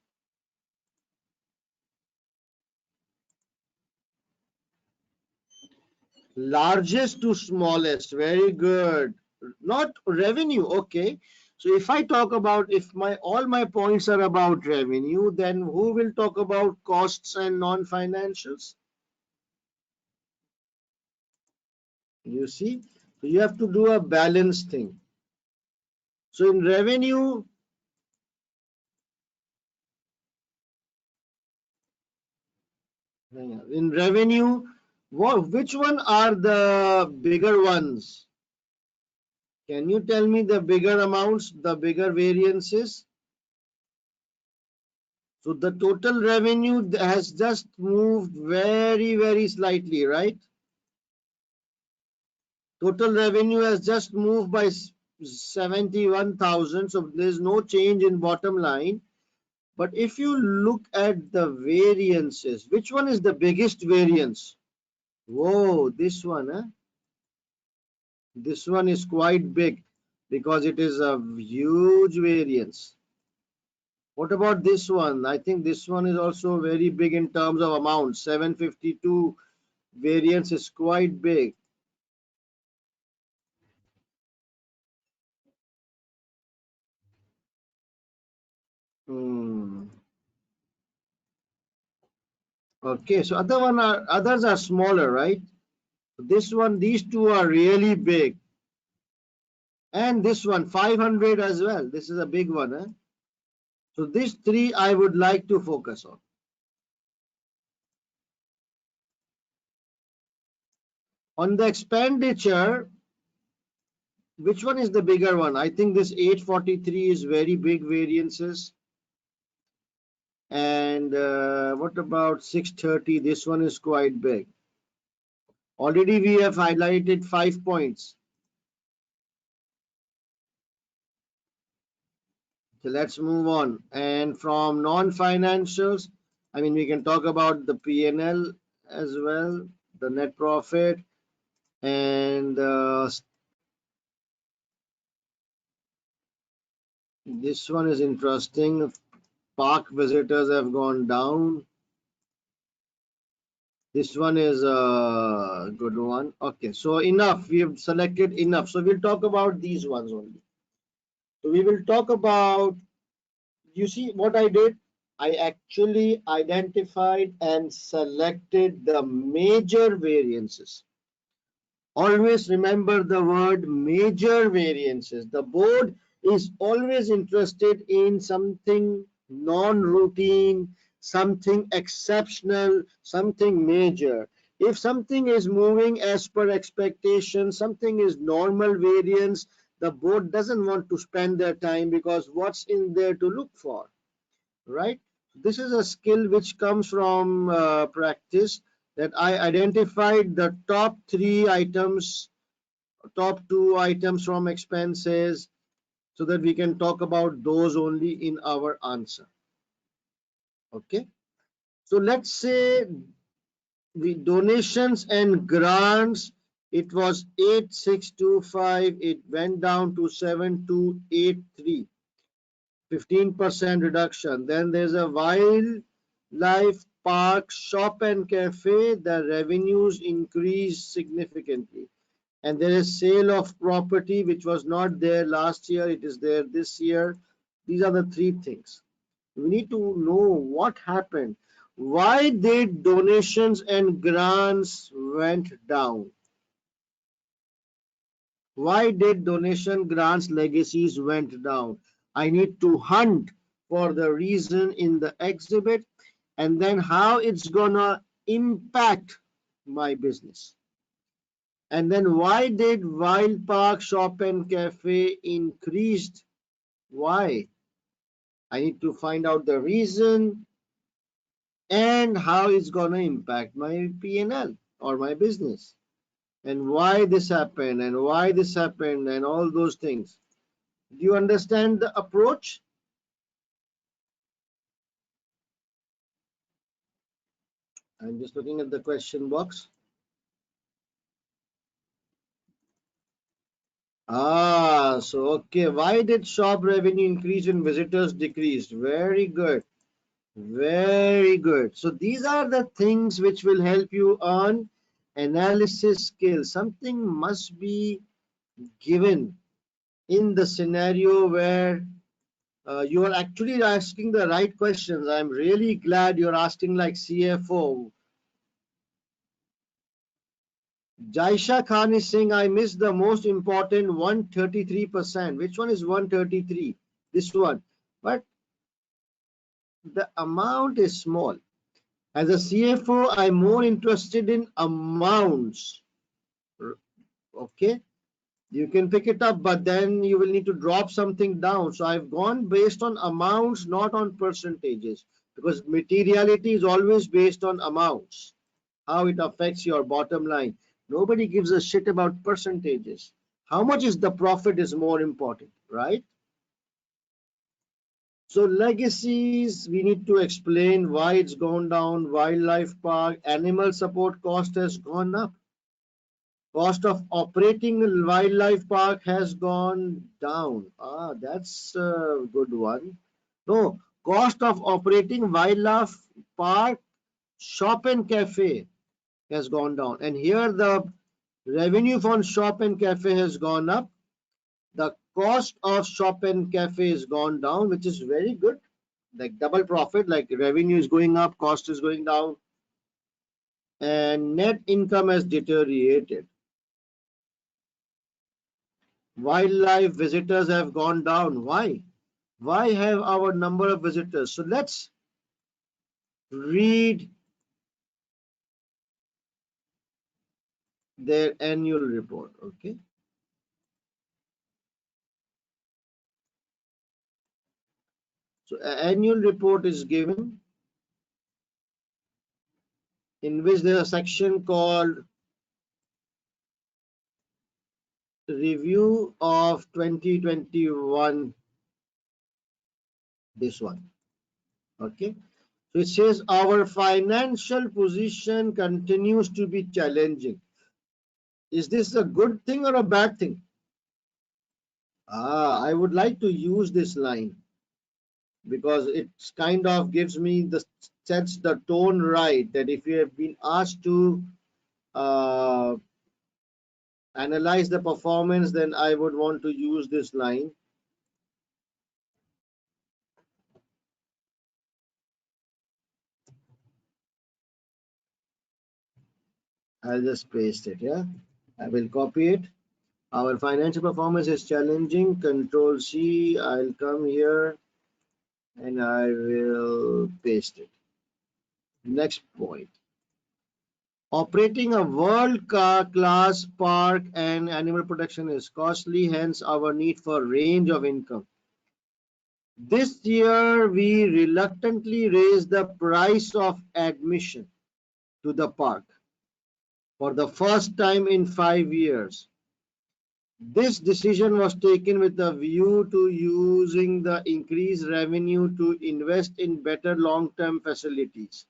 Largest to smallest, very good. Not revenue, okay. So if I talk about, if my all my points are about revenue, then who will talk about costs and non-financials? You see, so you have to do a balanced thing. So in revenue, which one are the bigger ones? Can you tell me the bigger amounts, the bigger variances? So the total revenue has just moved very, very slightly, right? Total revenue has just moved by 71,000. So there's no change in bottom line. But if you look at the variances, which one is the biggest variance? Whoa, this one, huh? This one is quite big because it is a huge variance. What about this one? I think this one is also very big in terms of amount. 752 variance is quite big. Hmm. Okay, so others are smaller, right? This one, these two are really big. And this one, 500 as well. This is a big one, huh? So these three I would like to focus on. On the expenditure, which one is the bigger one? I think this 843 is very big variances. And what about 630? This one is quite big. Already we have highlighted 5 points. So let's move on. And from non-financials, I mean, we can talk about the P&L as well, the net profit, and this one is interesting. Park visitors have gone down. This one is a good one. Okay, so enough. We have selected enough. So we'll talk about these ones only. So we will talk about, you see what I did? I actually identified and selected the major variances. Always remember the word major variances. The board is always interested in something non-routine, something exceptional, something major. If something is moving as per expectation, something is normal variance, the board doesn't want to spend their time because what's in there to look for, right? This is a skill which comes from practice, that I identified the top three items, top two items from expenses, so that we can talk about those only in our answer. Okay. So let's say the donations and grants, it was 8625, it went down to 7283. 15% reduction. Then there's a wildlife park, shop and cafe. The revenues increased significantly. And there is sale of property, which was not there last year. It is there this year. These are the three things. We need to know what happened. Why did donations and grants went down? Why did donation grants legacies went down? I need to hunt for the reason in the exhibit and then how it's gonna impact my business. And then why did Wild Park Shop and Cafe increased? Why? I need to find out the reason and how it's gonna impact my P&L or my business. And why this happened and why this happened and all those things. Do you understand the approach? I'm just looking at the question box. So okay, why did shop revenue increase when visitors decreased? Very good, very good. So these are the things which will help you on analysis skills. Something must be given in the scenario where you are actually asking the right questions. I'm really glad you're asking like CFO. Jaisha Khan is saying, I missed the most important 133%. Which one is 133? This one. But the amount is small. As a CFO, I'm more interested in amounts. Okay. You can pick it up, but then you will need to drop something down. So I've gone based on amounts, not on percentages, because materiality is always based on amounts, how it affects your bottom line. Nobody gives a shit about percentages. How much is the profit is more important, right? So legacies, we need to explain why it's gone down. Wildlife park, animal support cost has gone up. Cost of operating a wildlife park has gone down. Ah, that's a good one. No, cost of operating wildlife park, shop and cafe has gone down. And here the revenue from shop and cafe has gone up. The cost of shop and cafe has gone down, which is very good. Like double profit, like revenue is going up, cost is going down, and net income has deteriorated. Wildlife visitors have gone down. Why? Why have our number of visitors? So let's read their annual report. Okay. So annual report is given in which there is a section called review of 2021. This one. Okay. So it says our financial position continues to be challenging. Is this a good thing or a bad thing? I would like to use this line because it kind of gives me the sets the tone right that if you have been asked to uh, analyze the performance, then I would want to use this line. I'll just paste it. Yeah, I will copy it. Our financial performance is challenging. Control C. I'll come here and I will paste it. Next point. Operating a world-class park and animal protection is costly, hence our need for range of income. This year, we reluctantly raised the price of admission to the park for the first time in 5 years. This decision was taken with a view to using the increased revenue to invest in better long-term facilities.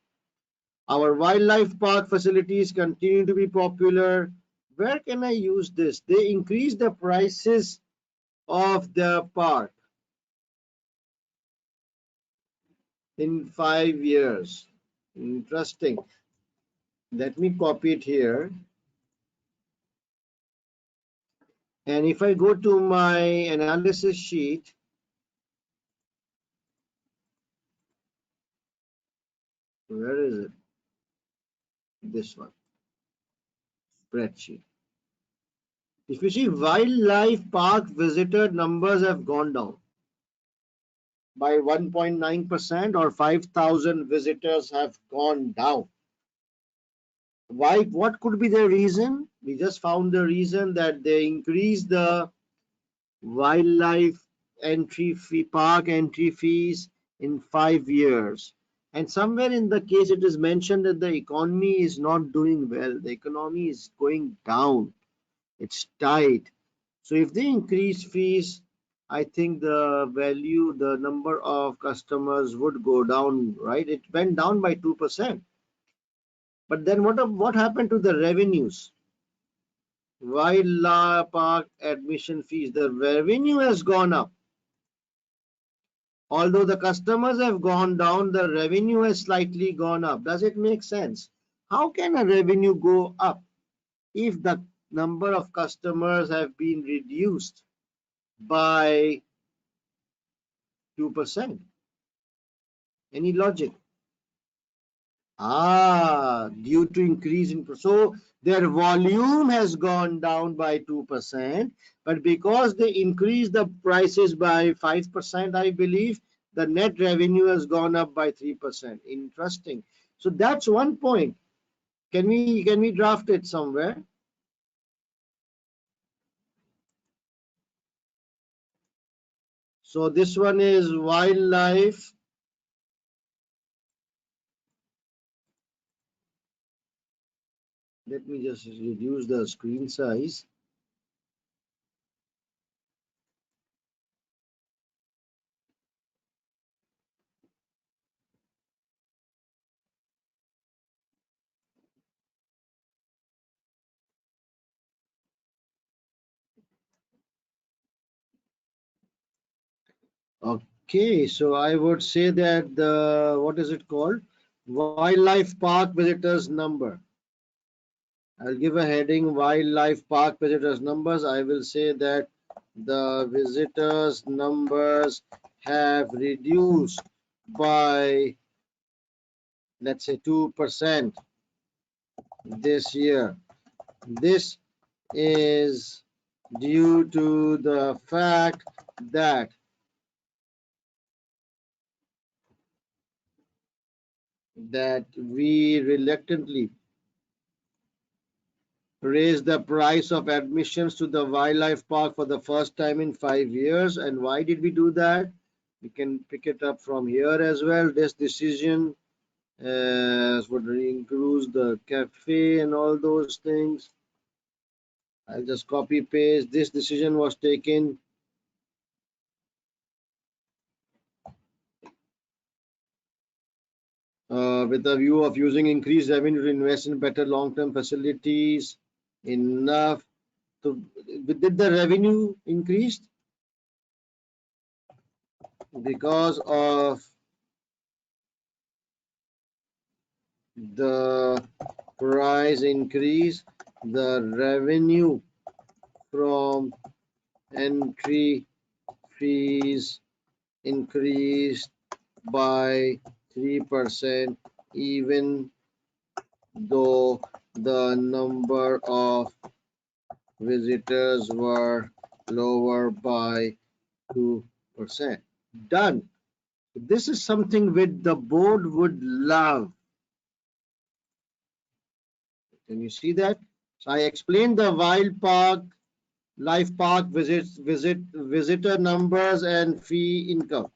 Our wildlife park facilities continue to be popular. Where can I use this? They increase the prices of the park in 5 years. Interesting. Let me copy it here. And if I go to my analysis sheet, where is it? This one, spreadsheet. If you see, wildlife park visitor numbers have gone down by 1.9% or 5,000 visitors have gone down. Why? What could be the reason? We just found the reason that they increased the wildlife entry fee, park entry fees in 5 years. And somewhere in the case, it is mentioned that the economy is not doing well. The economy is going down. It's tight. So if they increase fees, I think the value, the number of customers would go down, right? It went down by 2%. But then what happened to the revenues? Wildlife park admission fees, the revenue has gone up. Although the customers have gone down, the revenue has slightly gone up. Does it make sense? How can a revenue go up if the number of customers have been reduced by 2%? Any logic? Due to increase in, so their volume has gone down by 2%, but because they increased the prices by 5%, I believe the net revenue has gone up by 3%. Interesting. So that's one point. Can we draft it somewhere? So this one is wildlife. Let me just reduce the screen size. Okay, so I would say that the, what is it called? Wildlife Park visitors number. I'll give a heading Wildlife Park visitors numbers. I will say that the visitors numbers have reduced by, let's say, 2% this year. This is due to the fact that we reluctantly raised the price of admissions to the wildlife park for the first time in 5 years. And why did we do that? We can pick it up from here as well. This decision would include the cafe and all those things. I'll just copy paste. This decision was taken with a view of using increased revenue to invest in better long-term facilities. Enough to, did the revenue increase because of the price increase? The revenue from entry fees increased by 3%, even though the number of visitors were lower by 2%. Done. This is something which the board would love. Can you see that? So I explained the wild park, life park visitor numbers and fee income.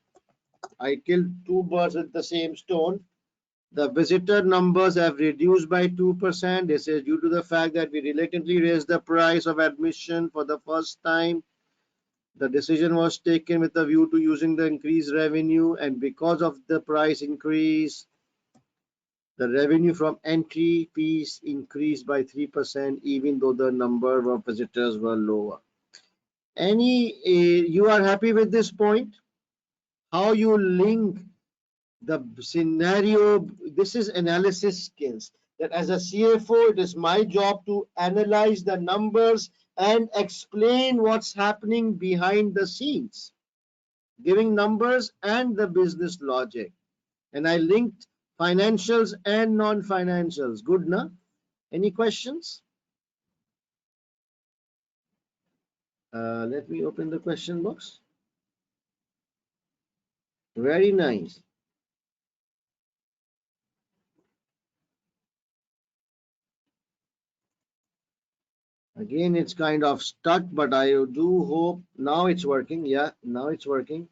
I killed two birds with the same stone. The visitor numbers have reduced by 2%. This is due to the fact that we reluctantly raised the price of admission for the first time. The decision was taken with a view to using the increased revenue, and because of the price increase, the revenue from entry fees increased by 3%, even though the number of visitors were lower. You are happy with this point? How you link the scenario? This is analysis skills. That as a CFO, it is my job to analyze the numbers and explain what's happening behind the scenes, giving numbers and the business logic. And I linked financials and non-financials. Good, na? Any questions? Let me open the question box. Very nice. Again, it's kind of stuck, but I do hope now it's working. Yeah, now it's working.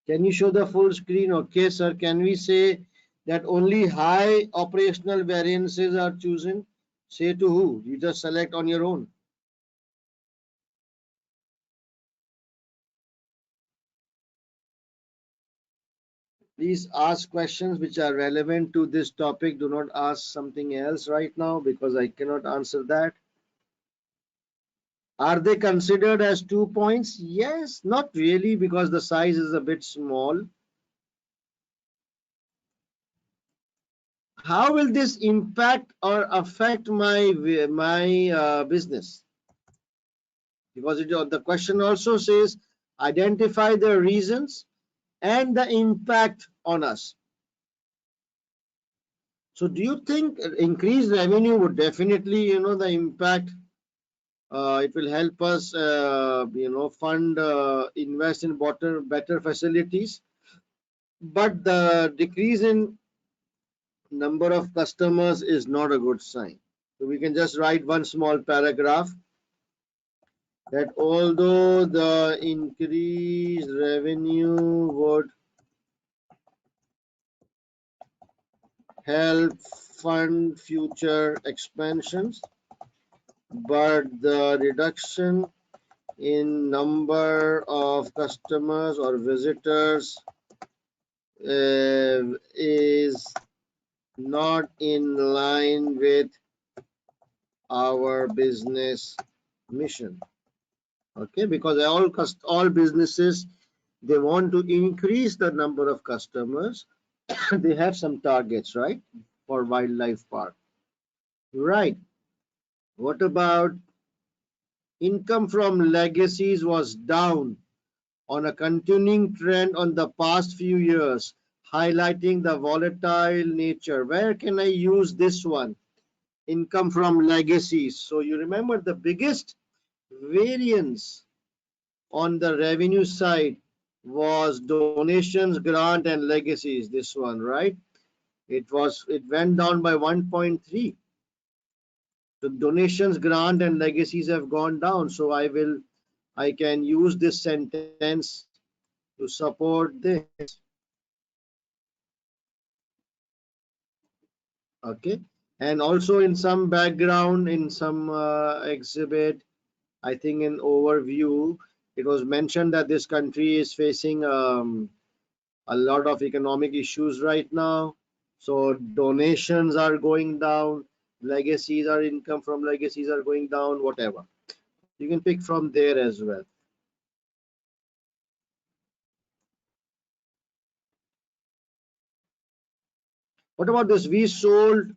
Can you show the full screen? Okay, sir. Can we say that only high operational variances are chosen? Say to who? You just select on your own. Please ask questions which are relevant to this topic. Do not ask something else right now because I cannot answer that. Are they considered as 2 points? Yes, not really, because the size is a bit small. How will this impact or affect my business? Because the question also says identify the reasons and the impact on us. So do you think increased revenue would definitely, the impact? It will help us, fund, invest in better facilities. But the decrease in number of customers is not a good sign. So we can just write one small paragraph that although the increased revenue would help fund future expansions, but the reduction in number of customers or visitors is not in line with our business mission. Okay, because all businesses, they want to increase the number of customers. They have some targets, right, for wildlife park. Right. What about income from legacies was down on a continuing trend on the past few years, highlighting the volatile nature. Where can I use this one? Income from legacies. So you remember the biggest variance on the revenue side was donations, grant, and legacies. This one, right? It went down by 1.3. The donations, grant, and legacies have gone down. So I can use this sentence to support this. Okay, and also in some background, in some exhibit, I think in overview, it was mentioned that this country is facing a lot of economic issues right now. So donations are going down, legacies are income from legacies are going down, whatever. You can pick from there as well. What about this? We sold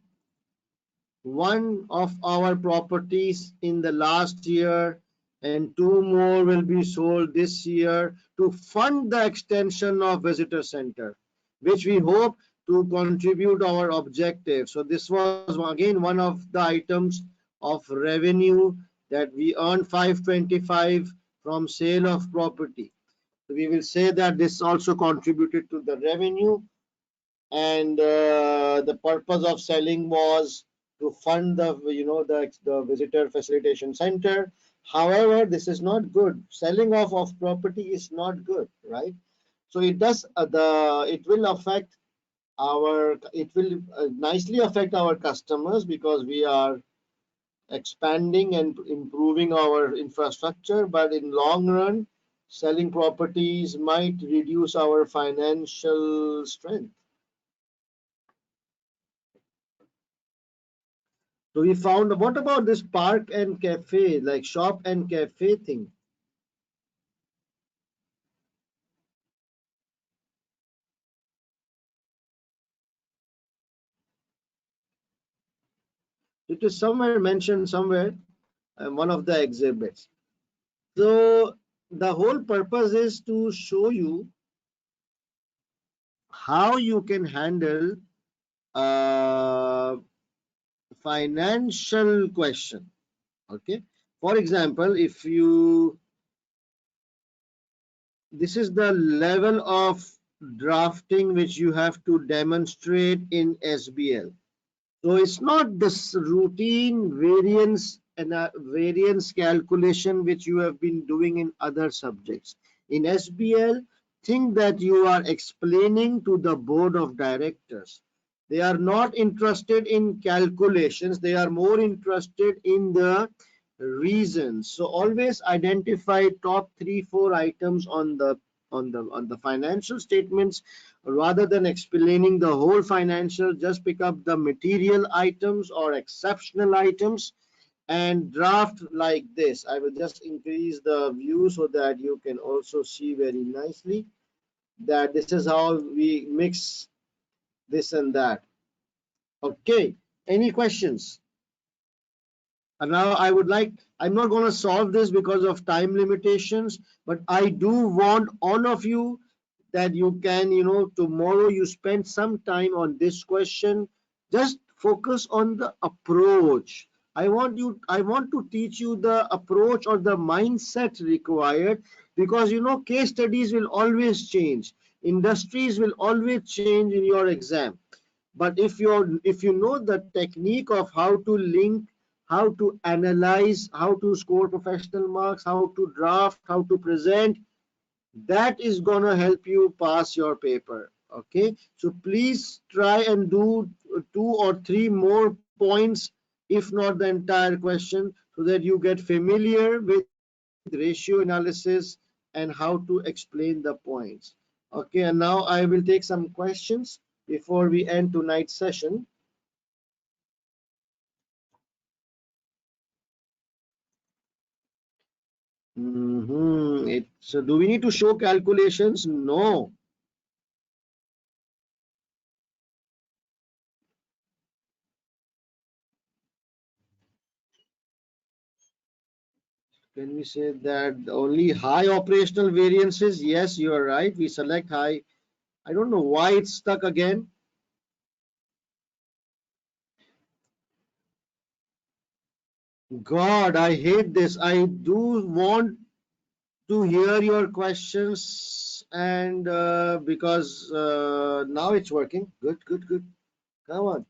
one of our properties in the last year and two more will be sold this year to fund the extension of visitor center, which we hope to contribute our objective. So this was again one of the items of revenue that we earned 525 from sale of property. So we will say that this also contributed to the revenue, and the purpose of selling was to fund the visitor facilitation center. However, this is not good. Selling off of property is not good, right? So it does the it will affect our it will nicely affect our customers because we are expanding and improving our infrastructure, but in long run, selling properties might reduce our financial strength. So we found, what about this park and cafe, like shop and cafe thing? It is somewhere mentioned somewhere in one of the exhibits. So the whole purpose is to show you how you can handle a financial question. Okay. For example, if you this is the level of drafting which you have to demonstrate in SBL. So it's not this routine variance and variance calculation which you have been doing in other subjects. In SBL, think that you are explaining to the board of directors. They are not interested in calculations. They are more interested in the reasons. So always identify top 3-4 items on the financial statements. Rather than explaining the whole financial, just pick up the material items or exceptional items and draft like this. I will just increase the view so that you can also see very nicely that this is how we mix this and that. Okay, any questions? And now I'm not going to solve this because of time limitations, but I do want all of you that you can, tomorrow you spend some time on this question. Just focus on the approach. I want to teach you the approach or the mindset required, because case studies will always change. Industries will always change in your exam. But if you know the technique of how to link, how to analyze, how to score professional marks, how to draft, how to present, that is gonna help you pass your paper. Okay, so please try and do 2 or 3 more points, if not the entire question, so that you get familiar with ratio analysis, and how to explain the points. Okay, and now I will take some questions before we end tonight's session. So do we need to show calculations? No. Can we say that only high operational variances? Yes, you are right. We select high. I don't know why it's stuck again. God, I hate this. I do want to hear your questions, and because now it's working. Good, good, good. Come on.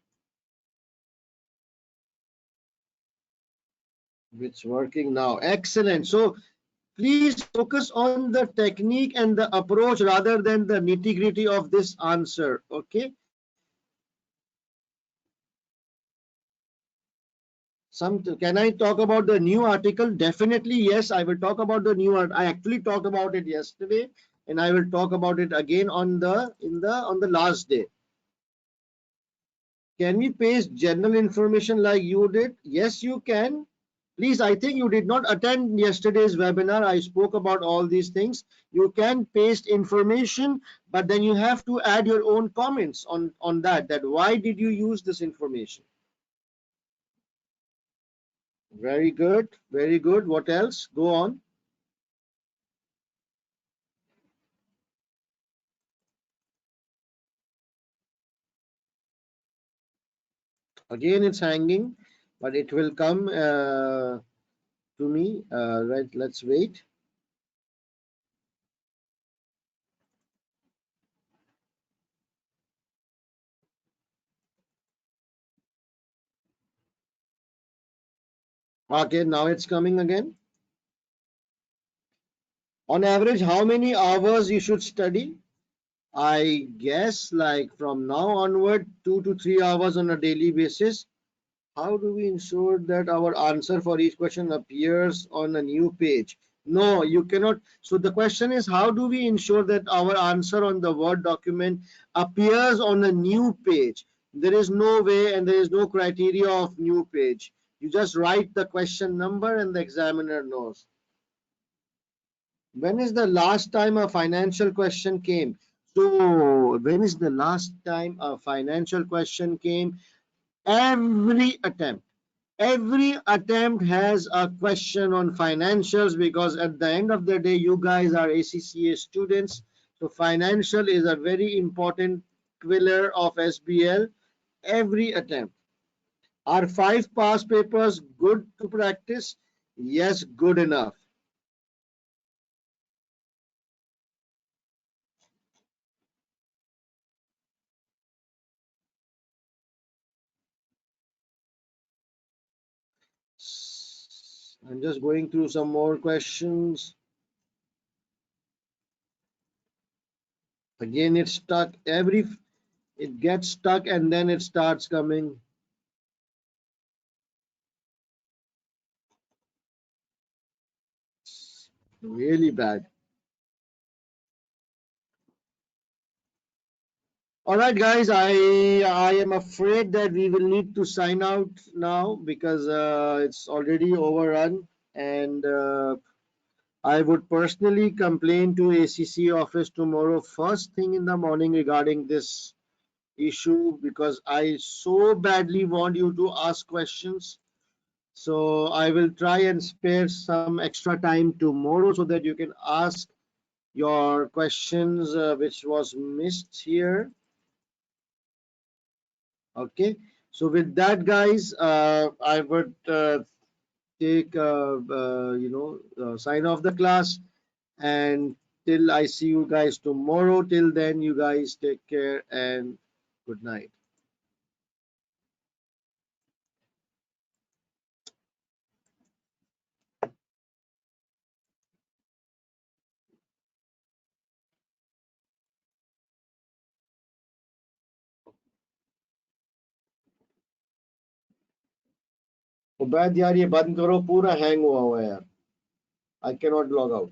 It's working now. Excellent. So please focus on the technique and the approach rather than the nitty gritty of this answer. Okay. Can I talk about the new article? Definitely yes. I will talk about the new art. I actually talked about it yesterday, and I will talk about it again on the last day. Can we paste general information like you did? Yes, you can. Please, I think you did not attend yesterday's webinar. I spoke about all these things. You can paste information, but then you have to add your own comments on that why did you use this information? Very good, very good. What else? Go on. Again, it's hanging, but it will come to me. Right, let's wait. Okay, now it's coming again. On average, how many hours you should study? I guess like from now onward, 2 to 3 hours on a daily basis. How do we ensure that our answer for each question appears on a new page? No, you cannot. So the question is, how do we ensure that our answer on the Word document appears on a new page? There is no way and there is no criteria of new page. You just write the question number and the examiner knows. When is the last time a financial question came? So when is the last time a financial question came? Every attempt. Every attempt has a question on financials, because at the end of the day, you guys are ACCA students. So financial is a very important pillar of SBL. Every attempt. Are 5 past papers good to practice? Yes, good enough. I'm just going through some more questions. Again, it's stuck. It gets stuck and then it starts coming. Really bad. All right, guys. I am afraid that we will need to sign out now because it's already overrun, and I would personally complain to ACC office tomorrow first thing in the morning regarding this issue, because I so badly want you to ask questions. So I will try and spare some extra time tomorrow so that you can ask your questions which was missed here. Okay. So with that, guys, I would take sign off the class, and till I see you guys tomorrow. Till then, you guys take care and good night. Ubaid यार ये बंद करो, पूरा hang हुआ हुआ है यार. I cannot log out.